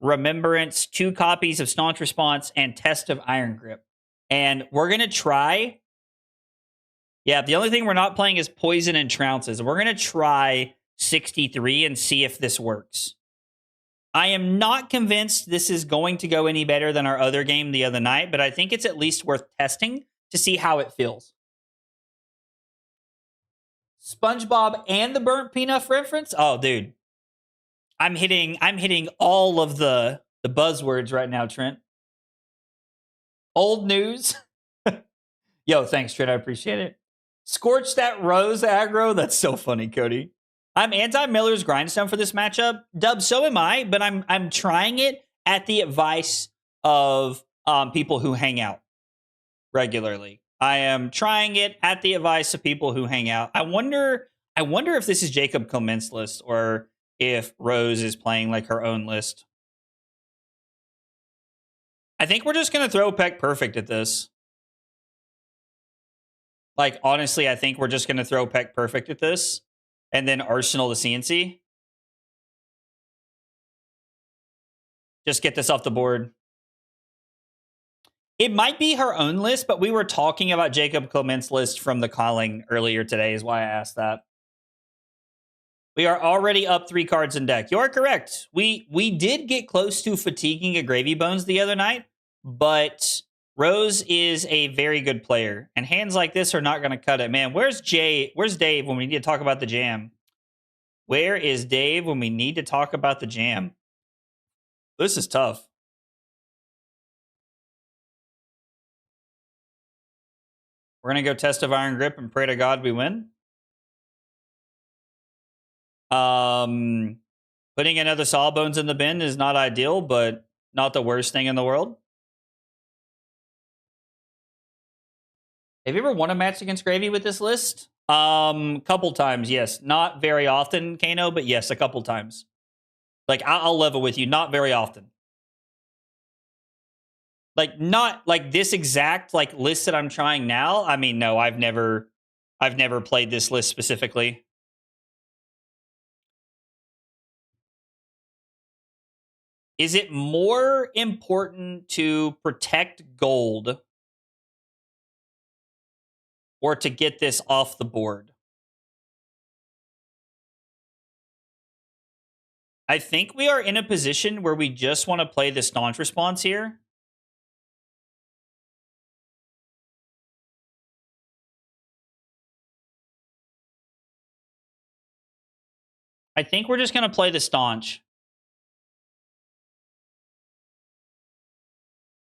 S1: Remembrance, 2 copies of Staunch Response, and Test of Iron Grip. And we're going to try... Yeah, the only thing we're not playing is Poison and Trounces. We're going to try 63 and see if this works. I am not convinced this is going to go any better than our other game the other night, but I think it's at least worth testing to see how it feels. SpongeBob and the Burnt Peanut reference? Oh, dude. I'm hitting all of the buzzwords right now, Trent. Old news. Yo, thanks, Trent. I appreciate it. Scorch that Rose aggro. That's so funny, Cody. I'm anti-Miller's Grindstone for this matchup. Dub, so am I, but I'm trying it at the advice of people who hang out regularly. I am trying it at the advice of people who hang out. I wonder if this is Jacob Clement's list or if Rose is playing like her own list. I think we're just going to throw Peck Perfect at this. Like, honestly, I think we're just going to throw Peck Perfect at this. And then Arsenal the CNC. Just get this off the board. It might be her own list, but we were talking about Jacob Clement's list from the calling earlier today is why I asked that. We are already up 3 cards in deck. You are correct. We did get close to fatiguing a Gravy Bones the other night, but Rose is a very good player, and hands like this are not going to cut it. Man, where's Dave when we need to talk about the jam? Where is Dave when we need to talk about the jam? This is tough. We're going to go Test of Iron Grip and pray to God we win. Putting another Sawbones in the bin is not ideal, but not the worst thing in the world. Have you ever won a match against Gravy with this list? Couple times, yes. Not very often, Kano, but yes, a couple times. Like, I'll level with you. Not very often. Like, not like this exact like list that I'm trying now. I mean, no, I've never played this list specifically. Is it more important to protect gold or to get this off the board. I think we are in a position where we just want to play the Staunch response here. I think we're just going to play the Staunch.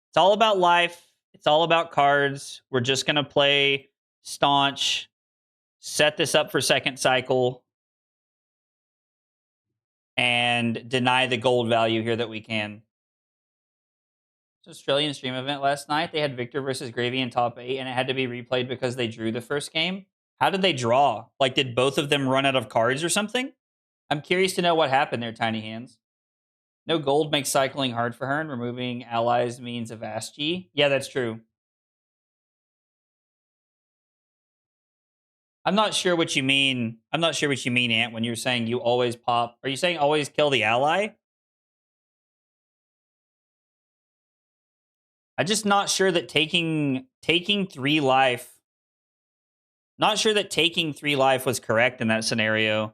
S1: It's all about life. It's all about cards. We're just going to play Staunch, set this up for second cycle, and deny the gold value here that we can. Australian stream event last night. They had Victor versus Gravy in top 8, and it had to be replayed because they drew the first game. How did they draw? Like, did both of them run out of cards or something? I'm curious to know what happened there, Tiny Hands. No gold makes cycling hard for her, and removing allies means a vast G. Yeah, that's true. I'm not sure what you mean. I'm not sure what you mean, Ant, when you're saying you always pop. Are you saying always kill the ally? I'm just not sure that taking 3 life. Not sure that taking 3 life was correct in that scenario.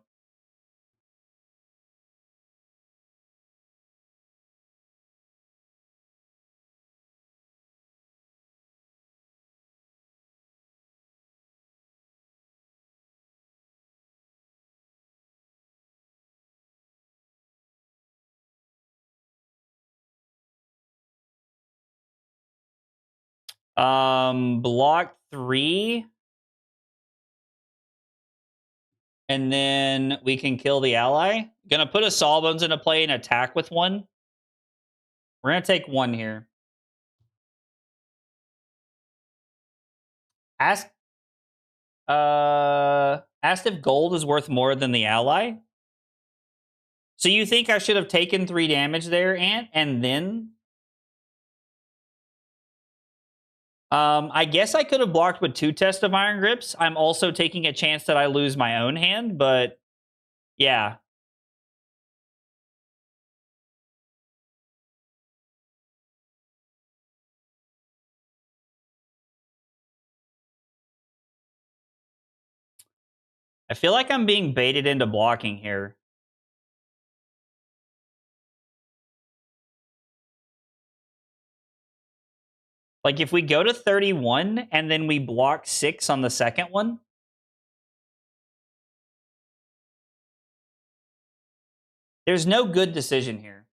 S1: Block 3. And then we can kill the ally. Gonna put a Sawbones into play and attack with 1. We're gonna take 1 here. Asked if gold is worth more than the ally. So you think I should have taken 3 damage there, Ant, and then... I guess I could have blocked with 2 Tests of Iron Grips. I'm also taking a chance that I lose my own hand, but yeah. I feel like I'm being baited into blocking here. Like, if we go to 31 and then we block 6 on the second one... There's no good decision here.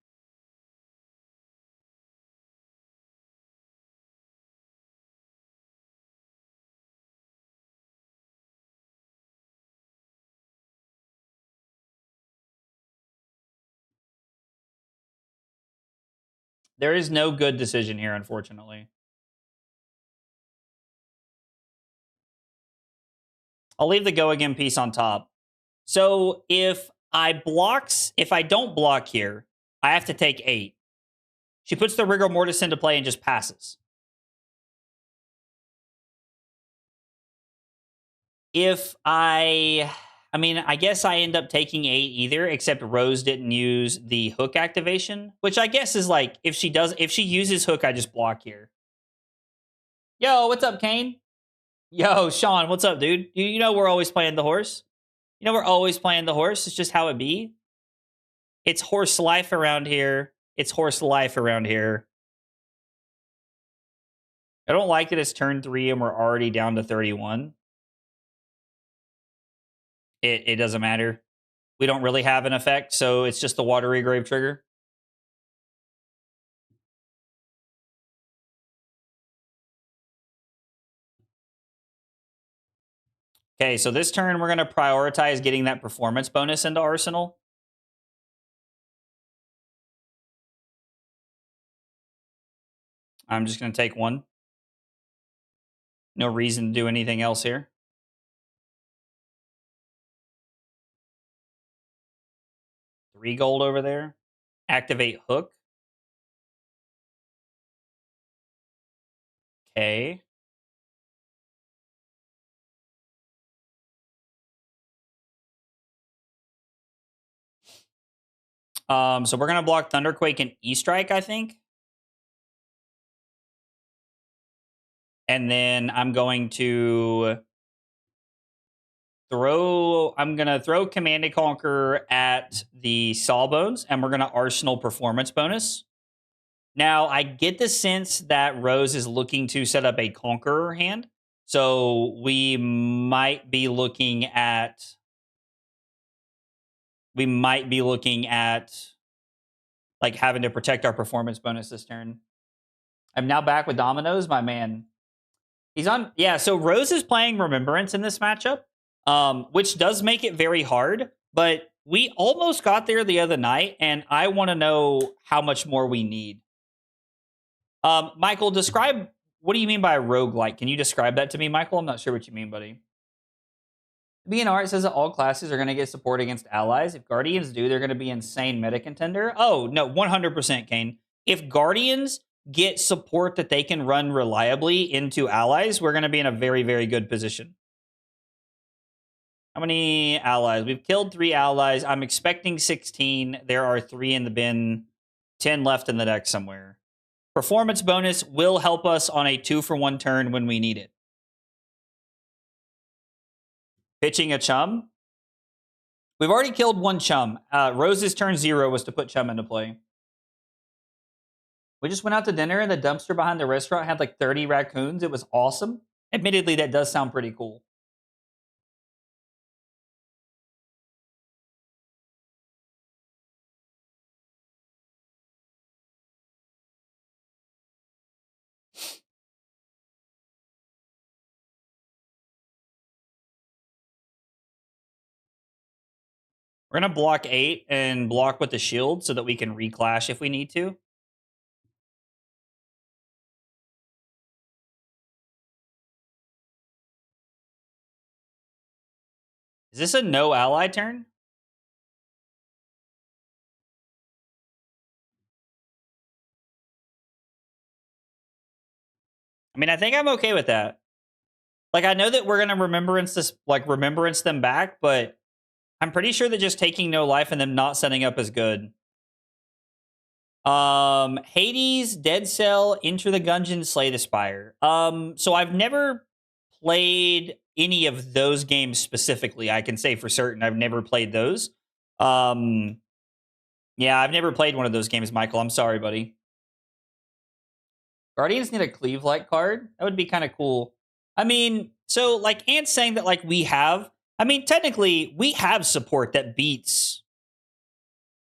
S1: There is no good decision here, unfortunately. I'll leave the go again piece on top. So if I don't block here, I have to take 8. She puts the Rigor Mortis into play and just passes. If I mean, I guess I end up taking 8 either, except Rose didn't use the hook activation, which I guess is like, if she uses hook, I just block here. Yo, what's up, Kane? Yo, Sean, what's up, dude? You know we're always playing the horse. You know we're always playing the horse. It's just how it be. It's horse life around here. It's horse life around here. I don't like that it's turn 3 and we're already down to 31. It doesn't matter. We don't really have an effect, so it's just the Watery Grave trigger. Okay, so this turn we're going to prioritize getting that performance bonus into Arsenal. I'm just going to take 1. No reason to do anything else here. $3 gold over there. Activate hook. Okay. So we're gonna block Thunderquake and E-Strike, I think. And then I'm going to I'm gonna throw Command and Conquer at the Sawbones, and we're gonna Arsenal performance bonus. Now, I get the sense that Rose is looking to set up a Conqueror hand, so we might be looking at like having to protect our performance bonus this turn. I'm now back with Dominoes, my man. He's on, yeah. So Rose is playing Remembrance in this matchup, which does make it very hard. But we almost got there the other night, and I want to know how much more we need. Michael, describe, what do you mean by a roguelike? Can you describe that to me, Michael? I'm not sure what you mean, buddy. BNR says that all classes are going to get support against allies. If Guardians do, they're going to be insane meta contender. Oh, no, 100%, Kane. If Guardians get support that they can run reliably into allies, we're going to be in a very, very good position. How many allies? We've killed 3 allies. I'm expecting 16. There are 3 in the bin, 10 left in the deck somewhere. Performance bonus will help us on a 2-for-1 turn when we need it. Pitching a Chum. We've already killed 1 Chum. Rose's turn 0 was to put Chum into play. We just went out to dinner, and the dumpster behind the restaurant had like 30 raccoons. It was awesome. Admittedly, that does sound pretty cool. We're going to block 8 and block with the shield so that we can reclash if we need to. Is this a no ally turn? I mean, I think I'm okay with that. Like, I know that we're going to remembrance them back, but I'm pretty sure that just taking no life and them not setting up is good. Hades, Dead Cell, Enter the Gungeon, Slay the Spire. So I've never played any of those games specifically. I can say for certain I've never played those. Yeah, I've never played one of those games, Michael. I'm sorry, buddy. Guardians need a Cleave-like card. That would be kind of cool. I mean, so like Ant's saying that like we have, I mean, technically we have support that beats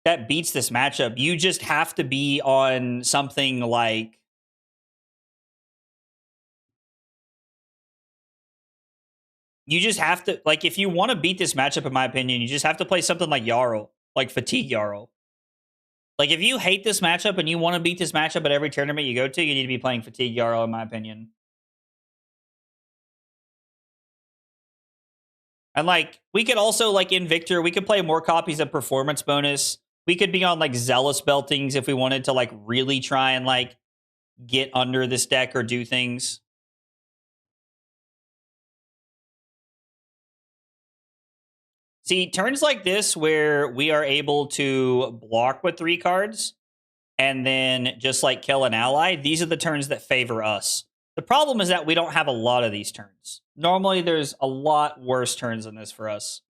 S1: this matchup. You just have to be on something like, you just have to, like, if you want to beat this matchup, in my opinion, you just have to play something like Jarl, like Fatigue Jarl. Like, if you hate this matchup and you want to beat this matchup at every tournament you go to, you need to be playing Fatigue Jarl, in my opinion. And, like, we could also, like, in Victor, we could play more copies of Performance Bonus. We could be on, like, Zealous Beltings if we wanted to, like, really try and, like, get under this deck or do things. See, turns like this where we are able to block with 3 cards and then just, like, kill an ally, these are the turns that favor us. The problem is that we don't have a lot of these turns. Normally, there's a lot worse turns than this for us.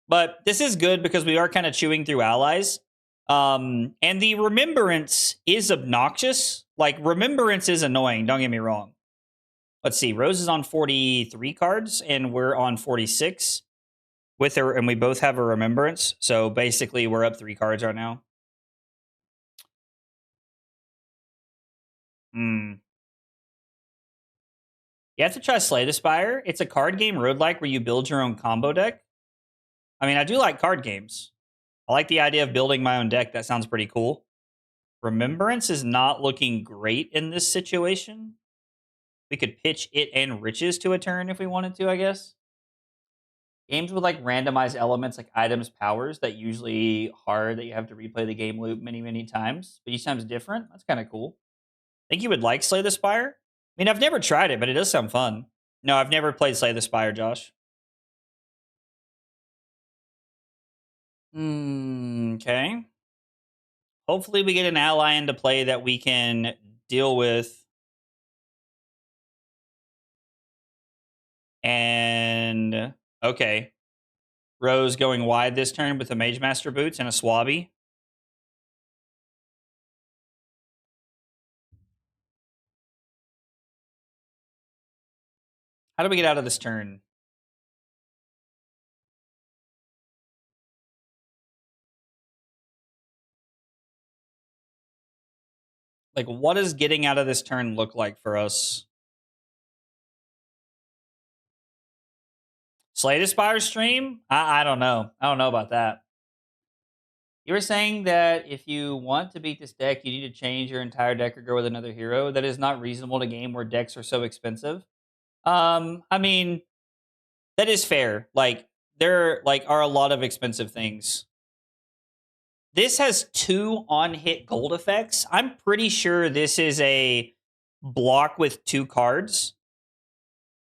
S1: But this is good because we are kind of chewing through allies. And the Remembrance is obnoxious. Like, Remembrance is annoying, don't get me wrong. Let's see, Rose is on 43 cards, and we're on 46. With her, and we both have a Remembrance. So, basically, we're up 3 cards right now. You have to try Slay the Spire. It's a card game roguelike where you build your own combo deck. I mean, I do like card games. I like the idea of building my own deck. That sounds pretty cool. Remembrance is not looking great in this situation. We could pitch it and Riches to a turn if we wanted to, I guess. Games with like randomized elements like items, powers, that usually hard that you have to replay the game loop many, many times. But each time's different. That's kind of cool. Think you would like Slay the Spire? I mean, I've never tried it, but it does sound fun. No, I've never played Slay the Spire, Josh. Okay. Hopefully we get an ally into play that we can deal with. And Okay. Rose going wide this turn with the Mage Master boots and a Swabby. How do we get out of this turn? Like, what does getting out of this turn look like for us? Slay the Spire stream? I don't know. I don't know about that. You were saying that if you want to beat this deck, you need to change your entire deck or go with another hero. That is not reasonable in a game where decks are so expensive. I mean, that is fair. Like, there are a lot of expensive things. This has 2 on-hit gold effects. I'm pretty sure this is a block with 2 cards.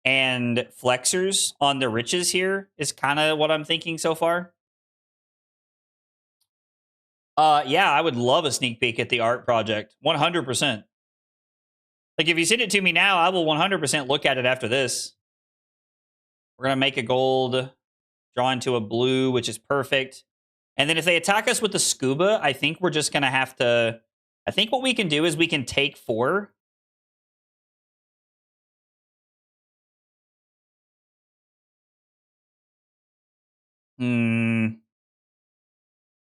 S1: And flexors on the riches here is kind of what I'm thinking so far. Yeah, I would love a sneak peek at the art project. 100%. Like, if you send it to me now, I will 100% look at it after this. We're going to make a gold, draw into a blue, which is perfect. And then if they attack us with the scuba, I think we're just going to have to... I think what we can do is we can take 4.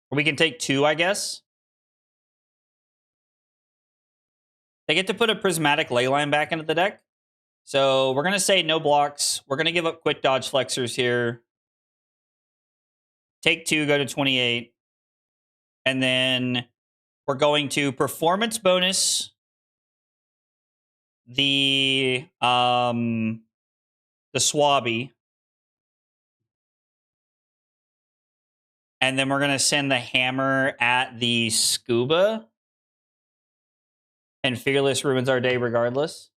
S1: We can take 2, I guess. They get to put a prismatic leyline back into the deck. So we're going to say no blocks. We're going to give up quick dodge flexors here. Take 2, go to 28. And then we're going to performance bonus the Swabby. And then we're going to send the hammer at the scuba. And Fearless ruins our day regardless.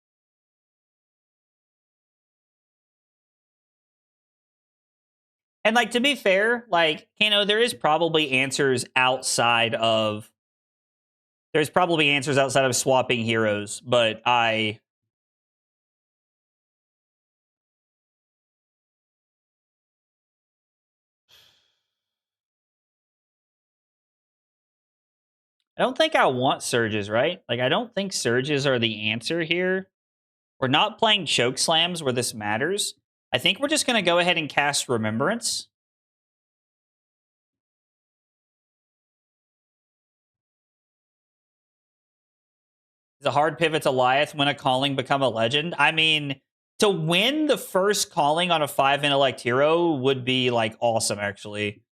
S1: And, like, to be fair, like, Kano, there is probably answers outside of... There's probably answers outside of swapping heroes, but I don't think I want surges, right? Like, I don't think surges are the answer here. We're not playing choke slams where this matters. I think we're just going to go ahead and cast Remembrance. The hard pivot to Lyeth when a calling become a legend. I mean, to win the first calling on a 5 intellect hero would be, like, awesome, actually.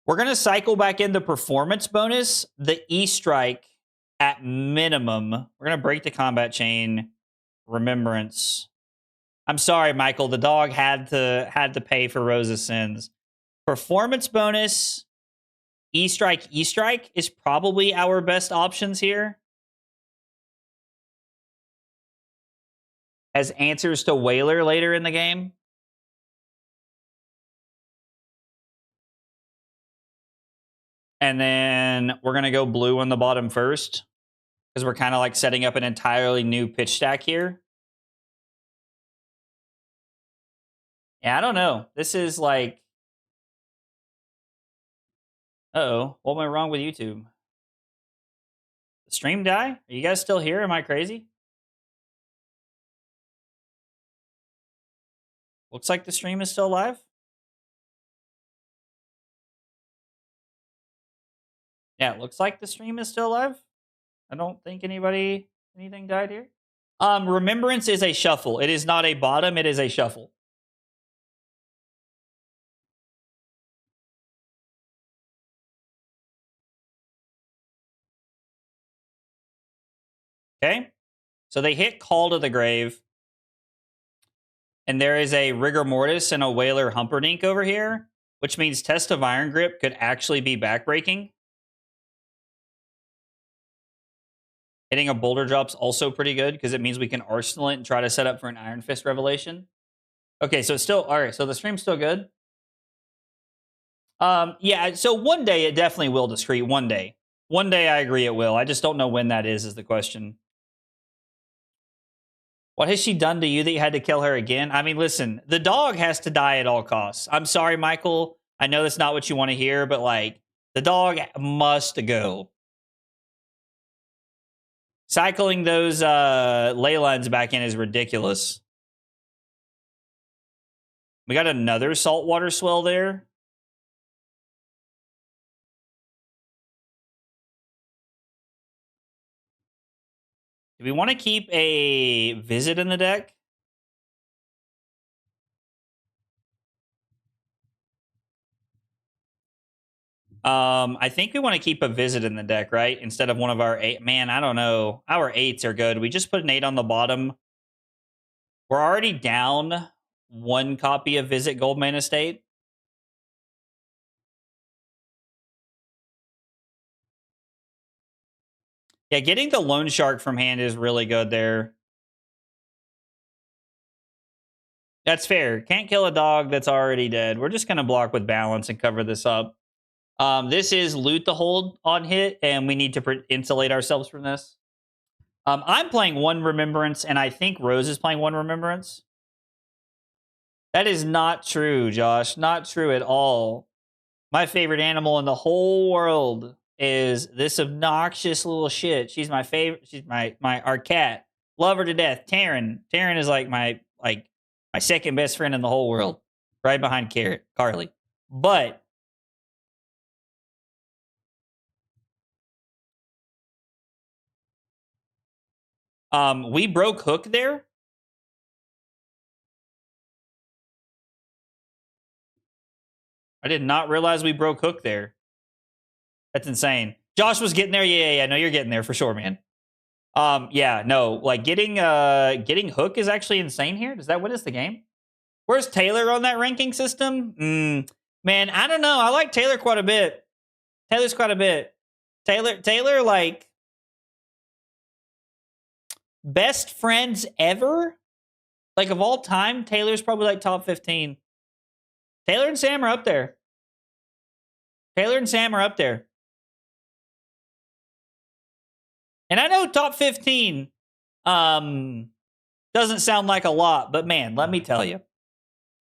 S1: We're going to cycle back in the performance bonus, the E-Strike at minimum. We're going to break the combat chain. Remembrance. I'm sorry, Michael. The dog had to pay for Rose's sins. Performance bonus, E-Strike is probably our best options here. As answers to Whaler later in the game. And then we're going to go blue on the bottom first. Because we're kind of like setting up an entirely new pitch stack here. Yeah, I don't know. This is like... Uh-oh. What went wrong with YouTube? The stream die? Are you guys still here? Am I crazy? Looks like the stream is still live. Yeah, it looks like the stream is still live. I don't think anything died here. Remembrance is a shuffle. It is not a bottom, it is a shuffle. Okay. So they hit Call to the Grave. And there is a Rigor Mortis and a Whaler Humperdinck over here, which means Test of Iron Grip could actually be backbreaking. Hitting a Boulder Drop's also pretty good because it means we can Arsenal it and try to set up for an Iron Fist Revelation. Okay, so it's still... All right, so the stream's still good. Yeah, so one day it definitely will discreet. One day. One day I agree it will. I just don't know when that is the question. What has she done to you that you had to kill her again? I mean, listen, the dog has to die at all costs. I'm sorry, Michael. I know that's not what you want to hear, but like, the dog must go. Cycling those ley lines back in is ridiculous. We got another saltwater swell there. Do we want to keep a visit in the deck? I think we want to keep a visit in the deck, right? Instead of one of our 8. Man, I don't know. Our 8s are good. We just put an 8 on the bottom. We're already down 1 copy of Visit Goldmane Estate. Yeah, getting the Loan Shark from hand is really good there. That's fair. Can't kill a dog that's already dead. We're just going to block with balance and cover this up. This is loot the hold on hit, and we need to insulate ourselves from this. I'm playing 1 Remembrance, and I think Rose is playing 1 Remembrance. That is not true, Josh. Not true at all. My favorite animal in the whole world is this obnoxious little shit. She's my favorite. She's our cat. Love her to death. Taryn. Taryn is like my second best friend in the whole world. Right behind Carly. But we broke Hook there. I did not realize we broke Hook there. That's insane. Josh was getting there. Yeah. No, you're getting there for sure, man. Yeah, no, like getting Hook is actually insane here. Does that win us the game? Where's Taylor on that ranking system? Man, I don't know. I like Taylor quite a bit. Taylor's quite a bit. Taylor, like best friends ever? Like of all time, Taylor's probably like top 15. Taylor and Sam are up there. Taylor and Sam are up there. And I know top 15 doesn't sound like a lot, but man, let me tell you.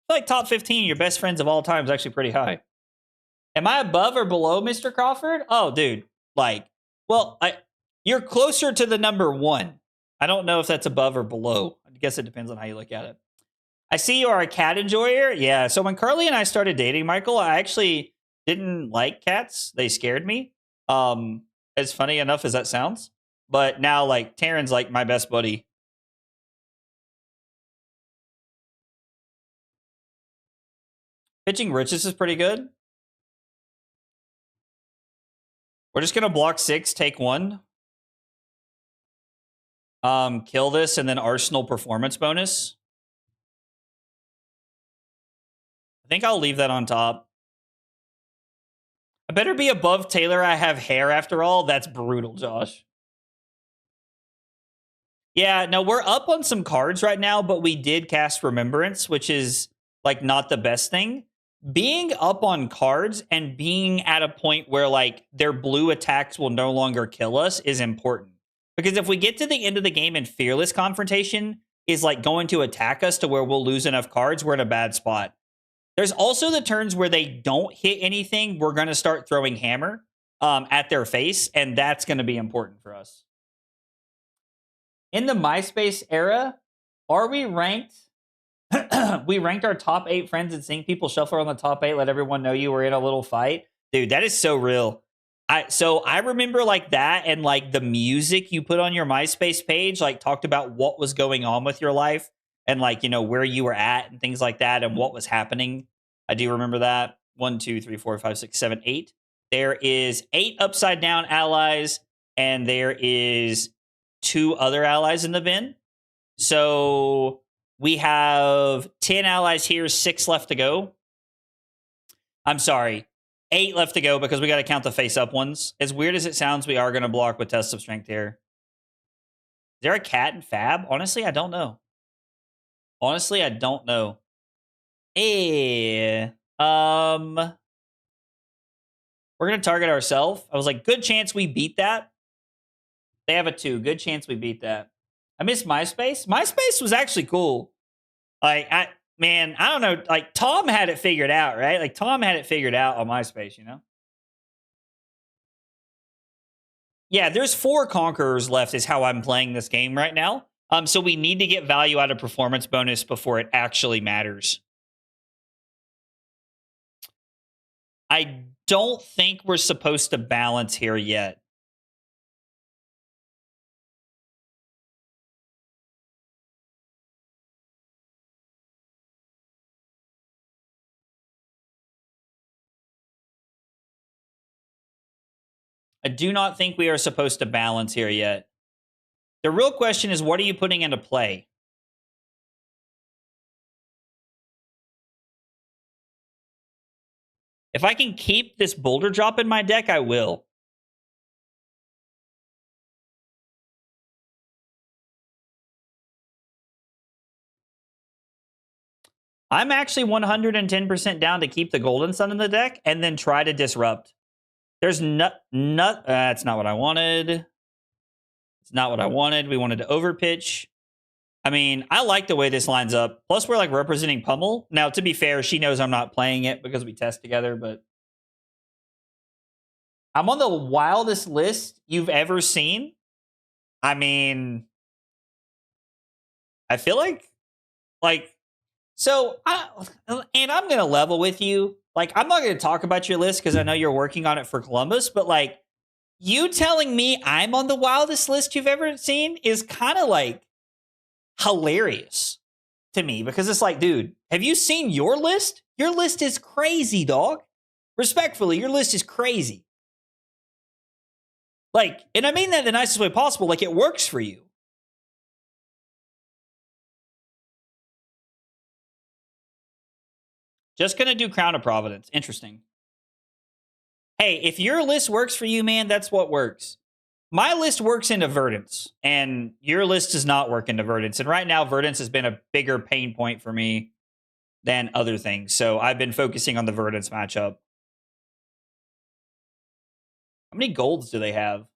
S1: Like top 15, your best friends of all time is actually pretty high. Am I above or below Mr. Crawford? Oh, dude. Like, well, you're closer to the number 1. I don't know if that's above or below. I guess it depends on how you look at it. I see you are a cat enjoyer. Yeah, so when Carly and I started dating, Michael, I actually didn't like cats. They scared me. As funny enough as that sounds. But now, like, Taryn's like my best buddy. Pitching Riches is pretty good. We're just going to block 6, take 1. Kill this, and then Arsenal performance bonus. I think I'll leave that on top. I better be above Taylor. I have hair after all. That's brutal, Josh. Yeah, no, we're up on some cards right now, but we did cast Remembrance, which is like not the best thing. Being up on cards and being at a point where like their blue attacks will no longer kill us is important. Because if we get to the end of the game and Fearless Confrontation is like going to attack us to where we'll lose enough cards, we're in a bad spot. There's also the turns where they don't hit anything. We're going to start throwing Hammer at their face, and that's going to be important for us. In the MySpace era, are we ranked? We ranked our top 8 friends and seeing people shuffle on the top 8, let everyone know you were in a little fight. Dude, that is so real. I remember like that, and like the music you put on your MySpace page, like talked about what was going on with your life and like, you know, where you were at and things like that and what was happening. I do remember that. 1, 2, 3, 4, 5, 6, 7, 8. There is 8 upside down allies, and there is 2 other allies in the bin. So we have 10 allies here, 6 left to go. I'm sorry, 8 left to go because we got to count the face-up ones. As weird as it sounds, we are going to block with Test of Strength here. Is there a cat in Fab? Honestly, I don't know. Honestly, I don't know. We're going to target ourselves. I was like, good chance we beat that. They have a 2. Good chance we beat that. I miss MySpace. MySpace was actually cool. Like, I don't know. Like, Tom had it figured out, right? Like, Tom had it figured out on MySpace, you know? Yeah, there's 4 Conquerors left is how I'm playing this game right now. So we need to get value out of performance bonus before it actually matters. I don't think we're supposed to balance here yet. I do not think we are supposed to balance here yet. The real question is, what are you putting into play? If I can keep this boulder drop in my deck, I will. I'm actually 110% down to keep the Golden Sun in the deck and then try to disrupt. There's that's not what I wanted. It's not what I wanted. We wanted to overpitch. I mean, I like the way this lines up. Plus, we're like representing Pummel. Now, to be fair, she knows I'm not playing it because we test together, but I'm on the wildest list you've ever seen. I mean, I feel like, so, and I'm going to level with you. Like, I'm not going to talk about your list because I know you're working on it for Columbus, but like, you telling me I'm on the wildest list you've ever seen is kind of like hilarious to me because it's like, dude, have you seen your list? Your list is crazy, dog. Respectfully, your list is crazy. Like, and I mean that in the nicest way possible. Like, it works for you. Just gonna do Crown of Providence. Interesting. Hey, if your list works for you, man, that's what works. My list works into Verdance, and your list does not work into Verdance. And right now, Verdance has been a bigger pain point for me than other things. So I've been focusing on the Verdance matchup. How many golds do they have?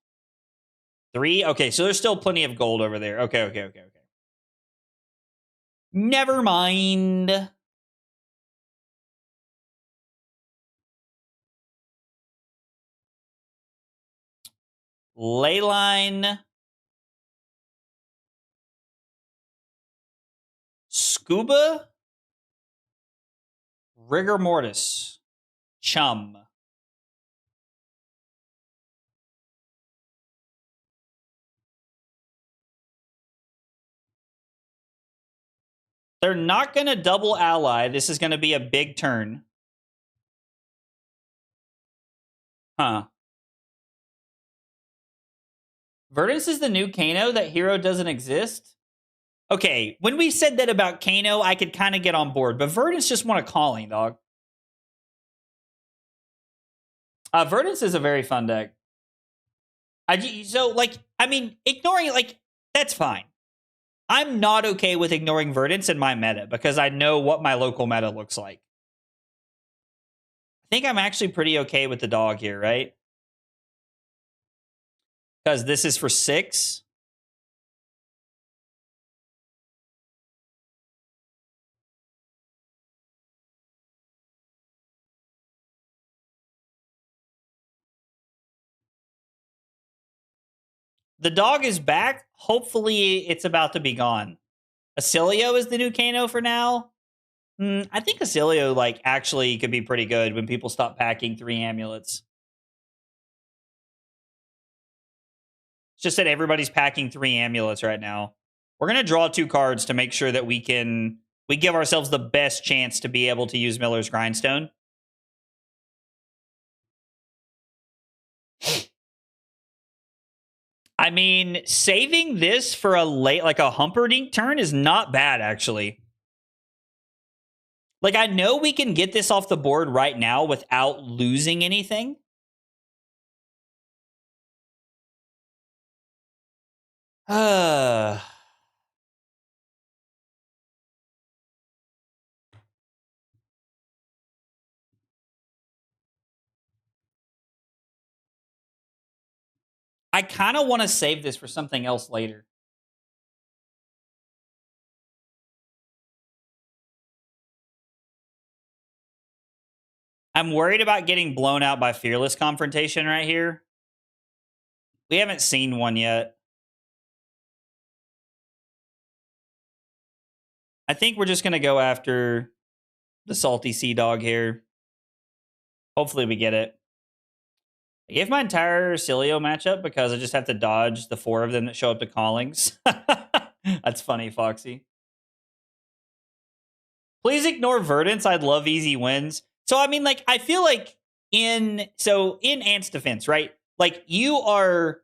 S1: 3? Okay, so there's still plenty of gold over there. Okay. Never mind. Leyline. Scuba. Rigor Mortis. Chum. They're not going to double ally. This is going to be a big turn. Huh. Verdance is the new Kano. That hero doesn't exist. Okay, when we said that about Kano, I could kind of get on board. But Verdance just want a calling, dog. Verdance is a very fun deck. Ignoring it, like, that's fine. I'm not okay with ignoring Verdance in my meta because I know what my local meta looks like. I think I'm actually pretty okay with the dog here, right? Because this is for 6. The dog is back. Hopefully, it's about to be gone. Acilio is the new Kano for now. I think Acilio, like, actually could be pretty good when people stop packing 3 amulets. It's just that everybody's packing 3 amulets right now. We're going to draw 2 cards to make sure that we give ourselves the best chance to be able to use Miller's Grindstone. I mean, saving this for a late, like a Humperdinck turn is not bad, actually. Like, I know we can get this off the board right now without losing anything. I kind of want to save this for something else later. I'm worried about getting blown out by Fearless Confrontation right here. We haven't seen one yet. I think we're just going to go after the Salty Sea Dog here. Hopefully we get it. I gave my entire Cilio matchup because I just have to dodge the 4 of them that show up to Callings. That's funny, Foxy. Please ignore Verdance. I'd love easy wins. So, I mean, like, I feel like in Ant's defense, right? Like, you are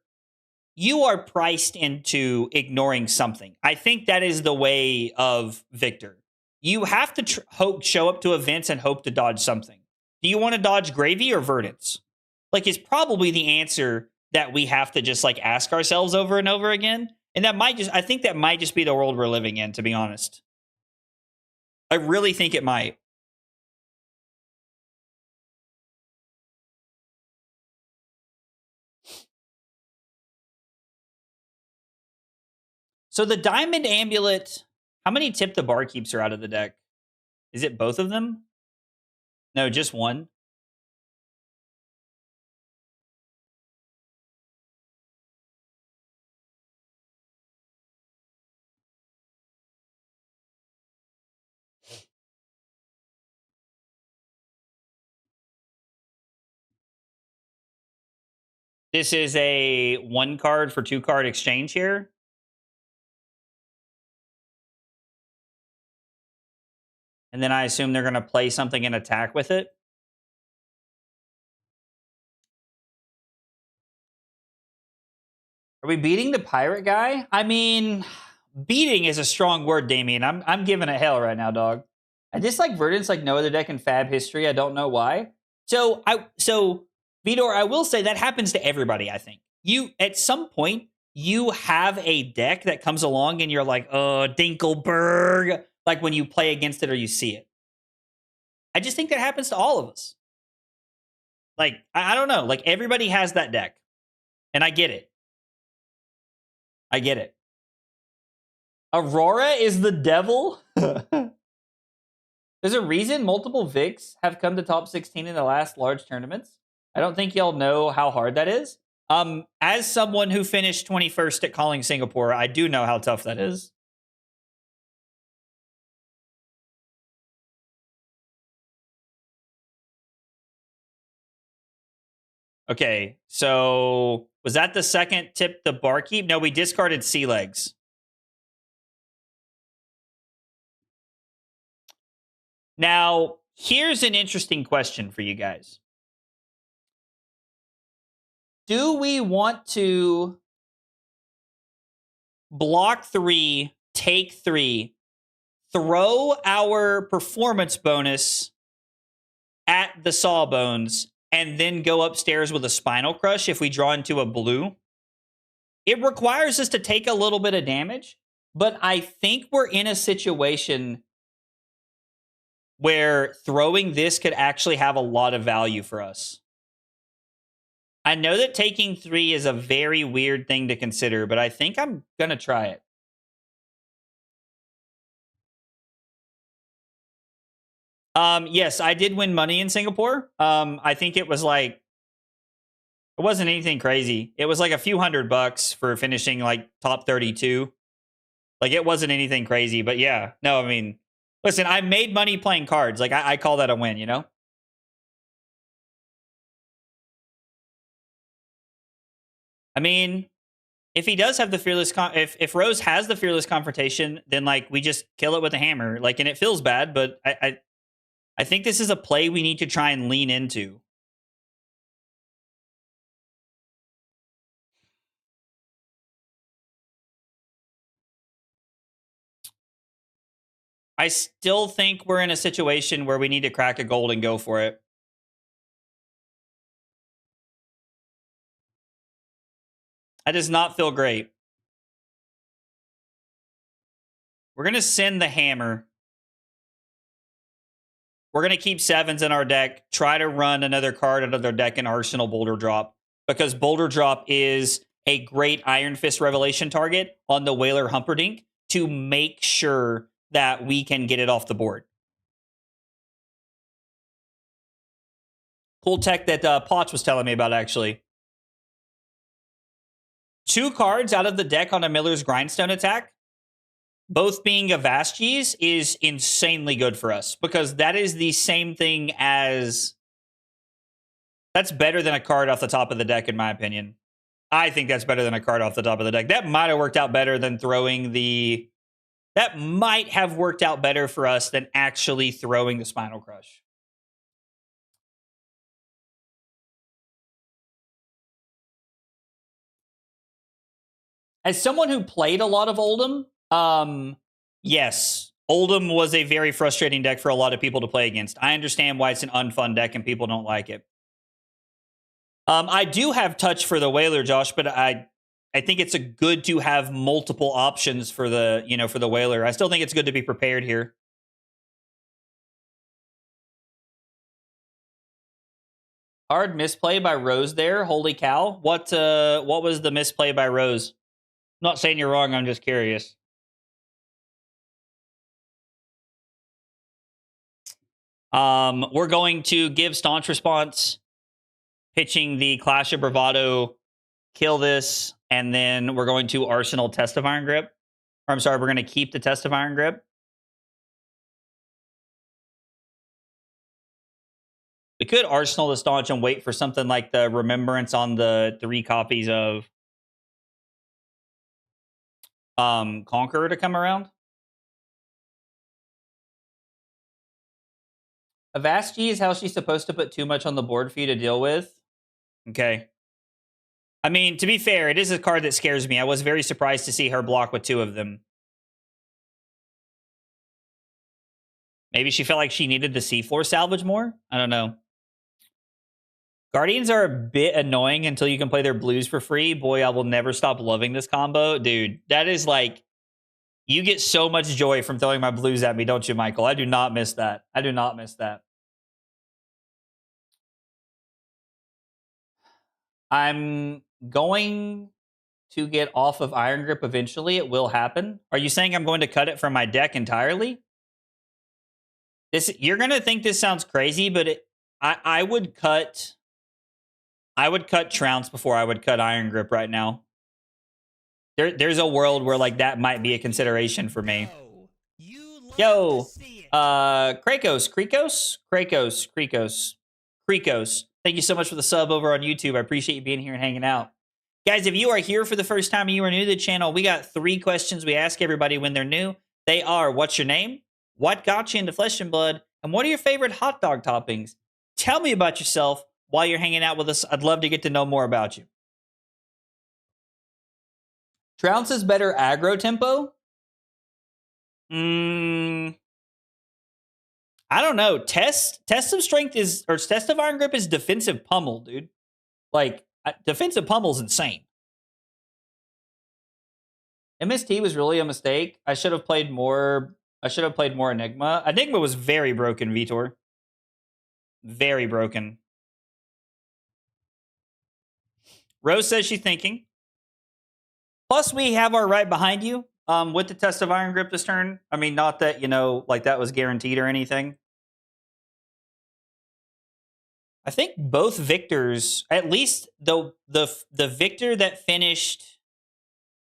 S1: priced into ignoring something. I think that is the way of Victor. You have to show up to events and hope to dodge something. Do you want to dodge Gravy or Verdance? Like, is probably the answer that we have to just like ask ourselves over and over again. And I think that might just be the world we're living in, to be honest. I really think it might. So the Diamond Amulet, how many Tip the Barkeeps are out of the deck? Is it both of them? No, just one. This is a 1 card for 2 card exchange here. And then I assume they're going to play something and attack with it. Are we beating the pirate guy? I mean, beating is a strong word, Damien. I'm giving it hell right now, dog. I dislike Verdance like no other deck in Fab history. I don't know why. So Vidor, I will say that happens to everybody, I think. You, at some point, you have a deck that comes along and you're like, oh, Dinkelberg. Like when you play against it or you see it. I just think that happens to all of us. Like, I don't know. Like, everybody has that deck. And I get it. I get it. Aurora is the devil? There's a reason multiple Vics have come to top 16 in the last large tournaments. I don't think y'all know how hard that is. As someone who finished 21st at Calling Singapore, I do know how tough that is. Okay, so was that the second Tip the Barkeep? No, we discarded Sea Legs. Now, here's an interesting question for you guys. Do we want to block 3, take 3, throw our performance bonus at the Sawbones, and then go upstairs with a Spinal Crush if we draw into a blue? It requires us to take a little bit of damage, but I think we're in a situation where throwing this could actually have a lot of value for us. I know that taking 3 is a very weird thing to consider, but I think I'm going to try it. Yes, I did win money in Singapore. I think it was like, it wasn't anything crazy. It was like a few $100 for finishing like top 32. Like, it wasn't anything crazy, but yeah. No, I mean, listen, I made money playing cards. Like, I call that a win, you know? I mean, if he does have the Fearless... If Rose has the Fearless Confrontation, then, like, we just kill it with a hammer. Like, and it feels bad, but I think this is a play we need to try and lean into. I still think we're in a situation where we need to crack a gold and go for it. That does not feel great. We're going to send the hammer. We're going to keep 7s in our deck, try to run another card out of their deck in Arsenal Boulder Drop, because Boulder Drop is a great Iron Fist Revelation target on the Whaler Humperdinck to make sure that we can get it off the board. Cool tech that Potts was telling me about, actually. 2 cards out of the deck on a Miller's Grindstone attack, both being Avastis, is insanely good for us, because that is the same thing as... That's better than a card off the top of the deck, in my opinion. I think that's better than a card off the top of the deck. That might have worked out better than throwing the... That might have worked out better for us than actually throwing the Spinal Crush. As someone who played a lot of Oldhim, yes, Oldhim was a very frustrating deck for a lot of people to play against. I understand why it's an unfun deck and people don't like it. I do have touch for the Whaler, Josh, but I think it's a good to have multiple options for the, for the Whaler. I still think it's good to be prepared here. Hard misplay by Rose there. Holy cow. What was the misplay by Rose? I'm not saying you're wrong, I'm just curious. We're going to give Staunch Response, pitching the Clash of Bravado, kill this, and then we're going to Arsenal Test of Iron Grip. Or I'm sorry, we're going to keep the Test of Iron Grip. We could Arsenal the Staunch and wait for something like the Remembrance on the 3 copies of Conqueror to come around. Avasti is how she's supposed to put too much on the board for you to deal with. Okay. I mean, to be fair, it is a card that scares me. I was very surprised to see her block with 2 of them. Maybe she felt like she needed the seafloor salvage more? I don't know. Guardians are a bit annoying until you can play their blues for free. Boy, I will never stop loving this combo. Dude, that is like... You get so much joy from throwing my blues at me, don't you, Michael? I do not miss that. I do not miss that. I'm going to get off of Iron Grip eventually. It will happen. Are you saying I'm going to cut it from my deck entirely? You're going to think this sounds crazy, but I would cut Trounce before I would cut Iron Grip right now. There's a world where like that might be a consideration for me. Yo, Krekos. Thank you so much for the sub over on YouTube. I appreciate you being here and hanging out. Guys, if you are here for the first time and you are new to the channel, we got 3 questions we ask everybody when they're new. They are, what's your name? What got you into Flesh and Blood? And what are your favorite hot dog toppings? Tell me about yourself while you're hanging out with us. I'd love to get to know more about you. Trounce is better aggro tempo? I don't know. Test of Strength is, or Test of Iron Grip is defensive pummel, dude. Like, defensive pummel's insane. MST was really a mistake. I should have played more Enigma. Enigma was very broken, Vitor. Very broken. Rose says she's thinking. Plus, we have our right behind you with the Test of Iron Grip this turn. I mean, not that, like that was guaranteed or anything. I think both victors, at least the victor that finished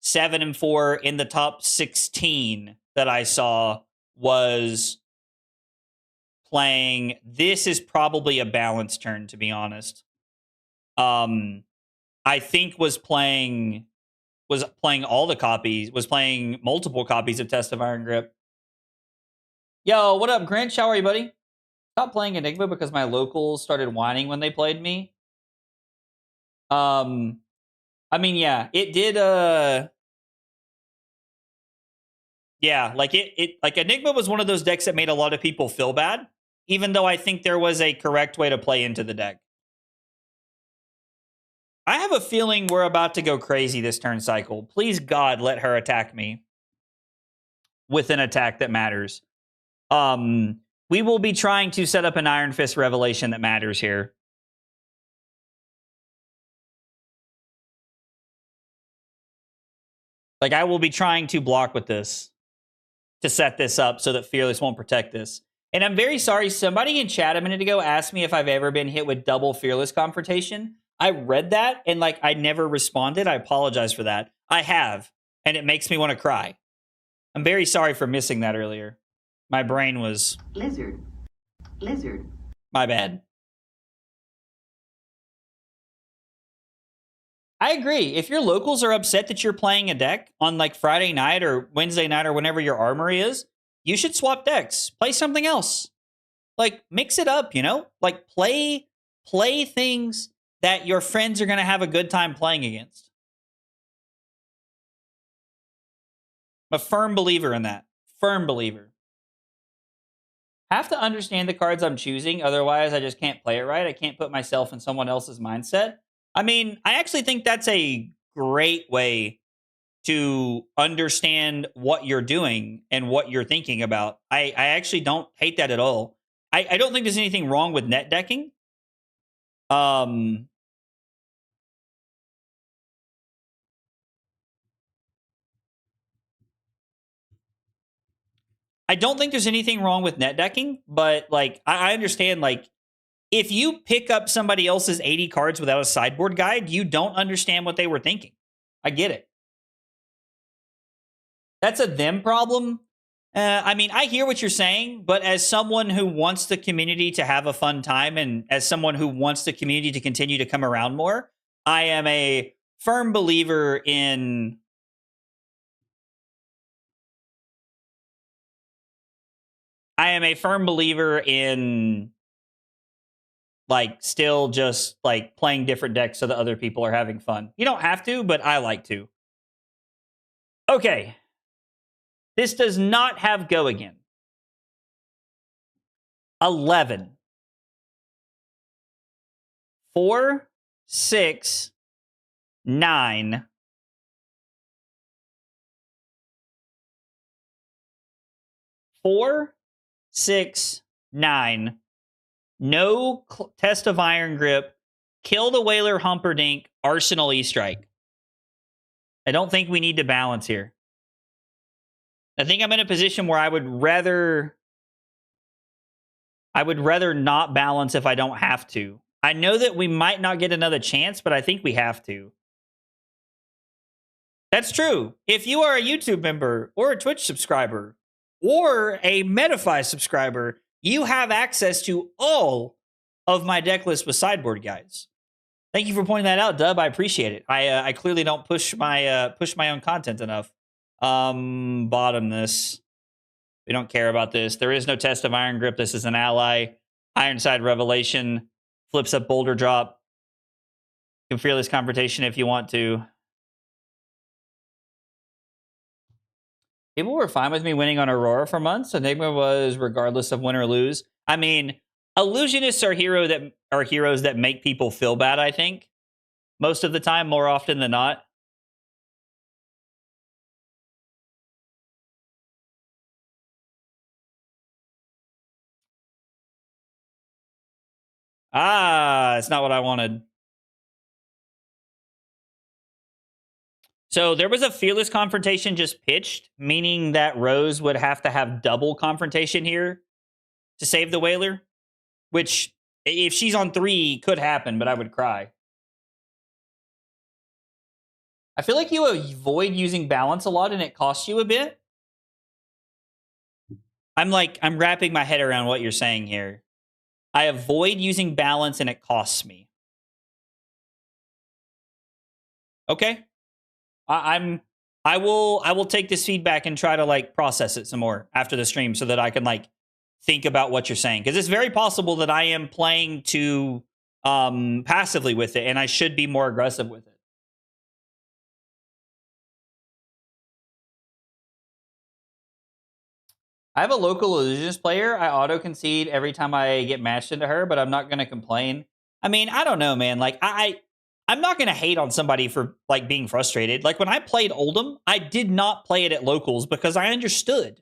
S1: 7-4 in the top 16 that I saw was playing. This is probably a balanced turn, to be honest. I think was playing all the copies, was playing multiple copies of Test of Iron Grip. Yo, what up, Grinch? How are you, buddy? Stopped playing Enigma because my locals started whining when they played me. I mean, yeah, it did, yeah, like like Enigma was one of those decks that made a lot of people feel bad, even though I think there was a correct way to play into the deck. I have a feeling we're about to go crazy this turn cycle. Please, God, let her attack me with an attack that matters. We will be trying to set up an Iron Fist Revelation that matters here. Like, I will be trying to block with this to set this up so that Fearless won't protect this. And I'm very sorry. Somebody in chat a minute ago asked me if I've ever been hit with double fearless confrontation. I read that and like I never responded. I apologize for that. I have, and it makes me want to cry. I'm very sorry for missing that earlier. My brain was
S4: Lizard.
S1: my bad. I agree. If your locals are upset that you're playing a deck on like Friday night or Wednesday night or whenever your armory is, you should swap decks. Play something else. Like mix it up, you know? Like play things that your friends are going to have a good time playing against. I'm a firm believer in that. Firm believer. Have to understand the cards I'm choosing, otherwise I just can't play it right. I can't put myself in someone else's mindset. I mean, I actually think that's a great way to understand what you're doing and what you're thinking about. I actually don't hate that at all. I don't think there's anything wrong with net decking. I don't think there's anything wrong with net decking, but like I understand like if you pick up somebody else's 80 cards without a sideboard guide, you don't understand what they were thinking. I get it. That's a them problem. I mean, I hear what you're saying, but as someone who wants the community to have a fun time and as someone who wants the community to continue to come around more, I am a firm believer in like still just like playing different decks so that other people are having fun. You don't have to, but I like to. Okay. This does not have go again. 11. 4, 6, 9. 4, 6, 9. No test of Iron Grip. Kill the Whaler Humperdinck. Arsenal E-Strike. I don't think we need to balance here. I think I'm in a position where I would rather not balance if I don't have to. I know that we might not get another chance, but I think we have to. That's true. If you are a YouTube member or a Twitch subscriber or a Metafy subscriber, you have access to all of my deck list with sideboard guides. Thank you for pointing that out, Dub. I appreciate it. I clearly don't push my own content enough. Bottom this. We don't care about this. There is no test of Iron Grip. This is an ally. Ironside Revelation flips up Boulder Drop. You can Fearless Confrontation if you want to. People were fine with me winning on Aurora for months. Enigma was regardless of win or lose. I mean, illusionists are heroes that make people feel bad, I think. Most of the time, more often than not. Ah, it's not what I wanted. So there was a Fearless Confrontation just pitched, meaning that Rose would have to have double confrontation here to save the Whaler, which, if she's on 3, could happen, but I would cry. I feel like you avoid using balance a lot and it costs you a bit. I'm wrapping my head around what you're saying here. I avoid using balance and it costs me. Okay. I will take this feedback and try to like process it some more after the stream so that I can like think about what you're saying, because it's very possible that I am playing too passively with it and I should be more aggressive with it. I have a local illusionist player. I auto concede every time I get matched into her, but I'm not going to complain. I mean, I don't know, man. Like I'm not going to hate on somebody for like being frustrated. Like when I played Oldham, I did not play it at locals because I understood.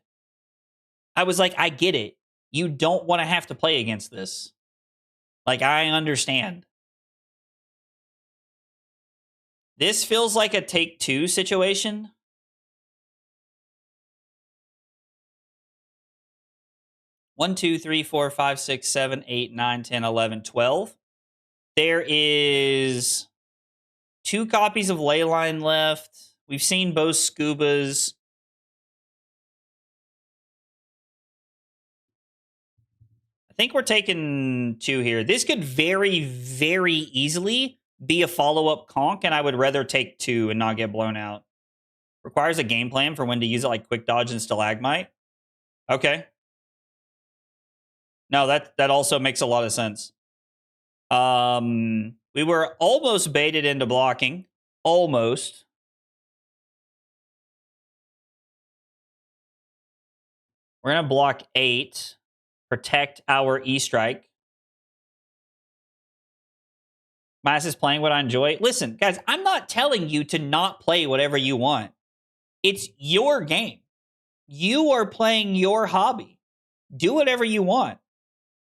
S1: I was like, I get it. You don't want to have to play against this. Like, I understand. This feels like a take 2 situation. 1, 2, 3, 4, 5, 6, 7, 8, 9, 10, 11, 12. There is 2 copies of Leyline left. We've seen both Scubas. I think we're taking 2 here. This could very, very easily be a follow-up conk, and I would rather take 2 and not get blown out. Requires a game plan for when to use it, like Quick Dodge and Stalagmite. Okay. No, that also makes a lot of sense. We were almost baited into blocking. Almost. We're going to block 8. Protect our E-Strike. Mass is playing what I enjoy. Listen, guys, I'm not telling you to not play whatever you want. It's your game. You are playing your hobby. Do whatever you want.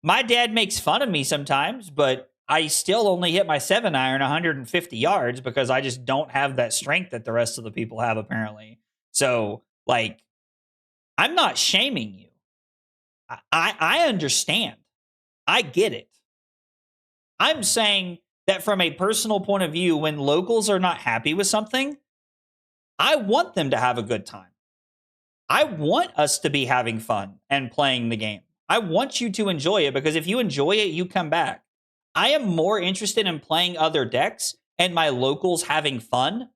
S1: My dad makes fun of me sometimes, but I still only hit my 7-iron 150 yards because I just don't have that strength that the rest of the people have, apparently. So, like, I'm not shaming you. I understand. I get it. I'm saying that from a personal point of view, when locals are not happy with something, I want them to have a good time. I want us to be having fun and playing the game. I want you to enjoy it, because if you enjoy it, you come back. I am more interested in playing other decks and my locals having fun.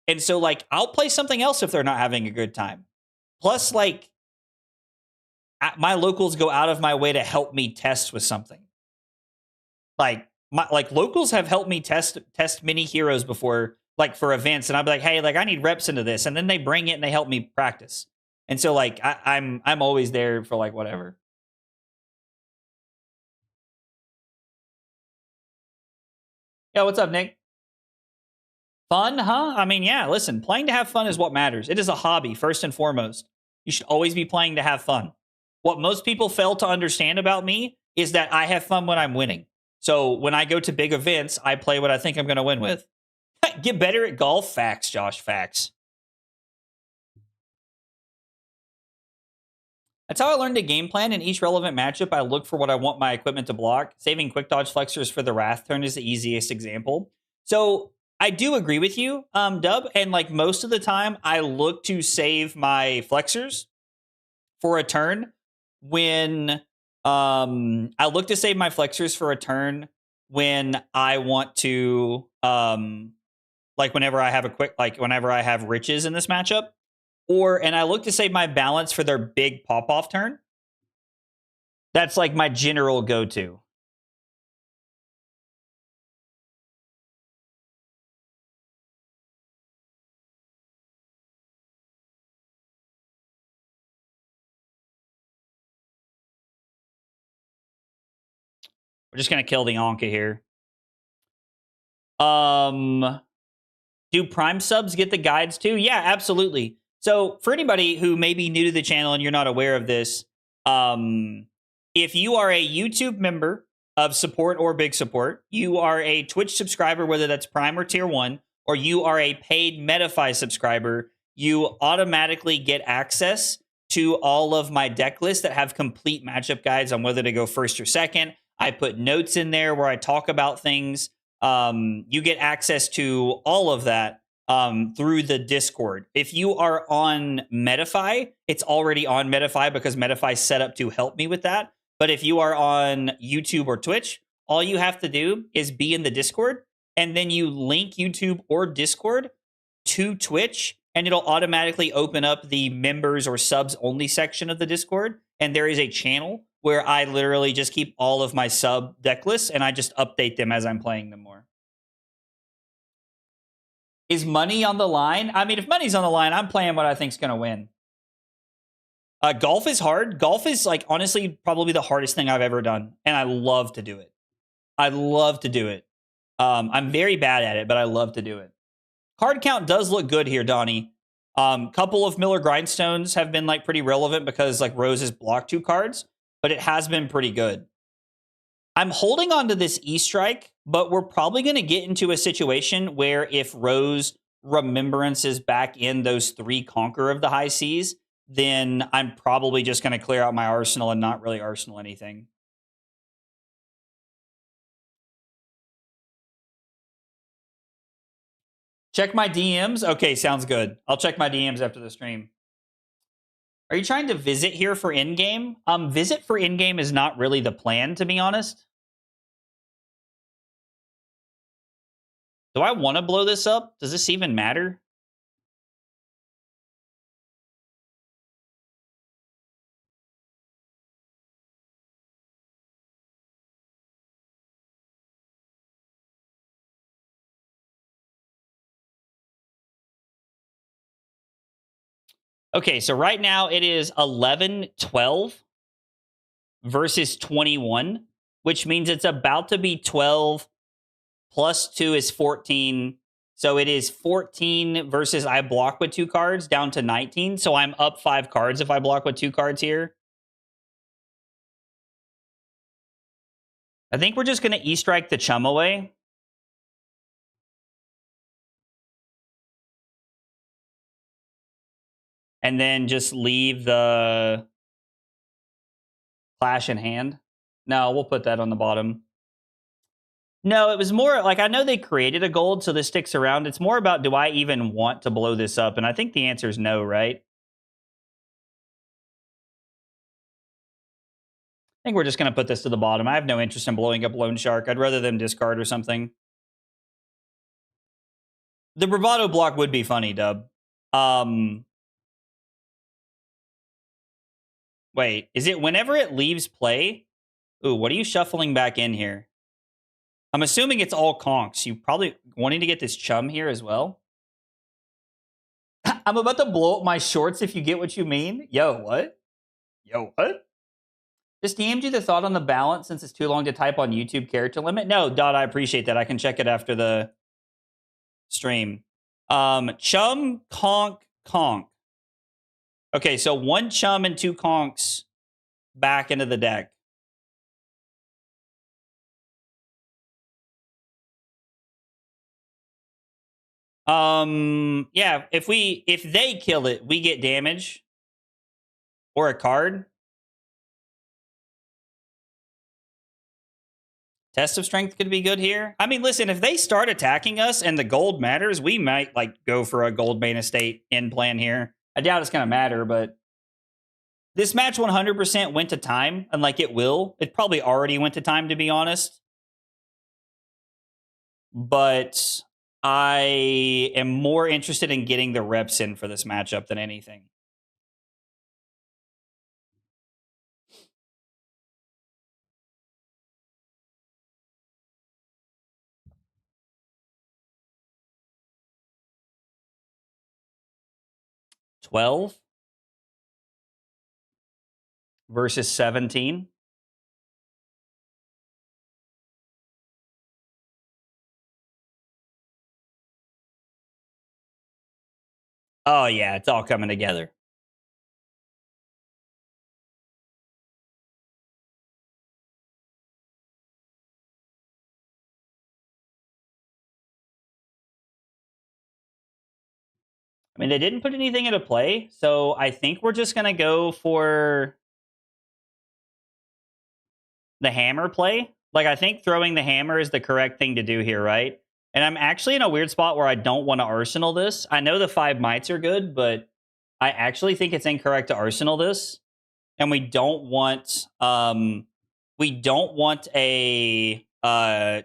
S1: And so, like, I'll play something else if they're not having a good time. Plus, like, my locals go out of my way to help me test with something. Like, locals have helped me test mini heroes before, like, for events, and I'll be like, hey, like, I need reps into this, and then they bring it and they help me practice. And so, like, I'm always there for, like, whatever. Yeah, what's up, Nick? Fun, huh? I mean, yeah, listen, playing to have fun is what matters. It is a hobby, first and foremost. You should always be playing to have fun. What most people fail to understand about me is that I have fun when I'm winning. So when I go to big events, I play what I think I'm going to win with. Get better at golf? Facts, Josh, facts. That's how I learned a game plan. In each relevant matchup, I look for what I want my equipment to block. Saving quick dodge flexors for the Wrath turn is the easiest example. So I do agree with you, Dub. And like most of the time, I look to save my flexors for a turn when I look to save my flexors for a turn when I want to like whenever I have whenever I have riches in this matchup. And I look to save my balance for their big pop-off turn. That's like my general go-to. We're just going to kill the Anka here. Do Prime subs get the guides too? Yeah, absolutely. So for anybody who may be new to the channel and you're not aware of this, if you are a YouTube member of support or big support, you are a Twitch subscriber, whether that's Prime or Tier 1, or you are a paid Metafy subscriber, you automatically get access to all of my deck lists that have complete matchup guides on whether to go first or second. I put notes in there where I talk about things. You get access to all of that through the Discord. If you are on Metafy, it's already on Metafy because Metafy is set up to help me with that. But if you are on YouTube or Twitch, all you have to do is be in the Discord, and then you link YouTube or Discord to Twitch, and it'll automatically open up the members or subs only section of the Discord. And there is a channel where I literally just keep all of my sub deck lists, and I just update them as I'm playing them more. Is money on the line? I mean, if money's on the line, I'm playing what I think's going to win. Golf is hard. Golf is, like, honestly, probably the hardest thing I've ever done, and I love to do it. I love to do it. I'm very bad at it, but I love to do it. Card count does look good here, Donnie. Couple of Miller Grindstones have been, like, pretty relevant because, like, Rose has blocked 2 cards, but it has been pretty good. I'm holding on to this E-Strike, but we're probably going to get into a situation where if Rose Remembrance is back in those 3 Conqueror of the High Seas, then I'm probably just going to clear out my arsenal and not really arsenal anything. Check my DMs? Okay, sounds good. I'll check my DMs after the stream. Are you trying to visit here for in-game? Visit for in-game is not really the plan, to be honest. Do I want to blow this up? Does this even matter? Okay, so right now it is 11-12 versus 21, which means it's about to be 12 plus 2 is 14. So it is 14 versus I block with 2 cards down to 19. So I'm up 5 cards if I block with 2 cards here. I think we're just going to E-strike the chum away. And then just leave the Clash in hand. No, we'll put that on the bottom. No, it was more like, I know they created a gold, so this sticks around. It's more about, do I even want to blow this up? And I think the answer is no, right? I think we're just going to put this to the bottom. I have no interest in blowing up Loan Shark. I'd rather them discard or something. The Bravado block would be funny, Dub. Wait, is it whenever it leaves play? Ooh, what are you shuffling back in here? I'm assuming it's all conks. You probably wanting to get this chum here as well. I'm about to blow up my shorts if you get what you mean. Yo, what? Yo, what? Just DM'd you the thought on the balance since it's too long to type on YouTube character limit. No, Dot, I appreciate that. I can check it after the stream. Chum, conk, conk. Okay, so 1 chum and 2 conks back into the deck. Yeah, if they kill it, we get damage or a card. Test of Strength could be good here. I mean, listen, if they start attacking us and the gold matters, we might like go for a Goldmane estate in plan here. I doubt it's gonna matter, but this match 100% went to time, and like it will. It probably already went to time, to be honest. But I am more interested in getting the reps in for this matchup than anything. $12 versus 17. Oh, yeah, it's all coming together. I mean, they didn't put anything into play, so I think we're just going to go for the hammer play. Like, I think throwing the hammer is the correct thing to do here, right? And I'm actually in a weird spot where I don't want to arsenal this. I know the 5 mites are good, but I actually think it's incorrect to arsenal this. And we don't want a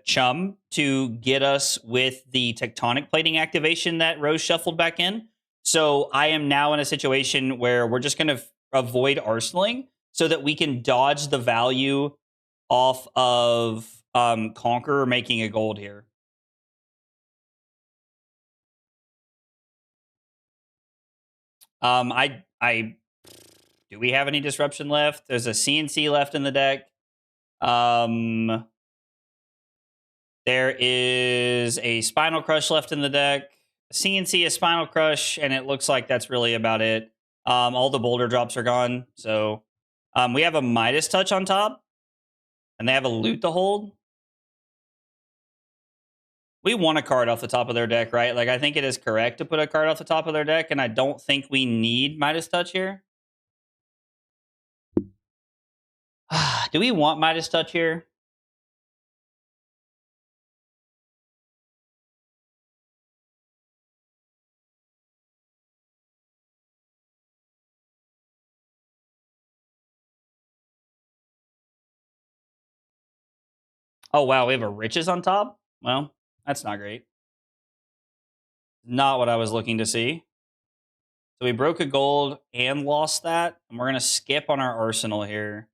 S1: chum to get us with the tectonic plating activation that Rose shuffled back in. So I am now in a situation where we're just going to avoid arsenaling so that we can dodge the value off of Conqueror making a gold here. Do we have any disruption left? There's a CNC left in the deck. There is a Spinal Crush left in the deck. CNC, a Spinal Crush, and it looks like that's really about it. All the boulder drops are gone. So we have a Midas Touch on top, and they have a Loot to hold. We want a card off the top of their deck, right? Like, I think it is correct to put a card off the top of their deck, and I don't think we need Midas Touch here. Do we want Midas Touch here? Oh, wow. We have a Riches on top? Well, that's not great. Not what I was looking to see. So we broke a gold and lost that. And we're going to skip on our arsenal here.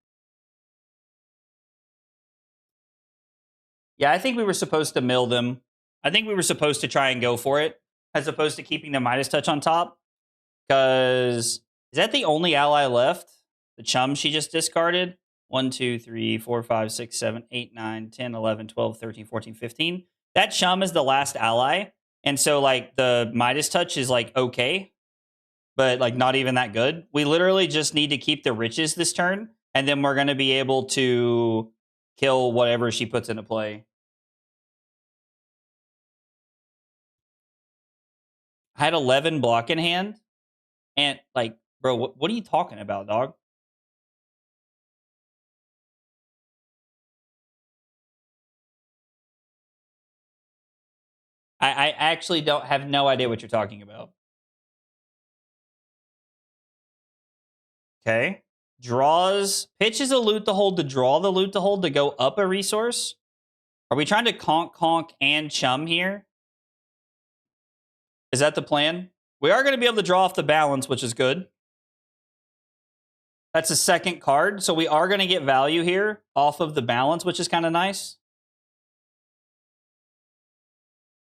S1: Yeah, I think we were supposed to mill them. I think we were supposed to try and go for it as opposed to keeping the Midas Touch on top. Because is that the only ally left? The chum she just discarded? 1, 2, 3, 4, 5, 6, 7, 8, 9, 10, 11, 12, 13, 14, 15. That chum is the last ally. And so, like, the Midas Touch is, like, okay, but, like, not even that good. We literally just need to keep the riches this turn, and then we're going to be able to kill whatever she puts into play. I had 11 block in hand, and, like, bro, what are you talking about, dog? I actually have no idea what you're talking about. Okay. Draws. Pitches a loot to hold to draw the loot to hold to go up a resource. Are we trying to conk and chum here? Is that the plan? We are going to be able to draw off the balance, which is good. That's a second card. So we are going to get value here off of the balance, which is kind of nice.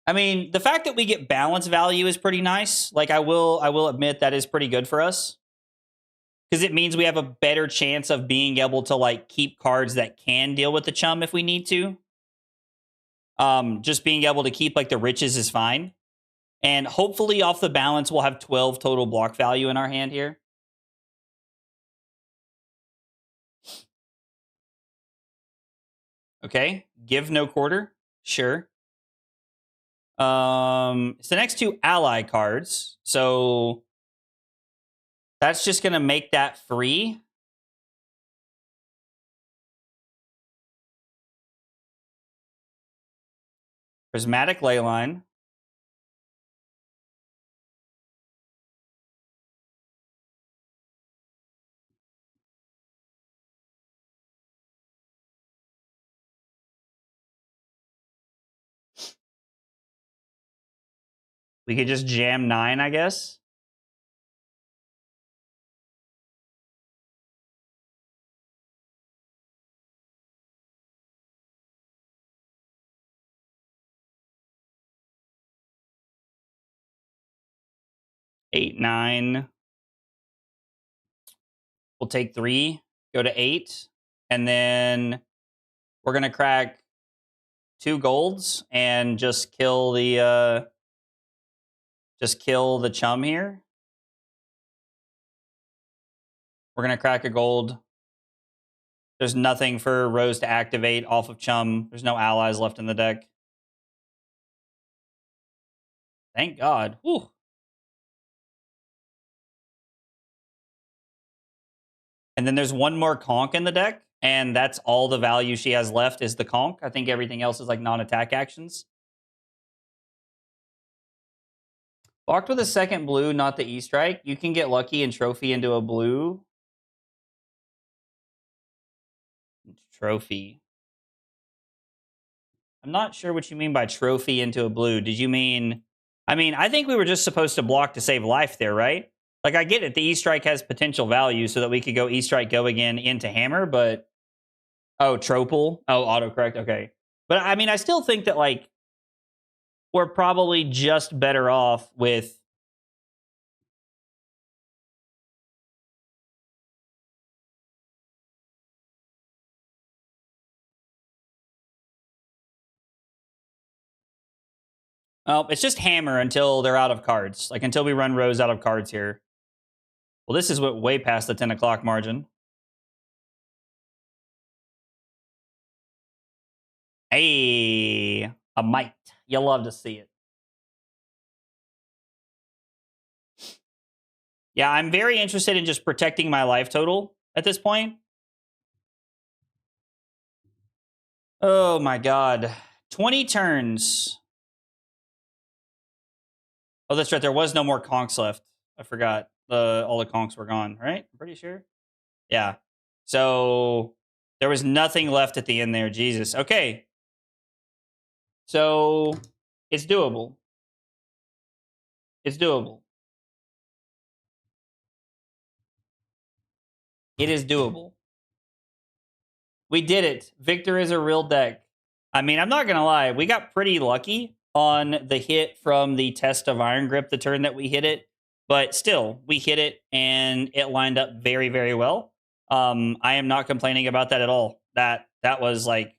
S1: I mean, the fact that we get balance value is pretty nice. Like, I will admit that is pretty good for us. Because it means we have a better chance of being able to, like, keep cards that can deal with the chum if we need to. Just being able to keep, like, the riches is fine. And hopefully off the balance, we'll have 12 total block value in our hand here. Okay. Give no quarter. Sure. It's the next two ally cards. So that's just going to make that free. Prismatic Leyline. We could just jam 9, I guess. Eight, 9. We'll take 3, go to 8, and then we're gonna crack 2 golds and just kill the chum here. We're gonna crack a gold. There's nothing for Rose to activate off of chum. There's no allies left in the deck. Thank God. Whew. And then there's one more conch in the deck, and that's all the value she has left is the conch. I think everything else is like non-attack actions. Blocked with a second blue, not the E-Strike. You can get lucky and trophy into a blue. Trophy. I'm not sure what you mean by trophy into a blue. Did you mean... I mean, I think we were just supposed to block to save life there, right? Like, I get it. The E-Strike has potential value so that we could go E-Strike, go again into Hammer, but... Oh, Tropal. Oh, autocorrect. Okay. But, I mean, I still think that, like, we're probably just better off with... Oh, it's just Hammer until they're out of cards. Like, until we run Rose out of cards here. Well, this is way past the 10 o'clock margin. Hey, a mite. You love to see it. Yeah, I'm very interested in just protecting my life total at this point. Oh my god. 20 turns. Oh, that's right. There was no more conks left. I forgot. All the conks were gone, right? I'm pretty sure. Yeah. So there was nothing left at the end there. Jesus. Okay. So it's doable. It's doable. It is doable. We did it. Victor is a real deck. I mean, I'm not going to lie. We got pretty lucky on the hit from the test of Iron Grip the turn that we hit it. But still, we hit it and it lined up very, very well. I am not complaining about that at all. That was like,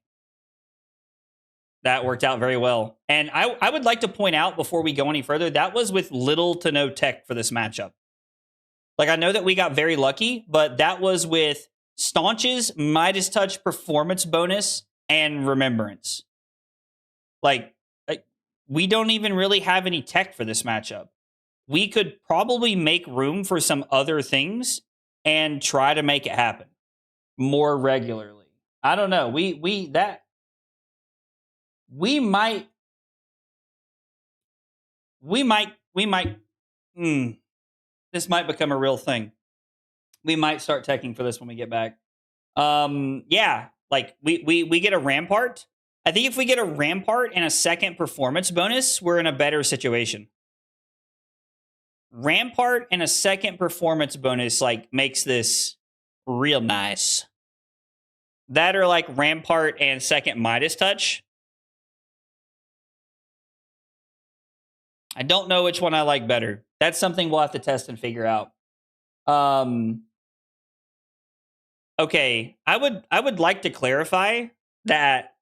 S1: that worked out very well. And I would like to point out before we go any further, that was with little to no tech for this matchup. Like, I know that we got very lucky, but that was with Staunch's Midas Touch performance bonus and Remembrance. Like, we don't even really have any tech for this matchup. We could probably make room for some other things and try to make it happen more regularly. I don't know. We might. This might become a real thing. We might start teching for this when we get back. Yeah, like we get a Rampart. I think if we get a Rampart and a second performance bonus, we're in a better situation. Rampart and a second performance bonus like makes this real nice. That or like Rampart and second Midas Touch. I don't know which one I like better. That's something we'll have to test and figure out. Okay, I would like to clarify that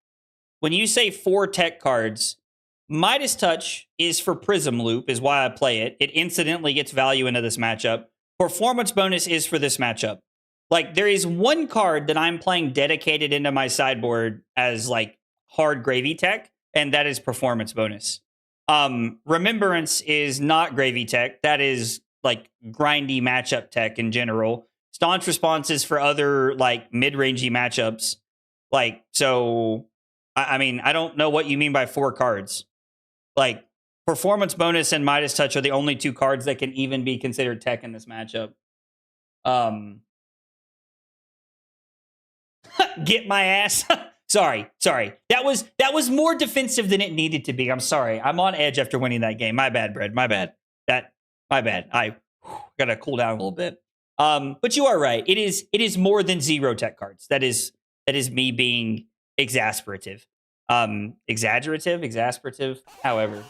S1: when you say 4 tech cards, Midas Touch is for Prism Loop, is why I play it. It incidentally gets value into this matchup. Performance bonus is for this matchup. Like, there is one card that I'm playing dedicated into my sideboard as like hard gravy tech, and that is performance bonus. Remembrance is not gravy tech. That is like grindy matchup tech in general. Staunch responses for other like mid-rangey matchups. Like, so I mean, I don't know what you mean by 4 cards. Like, performance bonus and Midas Touch are the only 2 cards that can even be considered tech in this matchup. Get my ass. Sorry. That was more defensive than it needed to be. I'm sorry. I'm on edge after winning that game. My bad, Brad. My bad. My bad. I gotta cool down a little bit. But you are right. It is more than 0 tech cards. That is me being exasperative. Exasperative, however.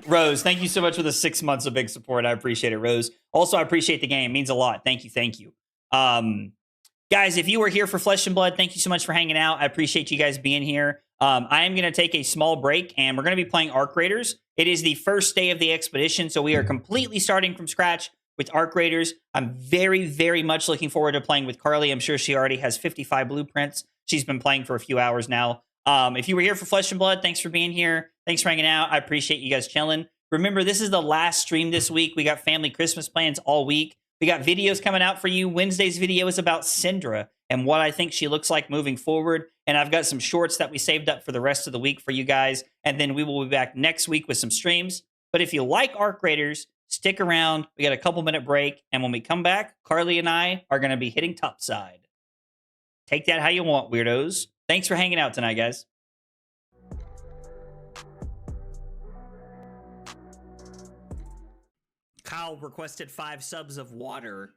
S1: Rose, thank you so much for the 6 months of big support. I appreciate it, Rose. Also, I appreciate the game. It means a lot. Thank you. Guys, if you were here for Flesh and Blood, thank you so much for hanging out. I appreciate you guys being here. I am going to take a small break, and we're going to be playing Arc Raiders. It is the first day of the expedition, so we are completely starting from scratch with Arc Raiders. I'm very, very much looking forward to playing with Carly. I'm sure she already has 55 blueprints. She's been playing for a few hours now. If you were here for Flesh and Blood, thanks for being here. Thanks for hanging out. I appreciate you guys chilling. Remember, this is the last stream this week. We got family Christmas plans all week. We got videos coming out for you. Wednesday's video is about Syndra and what I think she looks like moving forward. And I've got some shorts that we saved up for the rest of the week for you guys. And then we will be back next week with some streams. But if you like Arc Raiders, stick around. We got a couple-minute break. And when we come back, Carly and I are going to be hitting topside. Take that how you want, weirdos. Thanks for hanging out tonight, guys.
S3: Kyle requested 5 subs of water.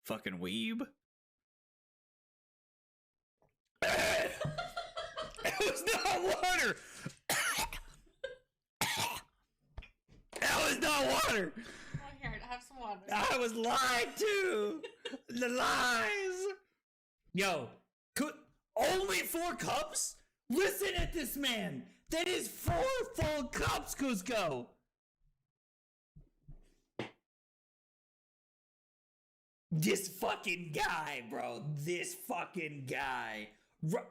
S3: Fucking weeb. It was not water. That was not water.
S4: Oh, here, have some water.
S3: I was lied to. The lies. Yo, only 4 cups? Listen at this man. That is 4 full cups, Cusco. This fucking guy, bro. This fucking guy. What?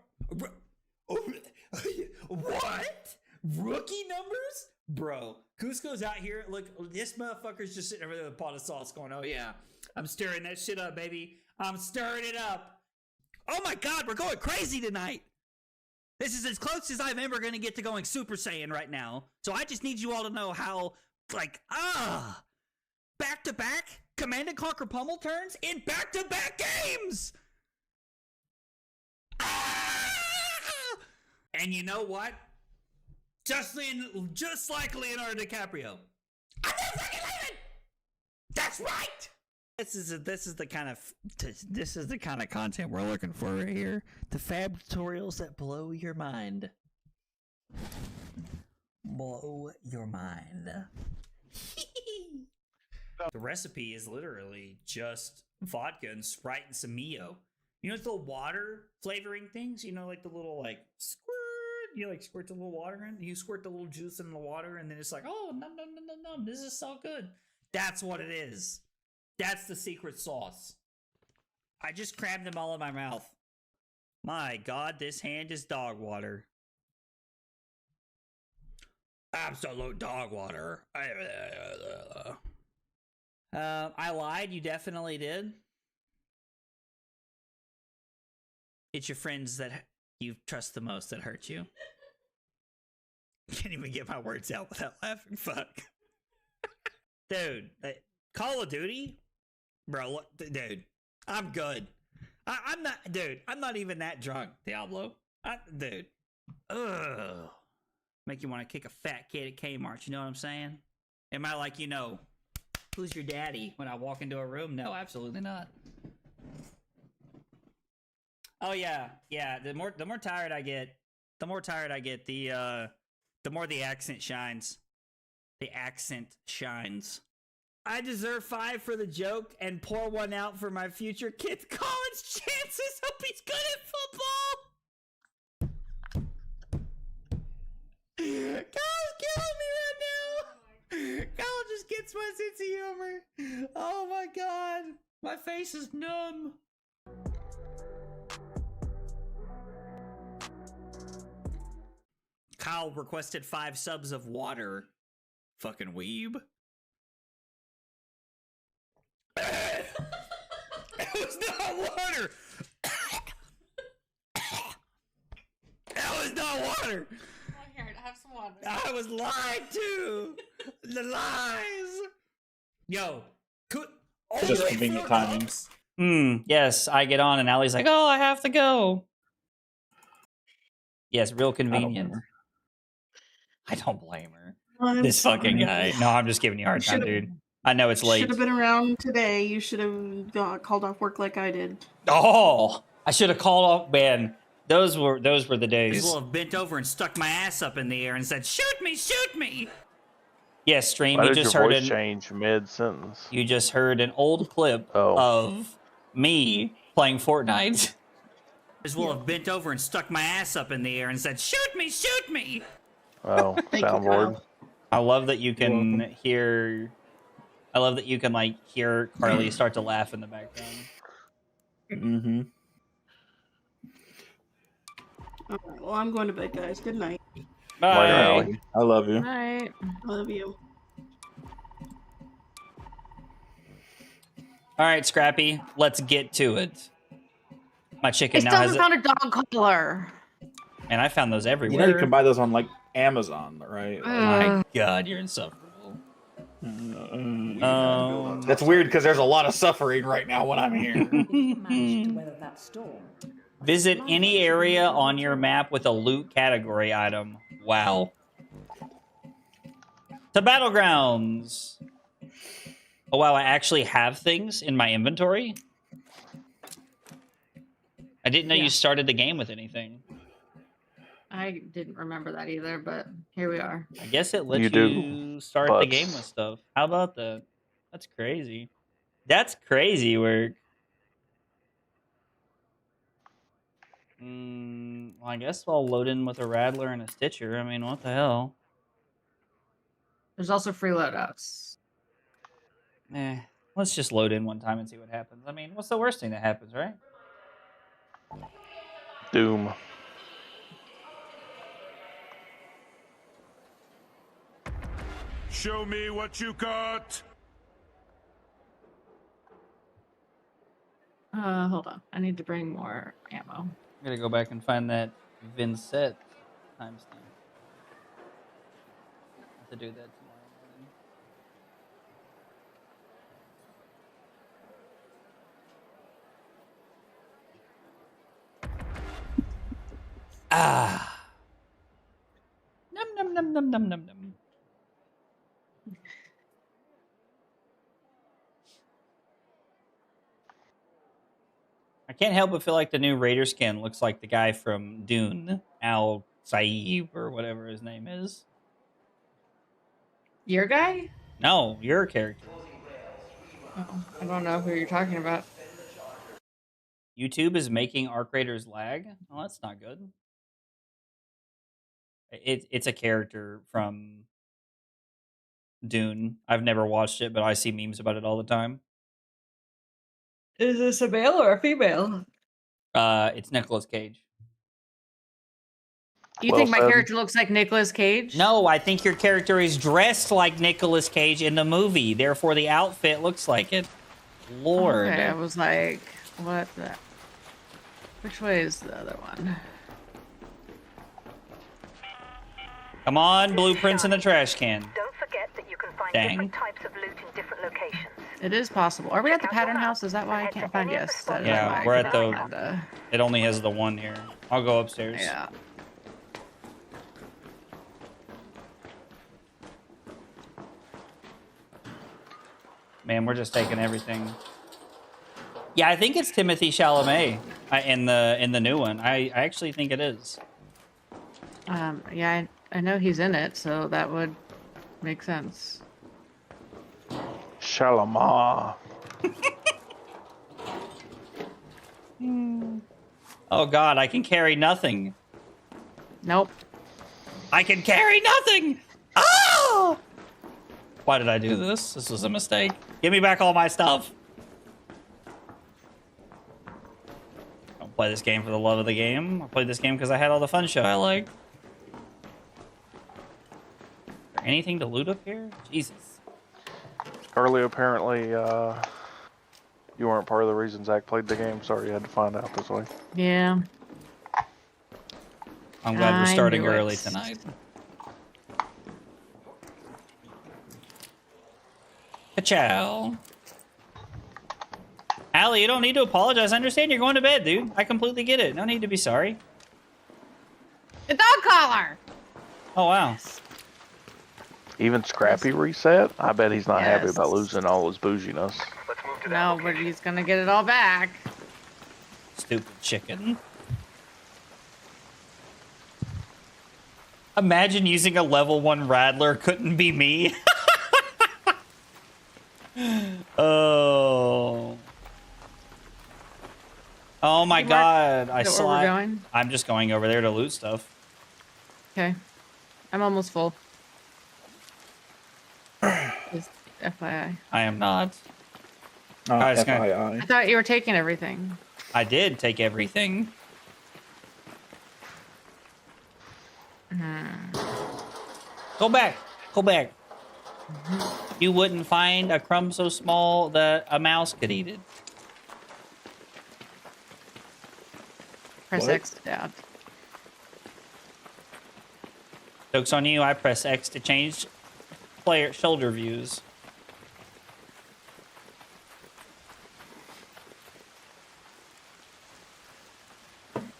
S3: Rookie numbers? Bro, Cusco's out here. Look, this motherfucker's just sitting over there with a pot of sauce going, oh yeah, I'm stirring that shit up, baby. I'm stirring it up. Oh my god, we're going crazy tonight. This is as close as I'm ever going to get to going Super Saiyan right now. So I just need you all to know how, like, back-to-back Command & Conquer Pummel turns in back-to-back games! And you know what? Just like Leonardo DiCaprio. I'm never fucking leaving! That's right! This is the kind of content we're looking for right here. The fab tutorials that blow your mind. Blow your mind. The recipe is literally just vodka and Sprite and some Mio. You know the little water flavoring things? You know, like the little like squirt. You like squirt the little water in. You squirt the little juice in the water, and then it's like, oh, nom. This is so good. That's what it is. That's the secret sauce. I just crammed them all in my mouth. My God, this hand is dog water. Absolute dog water. I lied. You definitely did. It's your friends that you trust the most that hurt you. Can't even get my words out without laughing. Fuck. Dude, Call of Duty? Bro, look, dude, I'm good. I'm not even that drunk, Diablo. Dude. Ugh. Make you want to kick a fat kid at Kmart, you know what I'm saying? Am I like, who's your daddy when I walk into a room? No, absolutely not. Oh yeah. The more tired I get, the more the accent shines. The accent shines. I deserve 5 for the joke and pour 1 out for my future kid's college chances. Hope he's good at football. Kyle's killing me right now. Kyle just gets my sense of humor. Oh my god. My face is numb. Kyle requested 5 subs of water. Fucking weeb. It was not water. That was not water.
S4: Oh, here, have some water.
S3: I was lied to. The lies. Yo,
S5: Just convenient timing.
S1: Yes, I get on and Allie's like, oh, I have to go. Yes, real convenient. I don't blame her. This fucking guy. No, I'm just giving you a hard time, dude. I know it's late.
S6: Should have been around today. You should have called off work like I did.
S1: Oh, I should have called off. Man, those were the days.
S3: I will have bent over and stuck my ass up in the air and said, "Shoot me, shoot me!"
S1: Yes, stream.
S7: Why
S1: You
S7: did
S1: just
S7: your
S1: heard
S7: voice change mid-sentence?
S1: You just heard an old clip of me playing Fortnite.
S3: I will have bent over and stuck my ass up in the air and said, "Shoot me, shoot me!"
S7: Oh, soundboard.
S1: I love that you can hear. I love that you can hear Carly start to laugh in the background. Mm-hmm.
S6: All right, well, I'm going to bed, guys. Good night.
S1: Bye.
S5: I love you.
S4: All right.
S6: Love you.
S1: All right, Scrappy. Let's get to it. My chicken
S4: I
S1: now
S4: still
S1: has.
S4: haven't found a dog collar.
S1: And I found those everywhere.
S5: You know you can buy those on Amazon, right?
S1: My God, you're insufferable.
S5: That's weird because there's a lot of suffering right now when I'm here.
S1: Visit any area on your map with a loot category item. Wow. To Battlegrounds. Oh wow, I actually have things in my inventory. I didn't know you started the game with anything.
S4: I didn't remember that either, but here we are.
S1: I guess it lets you start the game with stuff. How about that? That's crazy. That's crazy work. Well, I guess I'll load in with a Rattler and a Stitcher. I mean, what the hell?
S4: There's also free loadouts.
S1: Let's just load in one time and see what happens. I mean, what's the worst thing that happens, right?
S7: Doom.
S2: Show me what you got.
S4: Hold on. I need to bring more ammo.
S1: I'm gonna go back and find that Vynnset timestamp. Have to do that tomorrow morning. Ah. Num num num num num num num. I can't help but feel like the new Raider skin looks like the guy from Dune, Al Saib or whatever his name is.
S4: Your guy?
S1: No, your character.
S4: Oh, I don't know who you're talking about.
S1: YouTube is making Arc Raiders lag. Oh, that's not good. It's a character from Dune. I've never watched it, but I see memes about it all the time.
S4: Is this a male or a female?
S1: It's Nicolas Cage.
S4: You
S7: Well
S4: think my
S7: said.
S4: character looks like Nicolas Cage?
S1: No, I think your character is dressed like Nicolas Cage in the movie. Therefore, the outfit looks like it. Lord.
S4: Okay, I was like, what the... Which way is the other one?
S1: Come on, blueprints in the trash can.
S8: Don't forget that you can find
S1: Dang.
S8: different types of loot in different locations.
S4: It is possible. Are we at the pattern house? Is that why I can't find? Yes. That is
S1: Yeah,
S4: why I
S1: we're at
S4: cannot
S1: the-
S4: find,
S1: It only has the one here. I'll go upstairs.
S4: yeah.
S1: Man, we're just taking everything. Yeah, I think it's Timothy Chalamet in the new one. I actually think it is.
S4: Yeah, I know he's in it, so that would make sense.
S7: Shalama.
S1: Oh God, I can carry nothing.
S4: Nope.
S1: I can carry nothing. Ah! Why did I do this? This was a mistake. Give me back all my stuff. I don't play this game for the love of the game. I played this game because I had all the fun shit I like. Is there anything to loot up here? Jesus.
S7: Carly, apparently, you weren't part of the reason Zach played the game. Sorry you had to find out this way.
S4: Yeah.
S1: I'm glad we're
S4: I
S1: starting
S4: knew
S1: early
S4: it.
S1: tonight. Ka-chow. Allie, you don't need to apologize. I understand you're going to bed, dude. I completely get it. No need to be sorry.
S4: The dog collar!
S1: Oh, wow.
S7: Even Scrappy reset? I bet he's not happy about
S4: Yes.
S7: losing all his bouginess.
S8: Let's move to
S4: No, but he's gonna get it all back.
S1: Stupid chicken. Imagine using a level 1 Rattler. Couldn't be me. Oh. Oh my
S4: Where-
S1: God. I
S4: Is that
S1: saw
S4: where we're
S1: it.
S4: going?
S1: I'm just going over there to loot stuff.
S4: Okay. I'm almost full. Just FYI.
S1: I am not.
S5: Not
S1: Guys, can I-
S4: I
S5: FYI.
S4: thought you were taking everything.
S1: I did take everything. Go back. Go back. You wouldn't find a crumb so small that a mouse could eat it.
S4: Press
S5: What?
S4: X down.
S1: Joke's on you. I press X to change player shoulder views.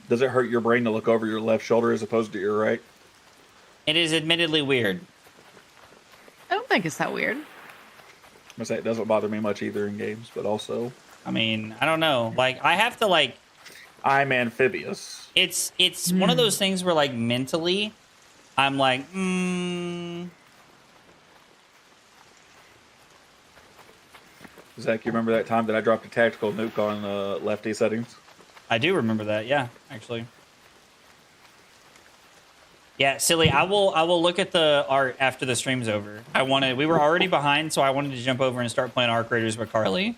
S5: Does it hurt your brain to look over your left shoulder as opposed to your right?
S1: It is admittedly weird.
S4: I don't think it's that weird.
S5: I say it doesn't bother me much either in games, but also
S1: I mean, I don't know. Like, I have to, like,
S5: I'm amphibious.
S1: it's one of those things where, like, mentally, I'm like,
S5: Zach, you remember that time that I dropped a tactical nuke on lefty settings?
S1: I do remember that. Yeah, actually. Yeah, silly. I will look at the art after the stream's over. We were already behind, so I wanted to jump over and start playing Arc Raiders with Carly.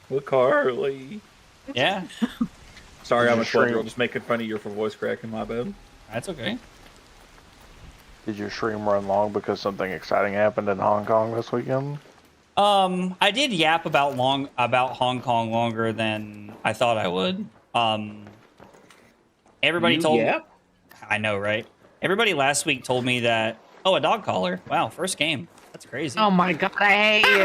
S5: With Carly.
S1: Yeah,
S5: Sorry, I'm a
S7: Sure.
S5: 12-year-old just making fun of you for voice cracking, my bad.
S1: that's okay.
S7: Did your stream run long because something exciting happened in Hong Kong this weekend?
S1: I did yap about Hong Kong longer than I thought I would. Everybody told.
S5: Yeah.
S1: I know, right? Everybody last week told me that. Oh, a dog collar. Wow, first game. That's crazy.
S4: Oh my god, I hate you.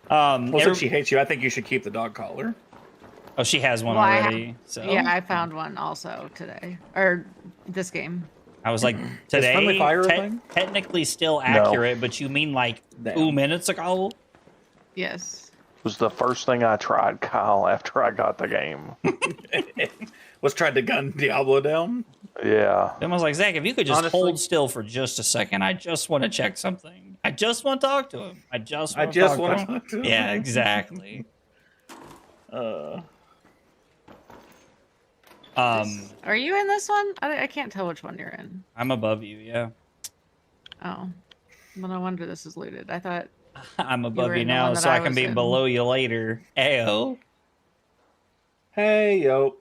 S5: Well, since she hates you, I think you should keep the dog collar.
S1: Oh, she has one
S4: Well,
S1: already. So
S4: Yeah, I found one also today. Or this game.
S1: I was like, today,
S5: friendly fire a thing?
S1: technically still accurate, but you mean like
S5: Damn.
S1: 2 minutes ago?
S4: Yes.
S7: It was the first thing I tried, Kyle, after I got the game.
S5: Was tried to gun Diablo down.
S7: Yeah.
S1: I was like, Zach, if you could just
S5: Honestly-
S1: hold still for just a second, I just want to check something. I just want to talk to him. I just want to
S5: want
S1: talk
S5: to
S1: to him.
S5: talk to him.
S1: Yeah, exactly.
S4: Are you in this one? I can't tell which one you're in.
S1: I'm above you, yeah.
S4: Oh. Well, no wonder this is looted. I thought...
S1: I'm above
S4: were
S1: you
S4: in the
S1: now,
S4: one that
S1: so I
S4: I
S1: can
S4: was
S1: be
S4: in.
S1: below you later. Ayo.
S5: Hey, yo.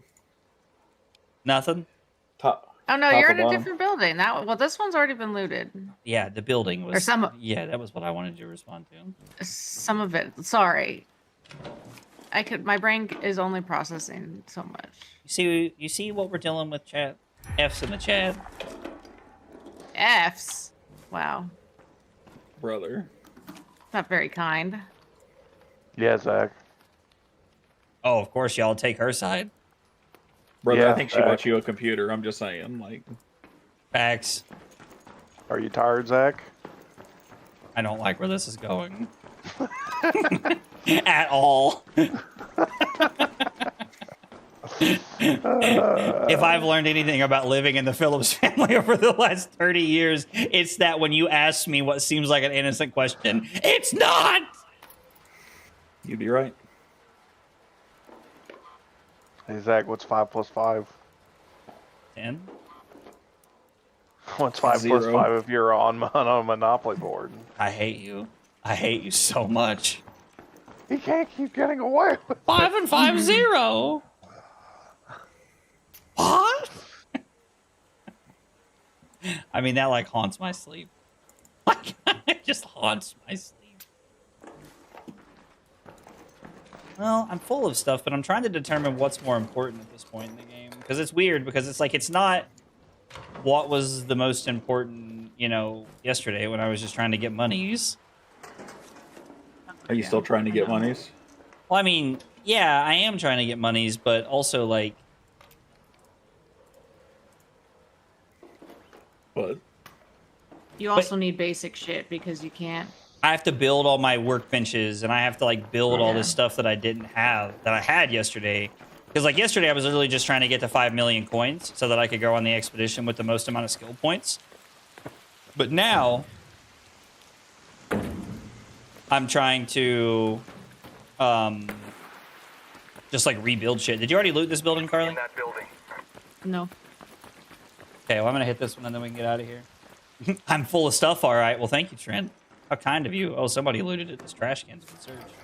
S1: Nothing?
S5: Top.
S4: Oh, no,
S5: Top
S4: you're
S5: or
S4: in a
S5: bottom?
S4: different building. Well, this one's already been looted.
S1: Yeah, the building was...
S4: Or some-
S1: Yeah, that was what I wanted to respond to.
S4: Some of it. Sorry. My brain is only processing so much.
S1: You see what we're dealing with, chat? F's in the chat.
S4: F's. Wow.
S5: Brother.
S4: Not very kind.
S7: Yeah, Zach.
S1: Oh, of course, y'all take her side.
S5: Brother, I
S7: Yeah,
S5: think she bought you a computer. I'm just saying, like...
S1: Facts.
S7: Are you tired, Zach?
S1: I don't like where this is going. At all. If I've learned anything about living in the Phillips family over the last 30 years, it's that when you ask me what seems like an innocent question, it's not!
S5: You'd be right.
S7: Hey, Zach, what's 5 plus 5?
S1: 10?
S7: What's 5 plus
S5: 0.
S7: 5 if you're on a Monopoly board?
S1: I hate you. I hate you so much.
S7: You can't keep getting away with
S1: 5 and 5, 0. What? I mean, that like haunts my sleep. Like, it just haunts my sleep. Well, I'm full of stuff, but I'm trying to determine what's more important at this point in the game. Because it's weird, because it's like, it's not what was the most important, yesterday when I was just trying to get monies.
S5: Are you still trying to get monies?
S1: Well, I mean, yeah, I am trying to get monies, but also, like,
S5: What?
S4: You also need basic shit because you can't.
S1: I have to build all my workbenches, and I have to, like, build all this stuff that I didn't have, that I had yesterday. Because, like, yesterday I was literally just trying to get to 5 million coins so that I could go on the expedition with the most amount of skill points. But now, I'm trying to, just, like, rebuild shit. Did you already loot this building, Carly?
S8: In that building.
S4: No.
S1: Okay, well, I'm gonna hit this one, and then we can get out of here. I'm full of stuff, all right. Well, thank you, Trent. How kind of you. Oh, somebody looted it. This trash can's been searched.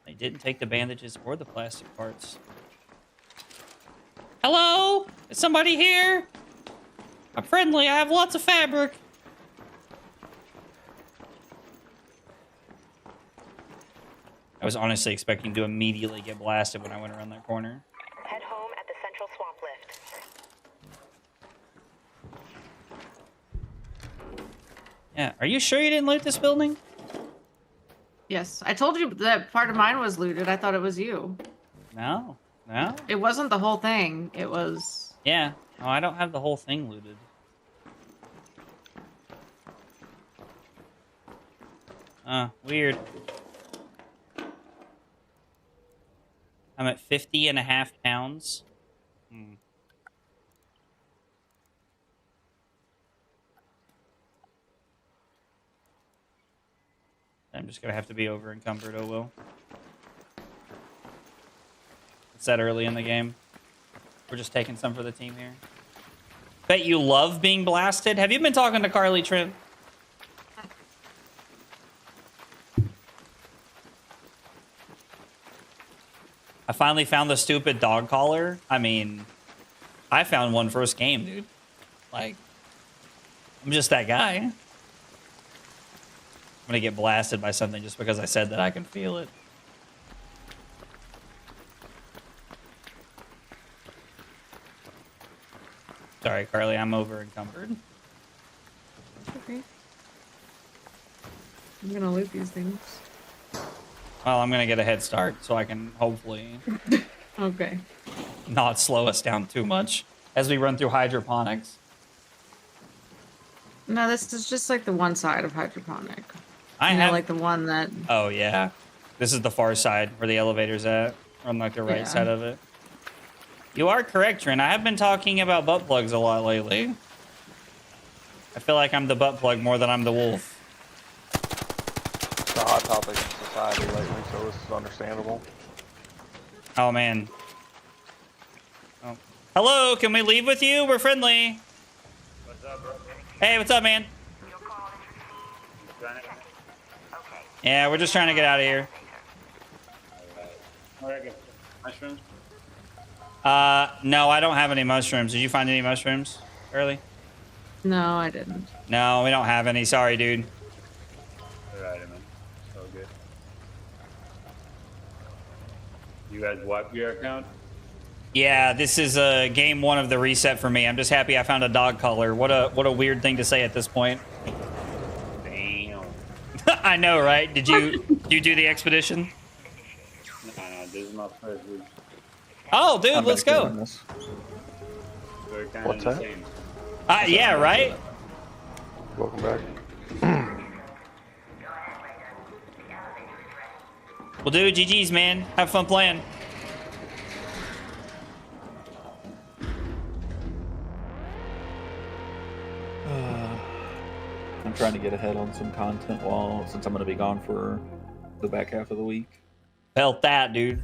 S1: They didn't take the bandages or the plastic parts. Hello? Is somebody here? I'm friendly. I have lots of fabric. I was honestly expecting to immediately get blasted when I went around that corner.
S8: Head home at the central swamp lift.
S1: Yeah. Are you sure you didn't loot this building?
S4: Yes. I told you that part of mine was looted. I thought it was you.
S1: No. No?
S4: It wasn't the whole thing. It was...
S1: Yeah. No, I don't have the whole thing looted. Weird. I'm at 50.5 pounds. I'm just gonna have to be over encumbered, oh well. It's that early in the game. We're just taking some for the team here. Bet you love being blasted. Have you been talking to Carly, Trent? I finally found the stupid dog collar. I mean, I found one first game, dude. Like, I'm just that guy. I'm gonna get blasted by something just because I said that I can feel it. Sorry, Carly, I'm over encumbered.
S4: Okay. I'm gonna loot these things.
S1: Well, I'm gonna get a head start so I can hopefully
S4: Okay.
S1: not slow us down too much as we run through hydroponics.
S4: No, this is just like the one side of hydroponic.
S1: I
S4: You know,
S1: have
S4: like the one that.
S1: Oh yeah, this is the far side where the elevator's at, on like the right
S4: Yeah.
S1: side of it. You are correct, Trin. I have been talking about butt plugs a lot lately. I feel like I'm the butt plug more than I'm the wolf.
S7: It's a hot topic in society lately, so this is understandable.
S1: Oh man. Oh. Hello, can we leave with you? We're friendly.
S9: What's up, bro?
S1: Hey, what's up, man? Yeah, we're just trying to get out of here.
S9: Alright. Mushrooms?
S1: No, I don't have any mushrooms. Did you find any mushrooms early?
S4: No, I didn't.
S1: No, we don't have any. Sorry, dude.
S9: Alright, man. So good. You guys wipe your account?
S1: Yeah, this is game 1 of the reset for me. I'm just happy I found a dog collar. What a weird thing to say at this point.
S9: Damn.
S1: I know, right? Did you do the expedition?
S9: No, this is my first week.
S1: Oh, dude,
S5: I'm
S1: let's
S5: back
S1: go.
S5: doing this.
S9: We're kind
S7: What's
S9: of the
S7: that?
S9: same.
S1: Yeah, right?
S7: Welcome back.
S1: Well, dude, GG's, man. Have fun playing.
S5: I'm trying to get ahead on some content since I'm going to be gone for the back half of the week.
S1: Felt that, dude.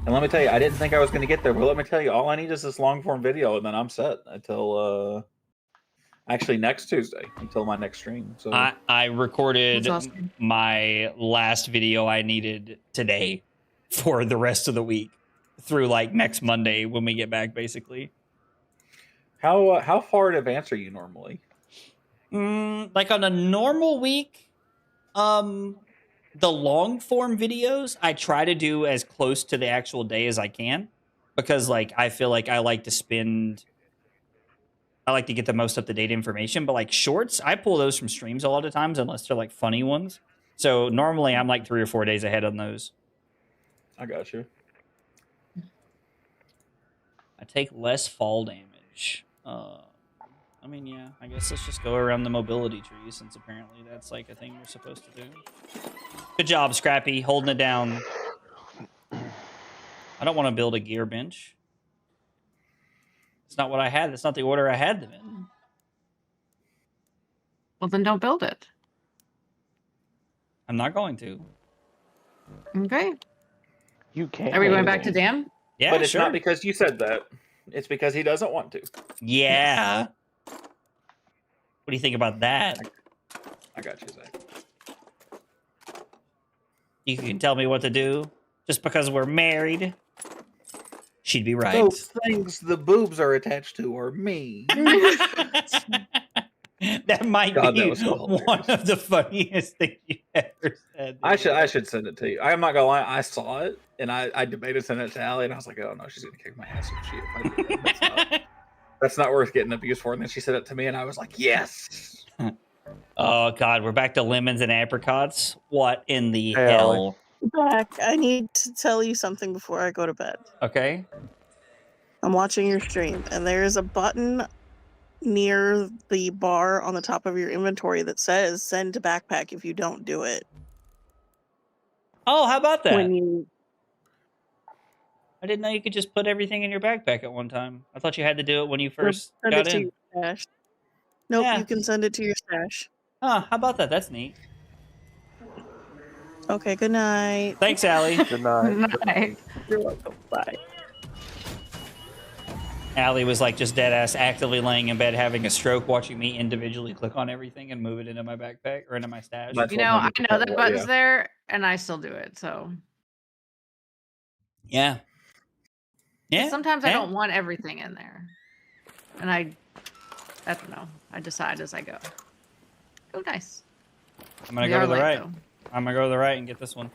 S5: And let me tell you, I didn't think I was going to get there, but let me tell you, all I need is this long form video, and then I'm set until actually next Tuesday, until my next stream. So
S1: I recorded
S4: That's awesome.
S1: my last video I needed today for the rest of the week through like next Monday when we get back, basically.
S5: how far in advance are you normally?
S1: Like on a normal week, the long form videos I try to do as close to the actual day as I can, because like I feel like I like to get the most up-to-date information. But like shorts, I pull those from streams a lot of times unless they're like funny ones. So normally I'm like 3 or 4 days ahead on those.
S5: I got you.
S1: I take less fall damage. I mean, yeah, I guess let's just go around the mobility tree, since apparently that's like a thing we're supposed to do. Good job, Scrappy, holding it down. I don't want to build a gear bench. It's not what I had. That's not the order I had them in.
S4: Well, then don't build it.
S1: I'm not going to.
S4: Okay.
S7: You can't.
S4: Are we going back to Dan?
S1: Yeah,
S5: But it's
S1: sure.
S5: not because you said that. It's because he doesn't want to.
S1: Yeah. What do you think about that?
S5: I got you, Zach.
S1: You can tell me what to do just because we're married. She'd be right.
S5: Those things the boobs are attached to are me.
S1: That might
S5: God,
S1: be
S5: that was so
S1: one
S5: hilarious.
S1: of the funniest things you ever said.
S5: I should send it to you. I'm not gonna lie, I saw it and I debated sending it to Allie, and I was like, oh no, she's gonna kick my ass if I do that. That's not worth getting abused for. And then she said it to me, and I was like, yes.
S1: Oh God, we're back to lemons and apricots. What in the
S7: Hey,
S1: hell?
S6: Back. I need to tell you something before I go to bed.
S1: Okay.
S6: I'm watching your stream, and there's a button near the bar on the top of your inventory that says "Send to backpack" if you don't do it.
S1: Oh, how about that?
S6: When you
S1: I didn't know you could just put everything in your backpack at one time. I thought you had to do it when you first
S6: send
S1: got
S6: it to
S1: in.
S6: your stash. Nope,
S1: Yeah.
S6: you can send it to your stash.
S1: Huh, how about that? That's neat.
S6: Okay, good night.
S1: Thanks, Allie.
S7: Good night.
S4: Night.
S6: You're welcome. Bye.
S1: Allie was like just dead ass actively laying in bed having a stroke, watching me individually click on everything and move it into my backpack or into my stash.
S5: That's
S4: You know, I know
S5: 100%
S4: that button's
S5: yeah.
S4: there, and I still do it. So
S1: Yeah. Yeah.
S4: sometimes I
S1: yeah.
S4: don't want everything in there, and I don't know. I decide as I go. Oh, nice.
S1: I'm gonna
S4: We
S1: go
S4: are
S1: to the
S4: late,
S1: right.
S4: though.
S1: I'm gonna go to the right and get this one.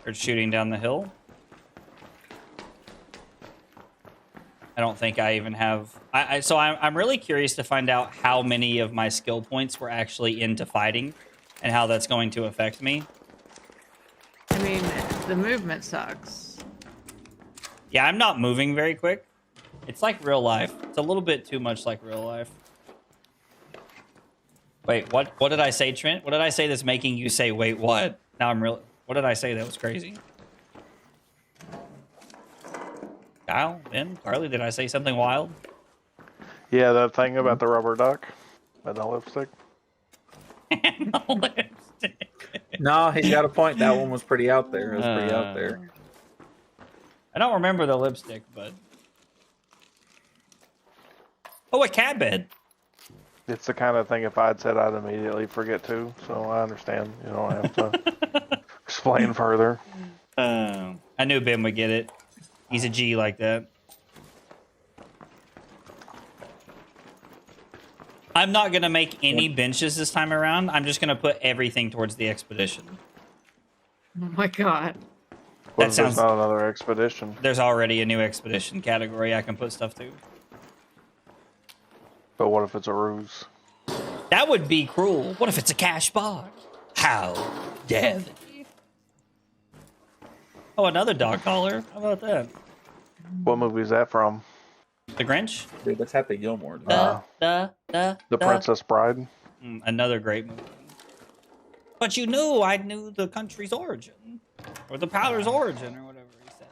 S1: They're shooting down the hill. I don't think I even have. So I'm really curious to find out how many of my skill points were actually into fighting, and how that's going to affect me.
S4: I mean, the movement sucks.
S1: Yeah, I'm not moving very quick. It's like real life. It's a little bit too much like real life. Wait, what? What did I say, Trent? What did I say that's making you say, wait, what? Now I'm real. What did I say that was crazy? Kyle, Ben, Carly, did I say something wild?
S7: Yeah, that thing about the rubber duck and the lipstick.
S1: And the lipstick.
S5: No, he's got a point. That one was pretty out there. It was pretty out there.
S1: I don't remember the lipstick, but... Oh, a cat bed.
S7: It's the kind of thing if I'd said I'd immediately forget to, so I understand. You don't have to explain further.
S1: I knew Ben would get it. He's a G like that. I'm not going to make any benches this time around. I'm just going to put everything towards the expedition.
S4: Oh my god.
S7: What
S1: That
S7: if
S1: sounds...
S7: there's not another expedition?
S1: There's already a new expedition category I can put stuff to.
S7: But what if it's a ruse?
S1: That would be cruel. What if it's a cash bar? How dare they? Oh, another dog collar. How about that?
S7: What movie is that from?
S1: The Grinch?
S5: Dude, that's Happy Gilmore. Dude.
S7: The Princess Bride?
S1: Another great movie. But you knew I knew the country's origin. Or the powder's origin, or whatever he says.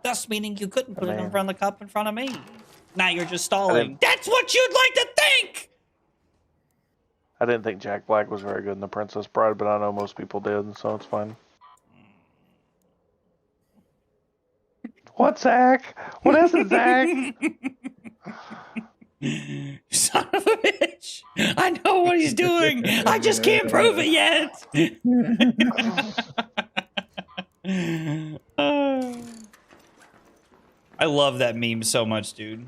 S1: Thus meaning you couldn't put it in front of the cup in front of me. Now you're just stalling. That's what you'd like to think!
S7: I didn't think Jack Black was very good in The Princess Bride, but I know most people did, so it's fine. What, Zach? What is it, Zach?
S1: Son of a bitch! I know what he's doing! I just can't prove it yet! I love that meme so much, dude.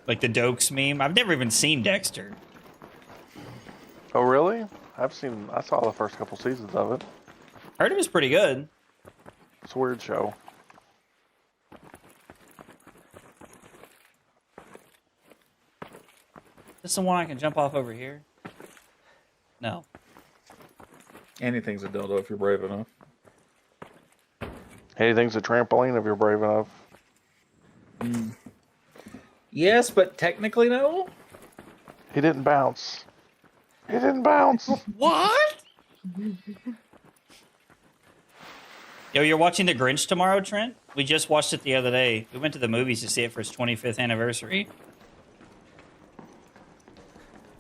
S1: Like the Dokes meme. I've never even seen Dexter.
S7: Oh, really? I saw the first couple seasons of it.
S1: Heard it was pretty good.
S7: It's a weird show.
S1: Is this the one I can jump off over here? No.
S5: Anything's a dildo if you're brave enough.
S7: Anything's a trampoline if you're brave enough.
S5: Yes, but technically no.
S7: He didn't bounce. He didn't bounce.
S1: What? Yo, you're watching The Grinch tomorrow, Trent? We just watched it the other day. We went to the movies to see it for its 25th anniversary.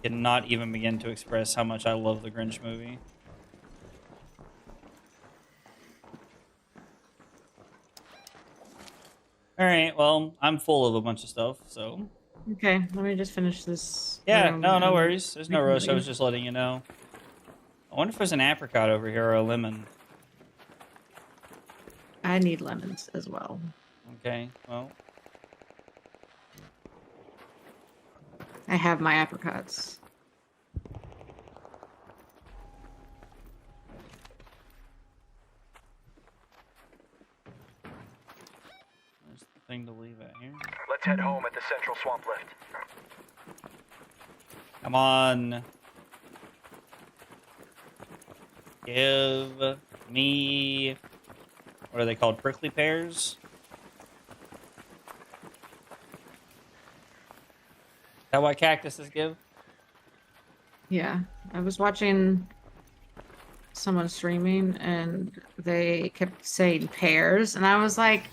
S1: Cannot even begin to express how much I love the Grinch movie. All right, well, I'm full of a bunch of stuff, so...
S4: Okay, let me just finish this.
S1: Yeah,
S4: room
S1: no
S4: and
S1: worries. There's no
S4: we can
S1: rush. I was
S4: leave.
S1: just letting you know. I wonder if there's an apricot over here or a lemon.
S4: I need lemons as well.
S1: Okay, well...
S4: I have my apricots.
S1: There's the thing to leave at here.
S10: Let's head home at the central swamp lift.
S1: Come on. Give me... What are they called? Prickly pears? Is that what cactuses give?
S4: Yeah, I was watching someone streaming and they kept saying pears, and I was like,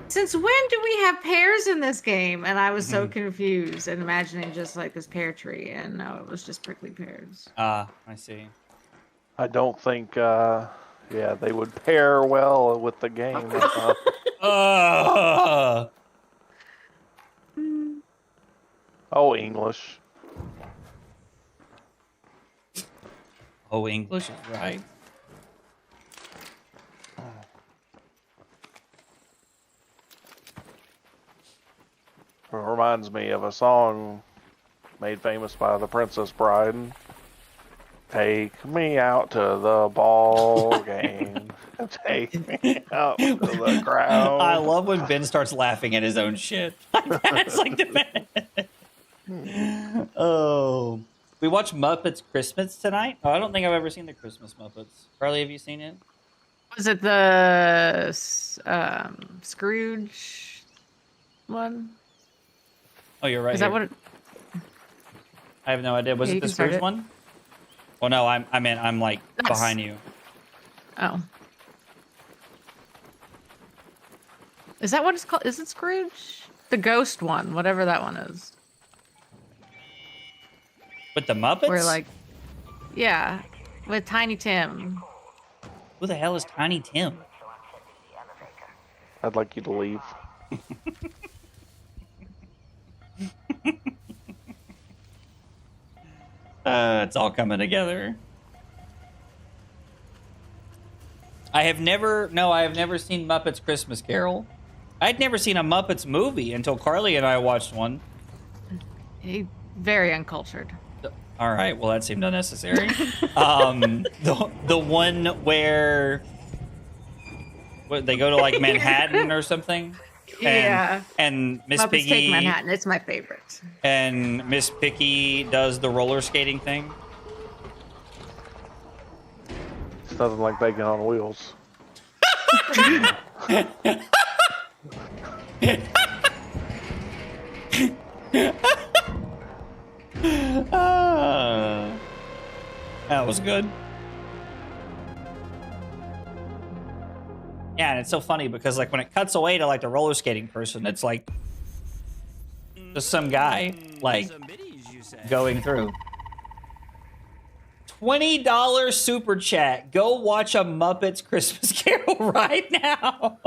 S4: since when do we have pears in this game? And I was so confused and imagining just like this pear tree, and no, it was just prickly pears.
S1: Ah, I see.
S7: I don't think, they would pair well with the game. Oh, English.
S1: Oh, English is right.
S7: reminds me of a song made famous by the Princess Bride. Take me out to the ball game. Take me out to the crowd.
S1: I love when Ben starts laughing at his own shit. That's like the best. Oh. We watched Muppets Christmas tonight. Oh, I don't think I've ever seen the Christmas Muppets. Carly, have you seen it?
S4: Was it the Scrooge one?
S1: Oh, you're right.
S4: Is that what?
S1: I have no idea. Was
S4: Yeah,
S1: it
S4: you
S1: the
S4: can start
S1: Scrooge
S4: it.
S1: one? Well, no, I'm like
S4: That's-
S1: behind you.
S4: Oh. Is that what it's called? Is it Scrooge? The ghost one, whatever that one is.
S1: With the Muppets?
S4: Where like, yeah, with Tiny Tim.
S1: Who the hell is Tiny Tim?
S7: I'd like you to leave.
S1: It's all coming together. I have never seen Muppets Christmas Carol. I'd never seen a Muppets movie until Carly and I watched one.
S4: Very uncultured.
S1: All right, well that seemed unnecessary. The one where they go to like Manhattan or something.
S4: Yeah.
S1: And Miss
S4: Muppets
S1: Piggy
S4: Take Manhattan. It's my favorite.
S1: and Miss Piggy does the roller skating thing.
S7: It's nothing like bacon on wheels.
S1: That was good. Yeah, and it's so funny because like when it cuts away to like the roller skating person, it's like just some guy like going through. $20 super chat. Go watch a Muppets Christmas Carol right now.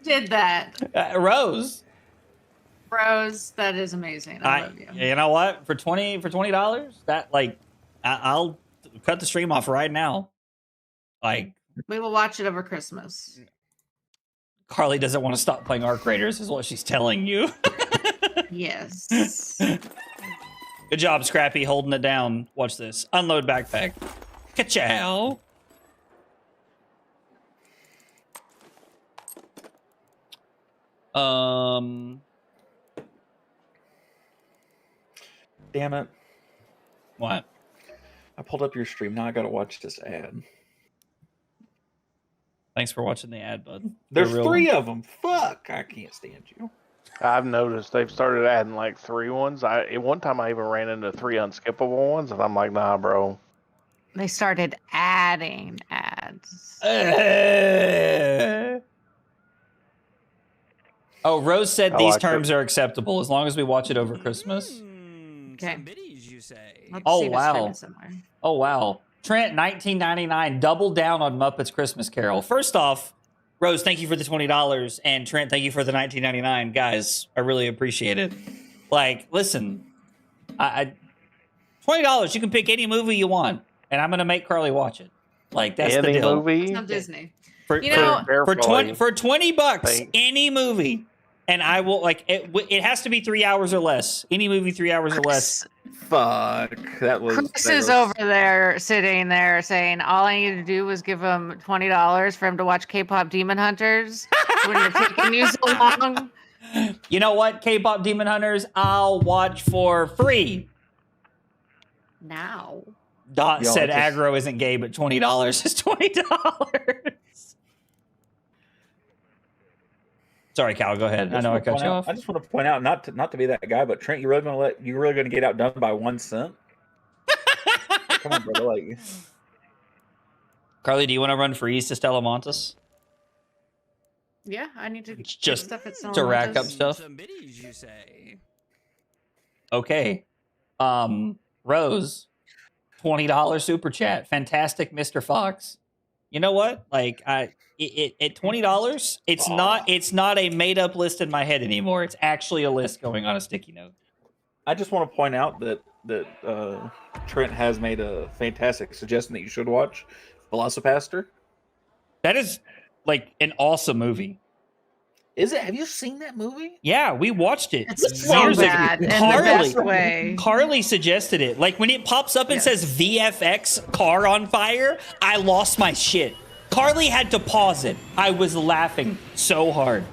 S4: Did that.
S1: Rose.
S4: Rose, that is amazing. I love you.
S1: You know what? For $20, that like I'll cut the stream off right now. Like
S4: We will watch it over Christmas.
S1: Carly doesn't want to stop playing Arc Raiders, is what she's telling you.
S4: Yes.
S1: Good job, Scrappy, holding it down. Watch this. Unload backpack. Ka-chow.
S5: Damn it.
S1: What?
S5: I pulled up your stream. Now I gotta watch this ad.
S1: Thanks for watching the ad, bud.
S5: There's
S1: They're real.
S5: 3 of them. Fuck, I can't stand you.
S7: I've noticed they've started adding like 3 ones. At one time I even ran into 3 unskippable ones, and I'm like, nah, bro.
S4: They started adding ads.
S1: Oh, Rose said
S7: I
S1: these
S7: like
S1: terms are acceptable as long as we watch it over Christmas.
S4: Okay.
S3: you say.
S4: Let's
S1: Oh,
S4: see if it's
S1: wow.
S4: coming somewhere.
S1: Oh, wow. Trent, $19.99. Double down on Muppets Christmas Carol. First off, Rose, thank you for the $20. And Trent, thank you for the $19.99. Guys, I really appreciate it. Like, listen, I $20, you can pick any movie you want. And I'm going to make Carly watch it. Like, that's
S7: Any
S1: the deal.
S7: movie?
S4: It's not Disney.
S1: For,
S4: You know-
S1: for $20 bucks,
S7: Thanks.
S1: any movie. And I will, like, it has to be 3 hours or less. Any movie 3 hours or less.
S5: Fuck. That was.
S4: Chris
S5: that
S4: is
S5: was-
S4: over there sitting there saying, all I need to do was give him $20 for him to watch K-pop Demon Hunters. When you're taking you so long.
S1: You know what, K-pop Demon Hunters, I'll watch for free.
S4: Now.
S1: Dot
S5: Yo,
S1: said
S5: I just-
S1: aggro isn't gay, but $20 is $20. Sorry, Cal, go ahead. I know I cut you off.
S5: I just want to point out, not to be that guy, but Trent, you really gonna get outdone by 1 cent? Come on, brother. Like,
S1: Carly, do you want to run freeze to Stella Montes?
S4: Yeah, I need to get
S1: Just
S4: stuff at
S1: to rack up
S4: Salamanca's.
S1: stuff?
S3: you say.
S1: Okay. Rose, $20 super chat. Fantastic, Mr. Fox. You know what? Like, at $20, it's not a made up list in my head anymore. It's actually a list going on a sticky note.
S5: I just want to point out that Trent has made a fantastic suggestion that you should watch, Velocipaster.
S1: That is like an awesome movie.
S5: Is it? Have you seen that movie?
S1: Yeah, we watched it.
S4: It's so
S1: years ago.
S4: bad in the best way.
S1: Carly suggested it. Like when it pops up and
S4: Yes.
S1: says VFX car on fire, I lost my shit. Carly had to pause it. I was laughing so hard.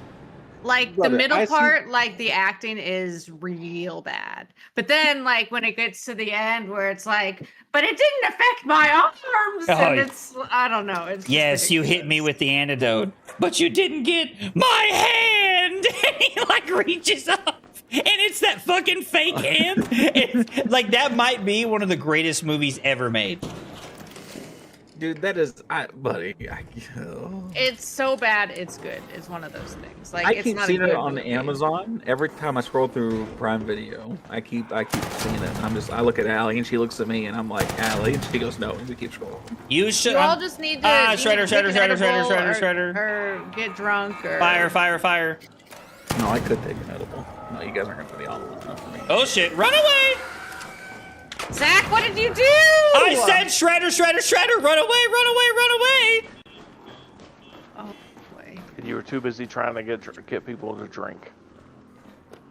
S4: Like
S5: Brother,
S4: the middle
S5: I see-
S4: part, like the acting is real bad. But then, like when it gets to the end, where it's like, but it didn't affect my arms,
S1: Oh,
S4: and
S1: yeah.
S4: it's I don't know. It's just
S1: Yes, you hit me
S4: ridiculous.
S1: with the antidote, but you didn't get my hand. And he like reaches up, and it's that fucking fake hand. It's, like that might be one of the greatest movies ever made.
S5: Dude, that is, buddy.
S4: It's so bad, it's good. It's one of those things. Like
S5: I
S4: it's
S5: keep
S4: not
S5: seeing
S4: a
S5: it
S4: good
S5: on
S4: movie.
S5: Amazon every time I scroll through Prime Video. I keep seeing it. I look at Allie and she looks at me and I'm like, Allie, and she goes, no, and we keep scrolling.
S1: You should.
S4: You all just need to you need to
S1: Shredder,
S4: take
S1: shredder,
S4: an
S1: shredder,
S4: edible
S1: shredder,
S4: or,
S1: shredder.
S4: or get drunk or
S1: Fire, fire, fire.
S5: No, I could take an edible. No, you guys aren't going to be all enough for me.
S1: Oh shit! Run away!
S4: Zach, what did you do?
S1: I said shredder, shredder, shredder. Run away! Run away! Run away!
S4: Oh boy.
S7: You were too busy trying to get people to drink.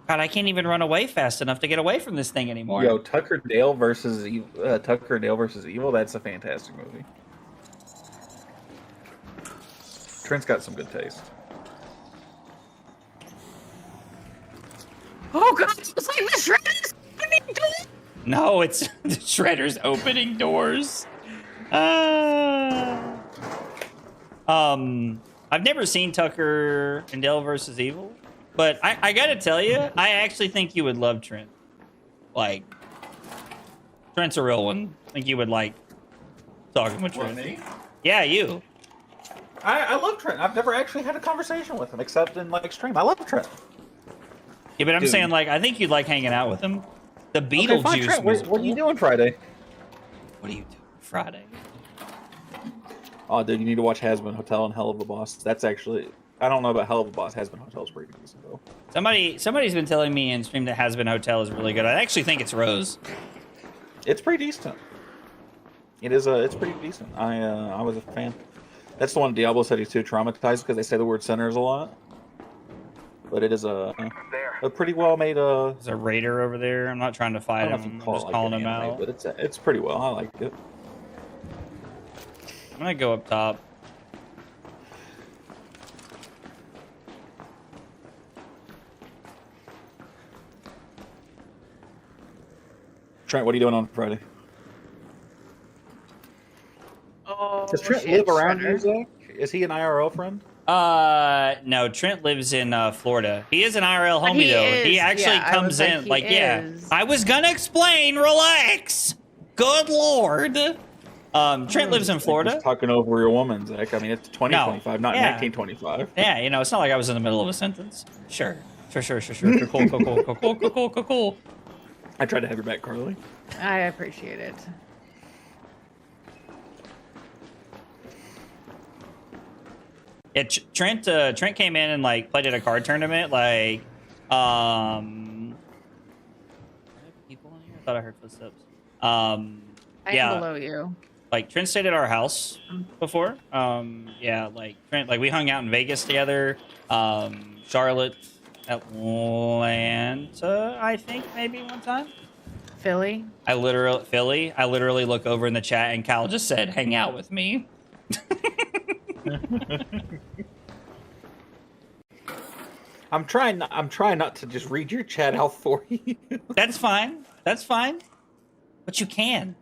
S1: God, I can't even run away fast enough to get away from this thing anymore.
S5: Yo, Tucker Dale versus Evil. That's a fantastic movie. Trent's got some good taste.
S4: Oh god, it's like the shredder's opening door.
S1: No, it's the shredder's opening doors. I've never seen Tucker and Dale versus Evil, but I gotta tell you, I actually think you would love Trent. Like, Trent's a real one. I think you would like talking with Trent.
S5: Me?
S1: Yeah, you.
S5: I love Trent. I've never actually had a conversation with him except in like stream. I love Trent.
S1: Yeah, but I'm
S5: Dude.
S1: saying like I think you'd like hanging out with him. The
S5: Okay,
S1: Beetlejuice
S5: fine, Trent,
S1: was.
S5: what are you doing Friday?
S1: What are you doing Friday?
S5: Oh, dude, you need to watch Has-Been Hotel and Hell of a Boss. That's actually, I don't know about Hell of a Boss. Has-Been Hotel is pretty decent though.
S1: Somebody's been telling me in stream that Has Been Hotel is really good. I actually think it's Rose.
S5: It's pretty decent. It is it's pretty decent. I was a fan. That's the one Diablo said he's too traumatized because they say the word sinners a lot. But it is a pretty well made.
S1: There's a raider over there. I'm not trying to
S5: I
S1: fight
S5: don't know if
S1: him.
S5: you
S1: I'm
S5: call it
S1: just
S5: like
S1: calling
S5: an
S1: him
S5: anime,
S1: out.
S5: but it's pretty well. I like it.
S1: I'm gonna go up top.
S5: Trent, what are you doing on Friday?
S4: Oh,
S5: Does Trent
S4: shit,
S5: live around
S4: Shredder.
S5: you, Zach? Is he an IRL friend?
S1: No, Trent lives in Florida. He is an IRL
S4: But
S1: homie
S4: he
S1: though.
S4: is,
S1: He actually
S4: yeah, I
S1: comes
S4: was like,
S1: in
S4: he
S1: like yeah.
S4: is.
S1: I was gonna explain. Relax. Good lord. Trent lives in Florida.
S5: Just talking over your woman, Zach. I mean, it's 2025, not
S1: Yeah.
S5: 1925.
S1: Yeah, you know, it's not like I was in the middle of a sentence. Sure. Cool.
S5: I tried to have your back, Carly.
S4: I appreciate it.
S1: Yeah, Trent came in and like played at a card tournament. Like, are there people in here? I thought I heard footsteps.
S4: I
S1: Yeah.
S4: am below you.
S1: Like Trent stayed at our house before. Yeah, like Trent, like we hung out in Vegas together. Charlotte, Atlanta, I think maybe one time.
S4: Philly.
S1: I literally look over in the chat and Cal just said, "Hang out with me."
S5: I'm trying not to just read your chat out for you.
S1: That's fine. But you can.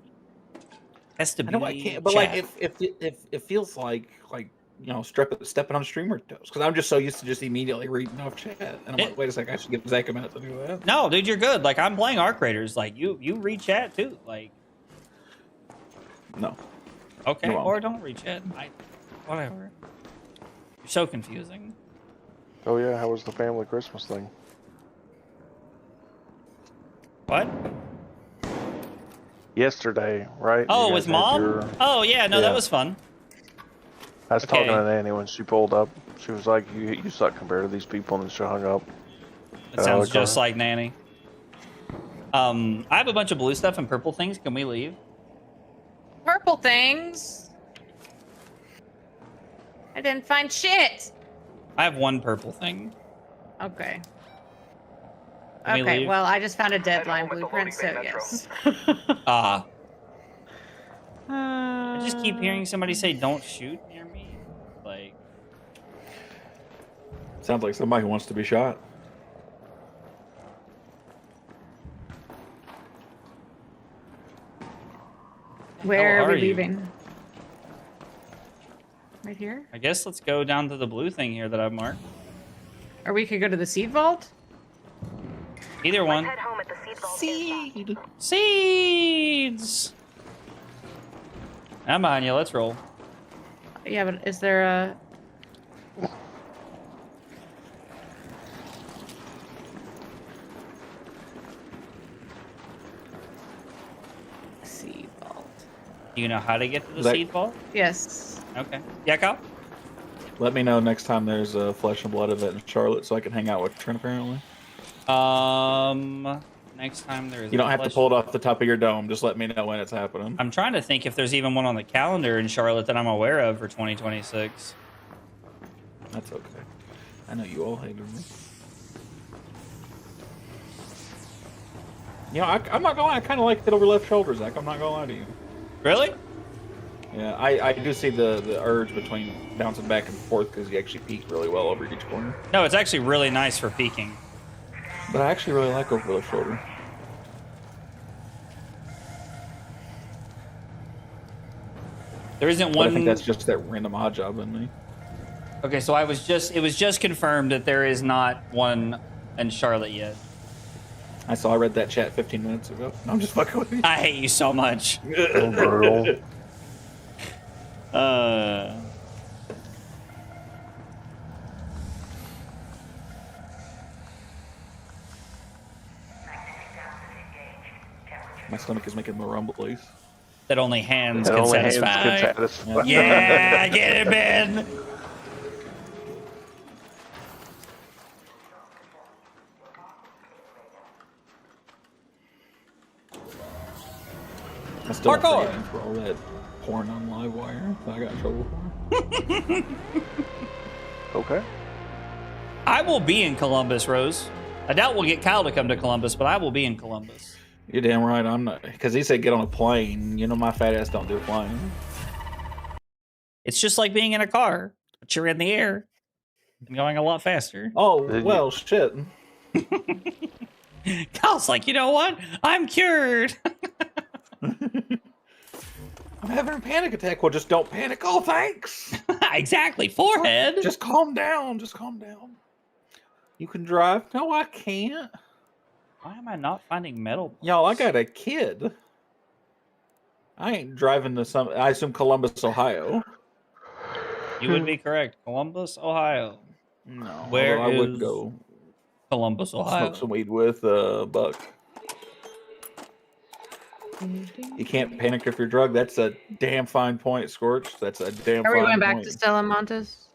S1: That's the
S5: I know I
S1: beauty
S5: can't,
S1: of
S5: but
S1: chat.
S5: like if it feels like you know stepping on streamer toes because I'm just so used to just immediately reading off chat and I'm like, wait a second, I should give Zach a minute to do that.
S1: No, dude, you're good. Like I'm playing Arc Raiders. Like you read chat too. Like
S5: No.
S1: okay,
S5: You're wrong.
S1: or don't read chat. Whatever. You're so confusing.
S7: Oh yeah, how was the family Christmas thing?
S1: What?
S7: Yesterday, right?
S1: Oh,
S7: You
S1: with
S7: guys had
S1: mom?
S7: your-
S1: Oh yeah, no,
S7: Yeah.
S1: that was fun.
S7: I was talking
S1: Okay.
S7: to Nanny when she pulled up. She was like, "You suck compared to these people," and then she hung up.
S1: It sounds just like Nanny. I have a bunch of blue stuff and purple things. Can we leave?
S4: Purple things. I didn't find shit.
S1: I have one purple thing.
S4: Okay.
S1: Let me
S4: Okay,
S1: leave.
S4: well, I just found a
S10: Head
S4: deadline
S10: home at the
S4: blueprint, so
S10: loading bay,
S4: yes.
S1: Ah. I just keep hearing somebody say, "Don't shoot near me." Like,
S5: Sounds like somebody who wants to be shot.
S4: Where
S1: hell
S4: are we
S1: are you?
S4: leaving? Right here?
S1: I guess let's go down to the blue thing here that I've marked.
S4: Or we could go to the seed vault?
S1: Either one.
S8: Head home at the seed vault.
S6: Seed.
S1: Seeds. I'm behind you. Let's roll.
S4: Yeah, but is there a... seed vault?
S1: Do you know how to get to the
S5: That-
S1: seed vault?
S4: Yes.
S1: Okay. Yeah, Kyle?
S5: Let me know next time there's a Flesh and Blood event in Charlotte so I can hang out with Trent, apparently.
S1: Next time there's
S5: You don't have to pull it off the top of your dome. Just let me know when it's happening.
S1: I'm trying to think if there's even one on the calendar in Charlotte that I'm aware of for 2026.
S5: That's okay. I know you all hated me. You know, I'm not gonna lie. I kind of like it over left shoulder, Zach. I'm not gonna lie to you.
S1: Really?
S5: Yeah, I do see the urge between bouncing back and forth because you actually peek really well over each corner.
S1: No, it's actually really nice for peeking.
S5: But I actually really like over left shoulder.
S1: There isn't
S5: But
S1: one.
S5: I think that's just that random odd job in me.
S1: Okay, so it was just confirmed that there is not one in Charlotte yet.
S5: I read that chat 15 minutes ago. No, I'm just fucking with you.
S1: I hate you so much.
S7: So brutal.
S5: My stomach is making the rumblies.
S1: That only hands
S7: And
S1: can
S7: only hands
S1: satisfy.
S7: can satisfy.
S1: Yeah, get it, Ben.
S5: I still don't
S1: Parkour.
S5: think for all that porn on Livewire that I got in trouble for.
S7: Okay.
S1: I will be in Columbus, Rose. I doubt we'll get Kyle to come to Columbus, but I will be in Columbus.
S5: You're damn right. I'm not, because he said get on a plane. You know my fat ass don't do plane.
S1: It's just like being in a car, but you're in the air and going a lot faster.
S5: Oh
S7: Did
S5: well, shit.
S1: Kyle's like, you know what? I'm cured.
S5: I'm having a panic attack. Well, just don't panic. Oh, thanks.
S1: Exactly. Forehead.
S5: Just calm down. Just calm down. You can drive. No, I can't.
S1: Why am I not finding metal?
S5: Y'all, I got a kid. I ain't driving to some. I assume Columbus, Ohio.
S1: You would be correct. Columbus, Ohio.
S5: No,
S1: Where
S5: although I would
S1: is
S5: go
S1: Columbus, Ohio?
S5: smoke some weed with Buck. You can't panic if you're drugged. That's a damn fine point, Scorch. That's a damn.
S4: Are we
S5: fine
S4: going back
S5: point.
S4: to Stella Montes?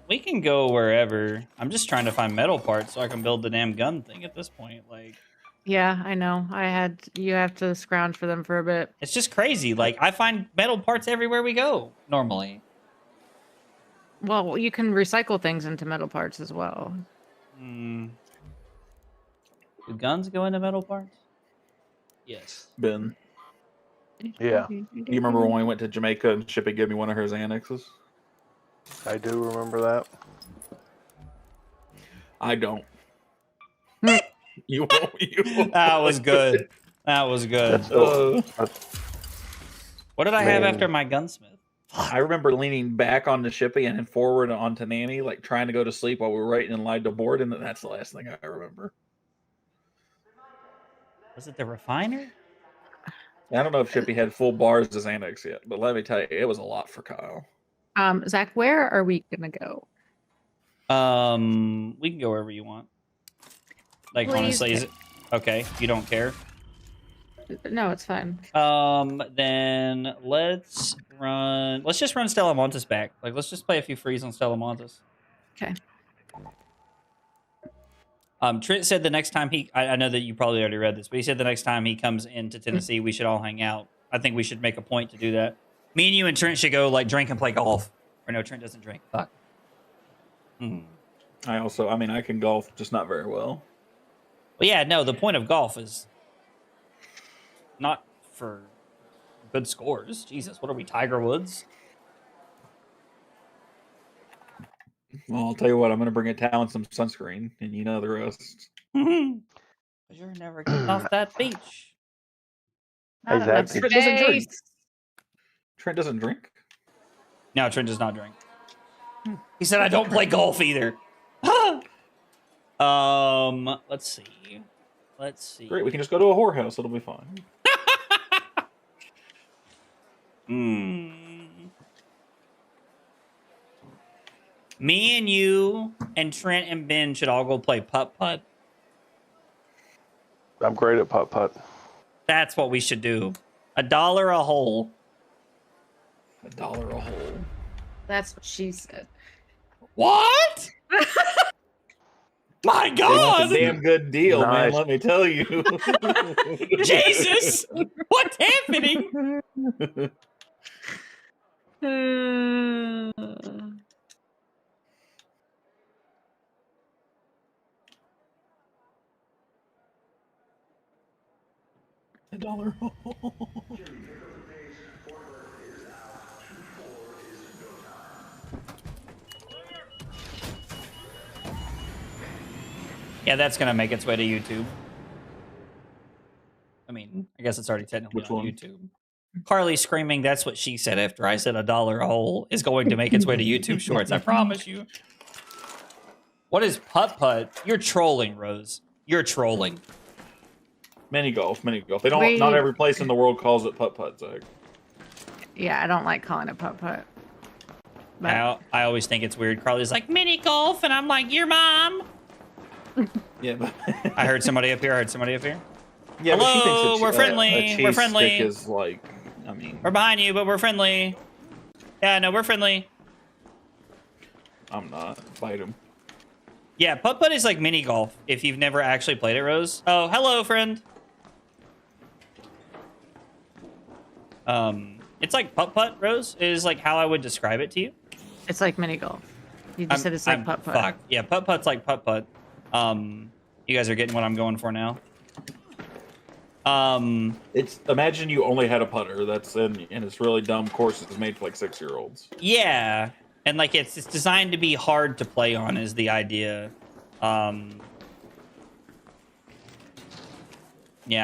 S1: We can go wherever. I'm just trying to find metal parts so I can build the damn gun thing at this point. Like,
S4: Yeah, I know. You have to scrounge for them for a bit.
S1: it's just crazy. Like, I find metal parts everywhere we go normally.
S4: Well, you can recycle things into metal parts as well.
S1: Do guns go into metal parts? Yes.
S5: Ben,
S7: Yeah,
S5: you remember when we went to Jamaica and Shippy gave me one of his annexes?
S7: I do remember that.
S5: I don't. You won't. You won't.
S1: That was good. That was good.
S7: That's still,
S1: What did I have
S7: Man.
S1: after my gunsmith?
S5: I remember leaning back on the Shippy and then forward onto Nanny, like trying to go to sleep while we were waiting in line to board, and that's the last thing I remember.
S1: Was it the refiner?
S5: I don't know if Shippy had full bars as annex yet, but let me tell you, it was a lot for Kyle.
S4: Zach, where are we gonna go?
S1: We can go wherever you want. Like,
S4: Please
S1: honestly, is it okay? You don't care?
S4: No, it's fine.
S1: Then let's just run Stella Montes back. Like, let's just play a few frees on Stella Montes.
S4: Okay.
S1: Trent said the next time I know that you probably already read this, but he said the next time he comes into Tennessee, we should all hang out. I think we should make a point to do that. Me and you and Trent should go, like, drink and play golf. Or no, Trent doesn't drink. Fuck. Hmm.
S5: I mean, I can golf, just not very well.
S1: Well, yeah, no, the point of golf is not for good scores. Jesus, what are we, Tiger Woods?
S5: Well, I'll tell you what, I'm going to bring a towel and some sunscreen, and you know the rest.
S1: But you're never getting off that beach.
S7: Hey,
S4: Not enough
S7: Zach,
S5: Trent doesn't drink.
S4: space.
S5: Trent doesn't drink.
S1: No, Trent does not drink. He said I don't play golf either. Let's see.
S5: Great, we can just go to a whorehouse. It'll be fine.
S1: Me and you and Trent and Ben should all go play putt-putt.
S7: I'm great at putt-putt.
S1: That's what we should do. $1 a hole.
S5: $1 a hole.
S4: That's what she said.
S1: What? My God!
S5: That's a damn good deal, man.
S7: Nice.
S5: Let me tell you.
S1: Jesus! What's happening?
S5: $1 a hole.
S1: Yeah, that's gonna make its way to YouTube. I mean, I guess it's already technically
S5: Which
S1: on
S5: one?
S1: YouTube. Carly screaming, that's what she said after I said $1 a hole, is going to make its way to YouTube Shorts. I promise you. What is putt-putt? You're trolling, Rose. You're trolling.
S5: Mini golf. They don't. Not every place in the world calls it putt-putt, Zach.
S4: Yeah, I don't like calling it putt-putt.
S1: I always think it's weird. Carly's like, mini golf, and I'm like, your mom.
S5: Yeah, but
S1: I heard somebody up here.
S5: yeah, but she thinks
S1: Hello,
S5: a
S1: we're
S5: a
S1: friendly,
S5: cheese
S1: we're friendly.
S5: stick is like, I mean,
S1: We're behind you, but we're friendly. Yeah, no, we're friendly.
S5: I'm not. Fight him.
S1: Yeah, putt-putt is like mini golf if you've never actually played it, Rose. Oh, hello, friend. It's like putt-putt, Rose, is like how I would describe it to you.
S4: It's like mini golf. You just said it's like putt-putt.
S1: Fuck. Yeah, putt-putt's like putt-putt. You guys are getting what I'm going for now.
S5: It's imagine you only had a putter. That's and it's really dumb courses made for like 6-year-olds.
S1: Yeah, and like it's designed to be hard to play on is the idea. Yeah,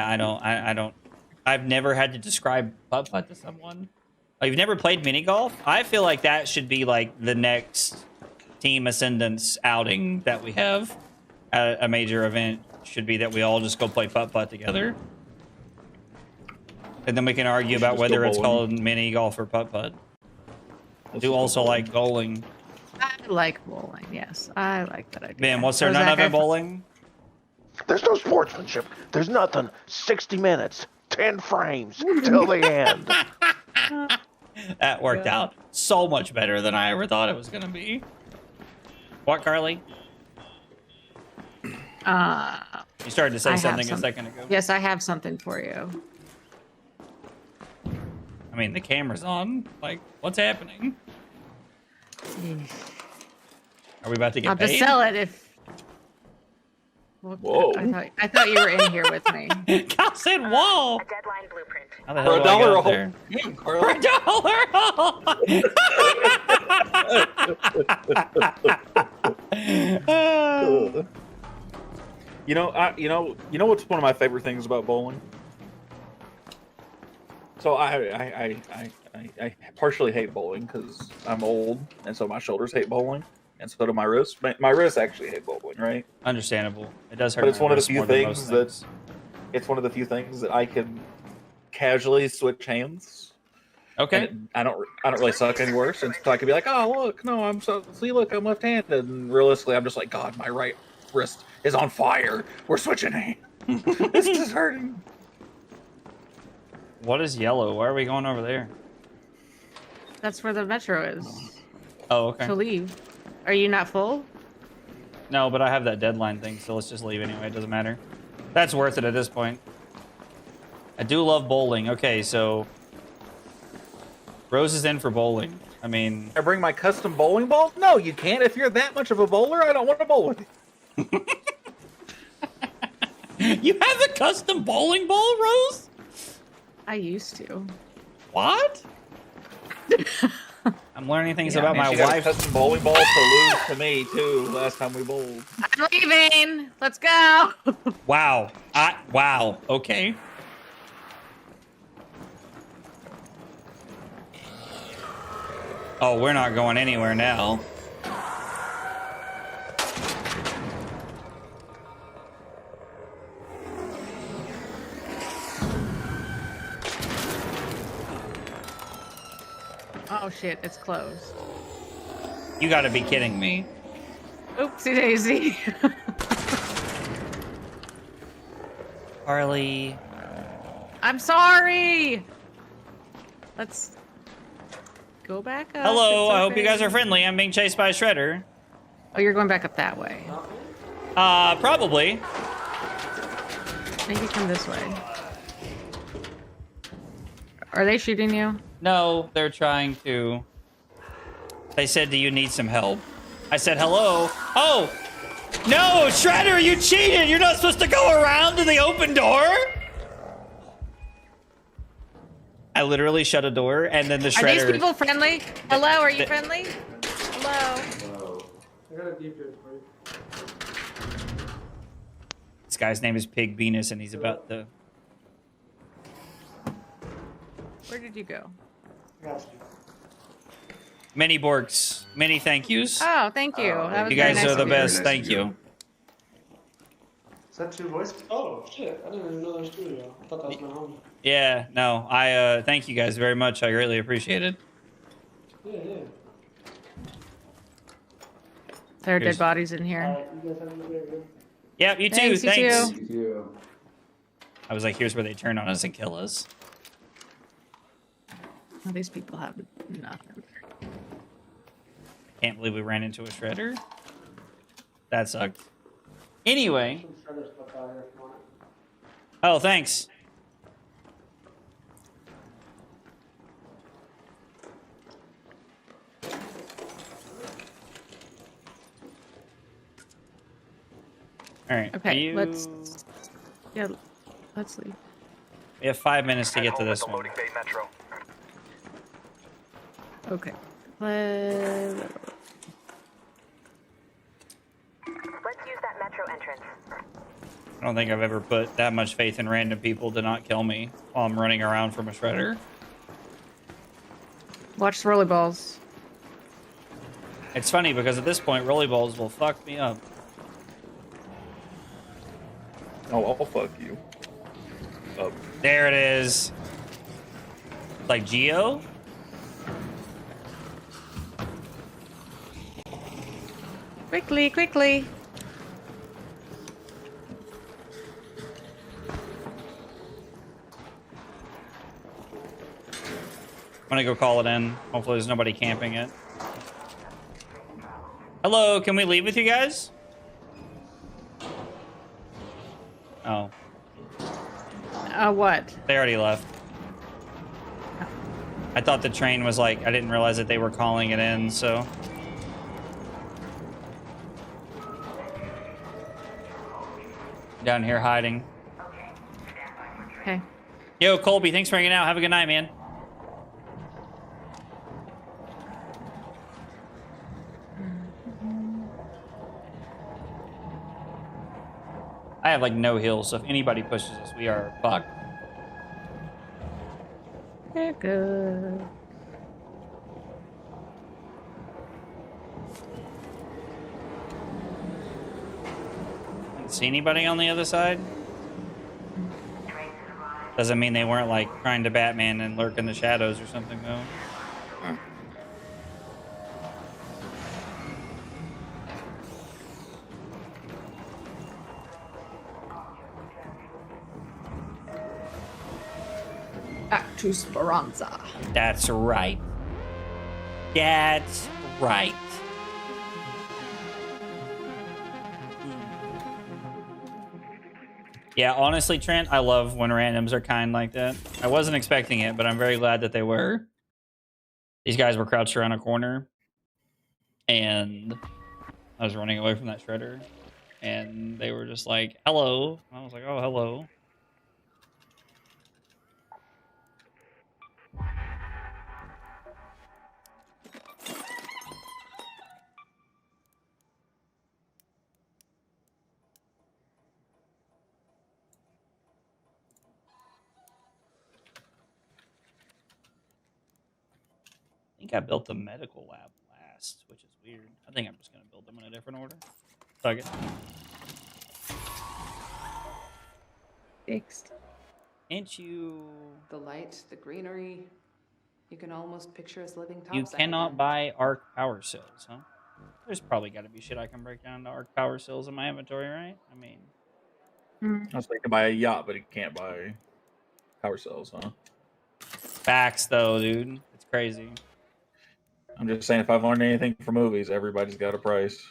S1: I don't. I've never had to describe putt-putt to someone. Oh, you've never played mini golf? I feel like that should be like the next Team Ascendance outing that we have at a major event. Should be that we all just go play putt-putt together. And then we can argue about whether it's called mini golf or putt-putt. I do also like bowling.
S4: I like bowling, yes. I like that idea.
S1: Man, what's there
S4: So,
S1: none
S4: Zach,
S1: of it bowling?
S7: There's no sportsmanship. There's nothing. 60 minutes, 10 frames till the end.
S1: That worked out so much better than I ever thought it was going to be. What, Carly? You started to say
S4: I have
S1: something a
S4: some-
S1: second ago.
S4: Yes, I have something for you.
S1: I mean, the camera's on. Like, what's happening? Are we about to get
S4: I'll
S1: paid?
S4: just sell it if...
S5: Whoa.
S4: I thought you were in here with me.
S1: Kyle said, whoa!
S8: A deadline blueprint.
S1: How the
S5: For
S1: hell do I
S5: $1
S1: get
S5: a
S1: up
S5: hole.
S1: there?
S5: Yeah,
S1: $1 a hole!
S5: You know what's one of my favorite things about bowling? So I partially hate bowling because I'm old, and so my shoulders hate bowling, and so do my wrists. My wrists actually hate bowling, right?
S1: Understandable. It does hurt.
S5: But it's
S1: my
S5: one of the
S1: wrists
S5: few
S1: more than
S5: things
S1: most
S5: that
S1: things.
S5: it's one of the few things that I can casually switch hands.
S1: Okay.
S5: And I don't really suck any worse, and so I could be like, oh look, no, I'm look, I'm left-handed, and realistically, I'm just like, God, my right wrist is on fire. We're switching hands. This is hurting.
S1: What is yellow? Why are we going over there?
S4: That's where the metro is.
S1: Oh, okay.
S4: To leave. Are you not full?
S1: No, but I have that deadline thing, so let's just leave anyway. It doesn't matter. That's worth it at this point. I do love bowling. Okay, so Rose is in for bowling. I mean,
S5: I bring my custom bowling ball? No, you can't. If you're that much of a bowler, I don't want to bowl with you.
S1: you have a custom bowling ball, Rose?
S4: I used to.
S1: What? I'm learning things
S4: Yeah,
S1: about
S5: Man,
S1: my
S5: she got a
S1: wife.
S5: custom bowling ball to lose to me too. Last time we bowled.
S4: I'm leaving. Let's go.
S1: Wow. Wow. Okay. Oh, we're not going anywhere now.
S4: Oh shit, it's closed.
S1: You gotta be kidding me.
S4: Oopsie daisy.
S1: Harley.
S4: I'm sorry. Let's go back up.
S1: Hello,
S4: It's
S1: I hope you
S4: okay.
S1: guys are friendly. I'm being chased by a shredder.
S4: Oh, you're going back up that way.
S1: Probably.
S4: Maybe come this way. Are they shooting you?
S1: No, they're trying to. They said, do you need some help? I said, hello. Oh! No, Shredder, you cheated! You're not supposed to go around to the open door? I literally shut a door, and then the
S4: Are
S1: Shredder...
S4: these people friendly? Hello, are you friendly? Hello.
S11: I got a deep dish for you.
S1: This guy's name is Pig Venus, and he's about the...
S4: Where did you go?
S11: I got you.
S1: Many Borks. Many thank yous.
S4: Oh, thank you. That was
S1: You
S4: very
S1: guys
S4: nice
S1: are the
S4: of you.
S1: best. Thank you.
S11: Is that two voice? Oh, shit. I didn't even know there was studio. I thought that was my home.
S1: Yeah, no, I thank you guys very much. I greatly appreciate it.
S11: Yeah, yeah.
S4: There are
S1: Here's-
S4: dead bodies in here.
S11: Alright, you guys have a good day, man.
S1: Yeah, you too.
S4: Thanks, you
S1: Thanks.
S4: too.
S1: I was like, here's where they turn on us and kill us.
S4: Well, these people have nothing.
S1: Can't believe we ran into a shredder. That sucked. Anyway.
S11: Some shredder stuff out here if you want it.
S1: Oh, thanks. All right.
S4: Okay, let's leave.
S1: We have 5 minutes to get to this one.
S10: Loading Bay Metro.
S4: Okay.
S8: Let's use that metro entrance.
S1: I don't think I've ever put that much faith in random people to not kill me while I'm running around from a shredder.
S4: Watch the rolly balls.
S1: It's funny because at this point, rolly balls will fuck me up.
S5: Oh, I'll fuck you. Oh.
S1: There it is. Like Geo?
S4: Quickly, quickly.
S1: I'm gonna go call it in. Hopefully there's nobody camping it. Hello, can we leave with you guys? Oh,
S4: What?
S1: they already left. I thought the train was like, I didn't realize that they were calling it in, so. Down here hiding.
S4: Okay.
S1: Yo, Colby, thanks for hanging out. Have a good night, man. I have like no heals, so if anybody pushes us, we are fucked.
S4: They're good.
S1: Didn't see anybody on the other side? Doesn't mean they weren't like trying to Batman and lurk in the shadows or something though.
S4: Actu Speranza.
S1: That's right. That's right. Yeah, honestly, Trent, I love when randoms are kind like that. I wasn't expecting it, but I'm very glad that they were. These guys were crouched around a corner, and I was running away from that shredder, and they were just like, "Hello." And I was like, "Oh, hello." I think I built the medical lab last, which is weird. I think I'm just going to build them in a different order. Fuck it.
S4: Fixed.
S1: Can't you...
S12: The light, the greenery. You can almost picture us living topside.
S1: You cannot
S12: again.
S1: buy arc power cells, huh? There's probably got to be shit I can break down to arc power cells in my inventory, right? I mean...
S5: I was thinking buy a yacht, but he can't buy power cells, huh?
S1: Facts, though, dude. It's crazy.
S5: I'm just saying, if I've learned anything from movies, everybody's got a price.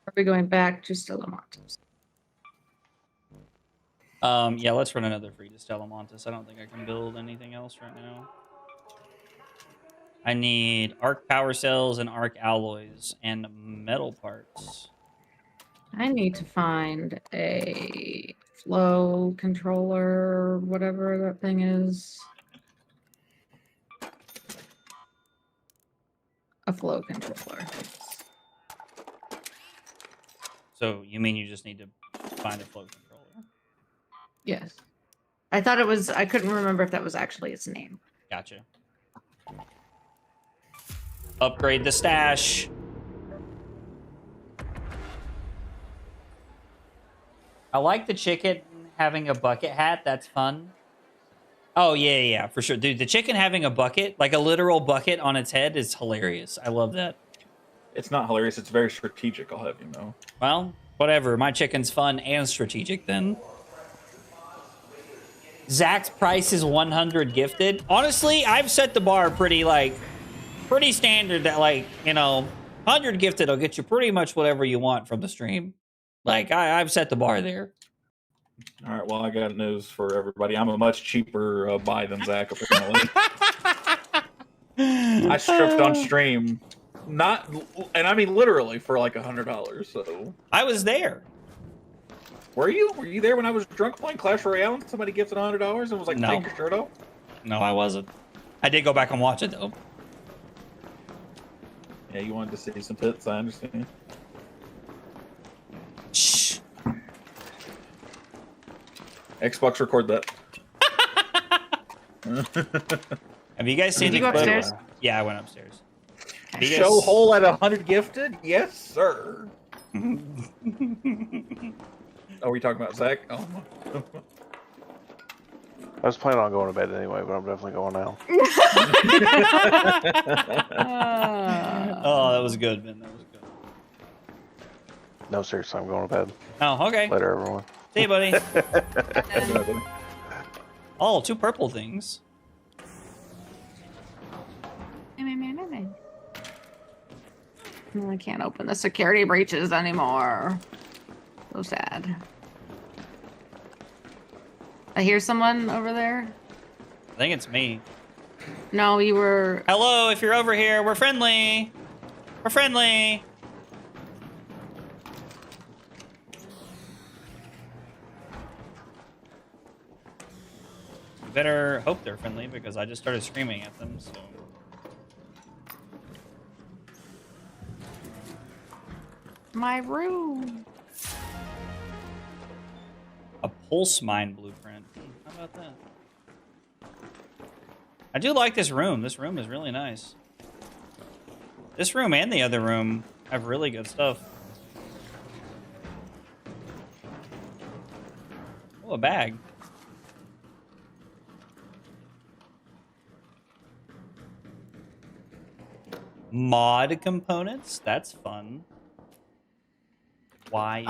S4: Are we going back to Stellamontes?
S1: Yeah, let's run another free to Stellamontes. I don't think I can build anything else right now. I need arc power cells and arc alloys and metal parts.
S4: I need to find a flow controller, whatever that thing is. A flow controller.
S1: So you mean you just need to find a flow controller?
S4: Yes. I thought it was, I couldn't remember if that was actually its name.
S1: Gotcha. Upgrade the stash. I like the chicken having a bucket hat. That's fun. Oh, yeah, for sure. Dude, the chicken having a bucket, like a literal bucket on its head is hilarious. I love that.
S5: It's not hilarious. It's very strategic, I'll have you know.
S1: Well, whatever. My chicken's fun and strategic then. Zach's price is 100 gifted. Honestly, I've set the bar pretty standard that, like, you know, 100 gifted will get you pretty much whatever you want from the stream. Like, I've set the bar there.
S5: All right, well, I got news for everybody. I'm a much cheaper buy than Zach, apparently. I stripped on stream. And I mean literally for like $100, so...
S1: I was there.
S5: Were you? Were you there when I was drunk playing Clash Royale and somebody gifted $100 and was like,
S1: No.
S5: take your shirt off?
S1: No, I wasn't. I did go back and watch it, though.
S5: Yeah, you wanted to see some tits, I understand.
S1: Shh.
S5: Xbox record that.
S1: Have you guys seen
S4: Did
S1: the
S4: you go
S1: clip?
S4: upstairs?
S1: Yeah, I went upstairs. Have you guys-
S5: Show hole at 100 gifted? Yes, sir. Are we talking about Zach? Oh,
S7: I was planning on going to bed anyway, but I'm definitely going now.
S1: Oh, that was good, man. That was good.
S7: No, seriously, I'm going to bed.
S1: Oh, okay.
S7: Later, everyone.
S1: See you, buddy. Oh, 2 purple things.
S4: I can't open the security breaches anymore. So sad. I hear someone over there.
S1: I think it's me.
S4: No, you were...
S1: Hello, if you're over here, we're friendly. We're friendly. You better hope they're friendly because I just started screaming at them, so...
S4: My room.
S1: A pulse mine blueprint. How about that? I do like this room. This room is really nice. This room and the other room have really good stuff. Oh, a bag. Mod components? That's fun. Wires.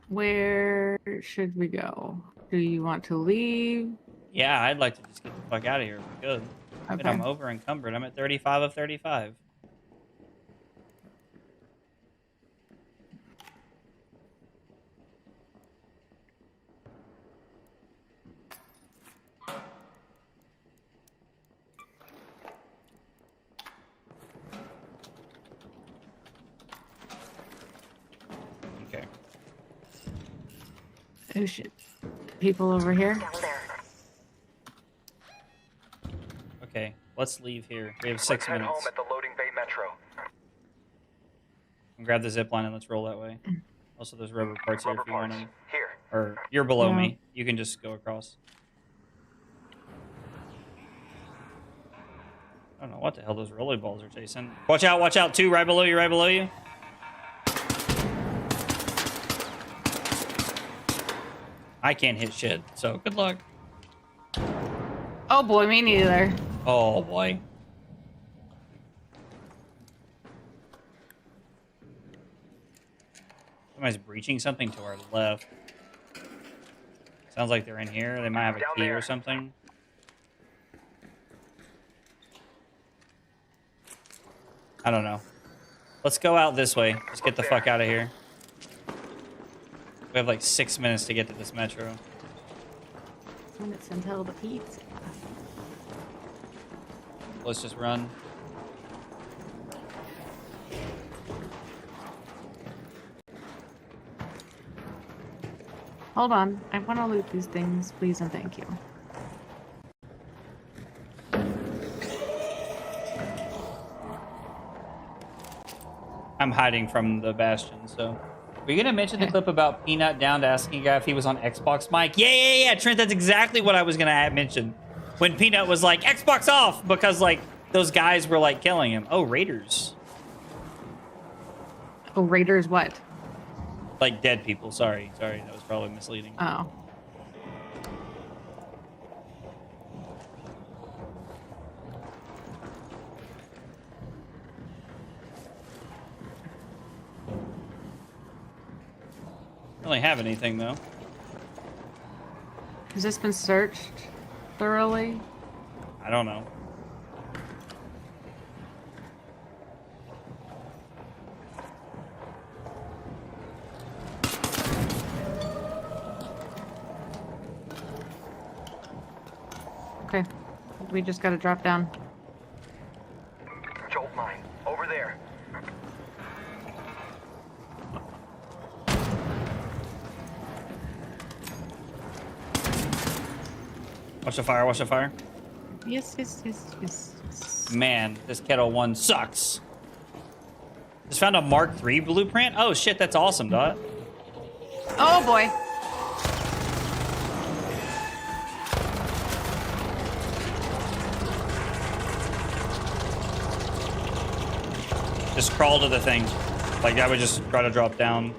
S4: Where should we go? Do you want to leave?
S1: Yeah, I'd like to just get the fuck out of here if we could. But I'm over encumbered. I'm at 35 of 35. Okay.
S4: Oh shit. People over here.
S1: Okay, let's leave here. We have 6 minutes.
S10: Home at the loading bay metro.
S1: And grab the zip line and let's roll that way. Also, there's rubber parts here if you want them.
S10: Here.
S1: Or you're below
S4: Yeah.
S1: me. You can just go across. I don't know what the hell those rolly balls are chasing. Watch out, watch out. 2 right below you, right below you. I can't hit shit, so good luck.
S4: Oh boy, me neither.
S1: Oh boy. Somebody's breaching something to our left. Sounds like they're in here. They might have a key or something. I don't know. Let's go out this way. Let's get the fuck out of here. We have like 6 minutes to get to this metro.
S4: Minutes until the pizza.
S1: Let's just run.
S4: Hold on. I want to loot these things, please and thank you.
S1: I'm hiding from the Bastion, so. Were you gonna mention the clip about Peanut down to asking a guy if he was on Xbox mic? Yeah, Trent, that's exactly what I was gonna mention. When Peanut was like, Xbox off! Because, like, those guys were, like, killing him. Oh, Raiders.
S4: Oh, Raiders what?
S1: Like, dead people. Sorry, that was probably misleading.
S4: Oh.
S1: I don't really have anything, though.
S4: Has this been searched thoroughly?
S1: I don't know.
S4: Okay. We just gotta drop down.
S10: Jolt mine. Over there.
S1: Watch the fire, watch the fire.
S4: Yes.
S1: Man, this Kettle 1 sucks. Just found a Mark III blueprint? Oh shit, that's awesome, Dot.
S4: Oh boy.
S1: Just crawl to the thing. Like, I would just try to drop down.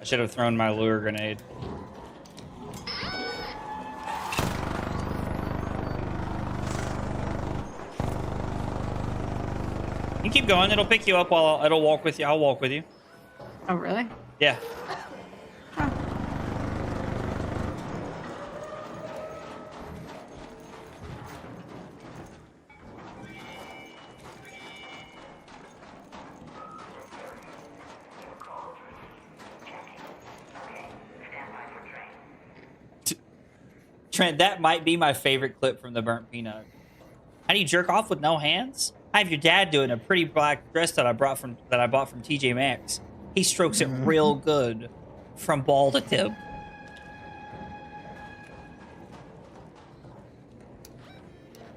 S1: I should have thrown my lure grenade. You keep going. It'll pick you up while it'll walk with you. I'll walk with you.
S4: Oh, really?
S1: Yeah. Trent, that might be my favorite clip from the Burnt Peanut. How do you jerk off with no hands? I have your dad doing a pretty black dress that I bought from TJ Maxx. He strokes it real good from ball to tip.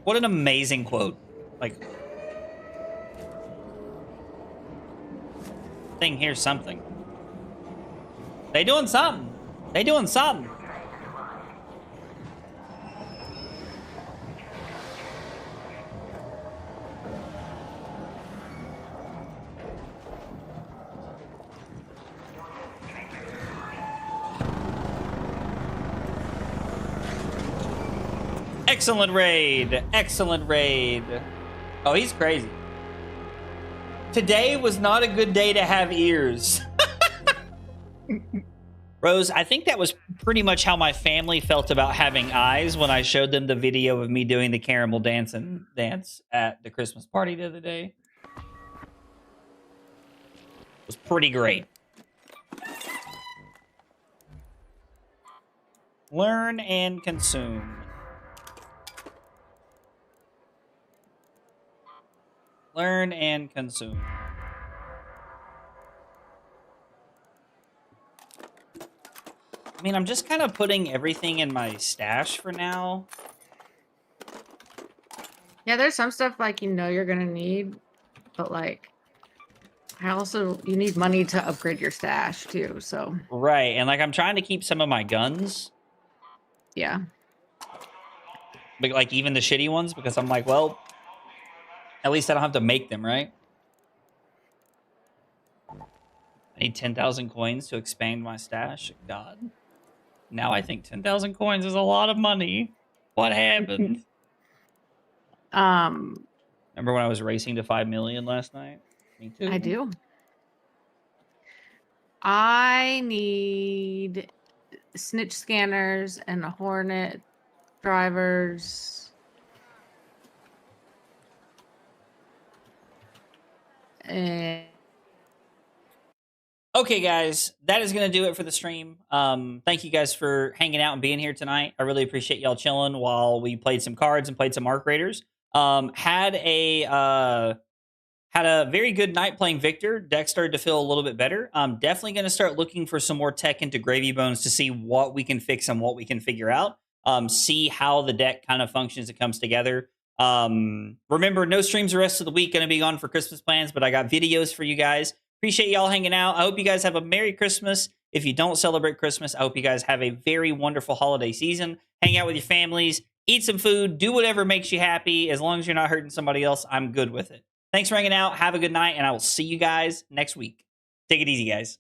S1: What an amazing quote. Like, thing here's something. They doing something. They doing something. Excellent raid. Excellent raid. Oh, he's crazy. Today was not a good day to have ears. Rose, I think that was pretty much how my family felt about having eyes when I showed them the video of me doing the caramel dance at the Christmas party the other day. It was pretty great. Learn and consume. Learn and consume. I mean, I'm just kind of putting everything in my stash for now.
S4: Yeah, there's some stuff like you're gonna need, but like you need money to upgrade your stash too, so.
S1: Right, and like I'm trying to keep some of my guns.
S4: Yeah.
S1: But like even the shitty ones, because I'm like, well, at least I don't have to make them, right? I need 10,000 coins to expand my stash. God. Now I think 10,000 coins is a lot of money. What happened? Remember when I was racing to 5 million last night? Me too.
S4: I do. I need snitch scanners and a Hornet drivers. And
S1: Okay, guys, that is going to do it for the stream. Thank you guys for hanging out and being here tonight. I really appreciate y'all chilling while we played some cards and played some Arc Raiders. Had a very good night playing Victor. Deck started to feel a little bit better. I'm definitely going to start looking for some more tech into Gravy Bones to see what we can fix and what we can figure out. See how the deck kind of functions and comes together. Remember, no streams the rest of the week. Going to be gone for Christmas plans, but I got videos for you guys. Appreciate y'all hanging out. I hope you guys have a Merry Christmas. If you don't celebrate Christmas, I hope you guys have a very wonderful holiday season. Hang out with your families, eat some food, do whatever makes you happy. As long as you're not hurting somebody else, I'm good with it. Thanks for hanging out. Have a good night, and I will see you guys next week. Take it easy, guys.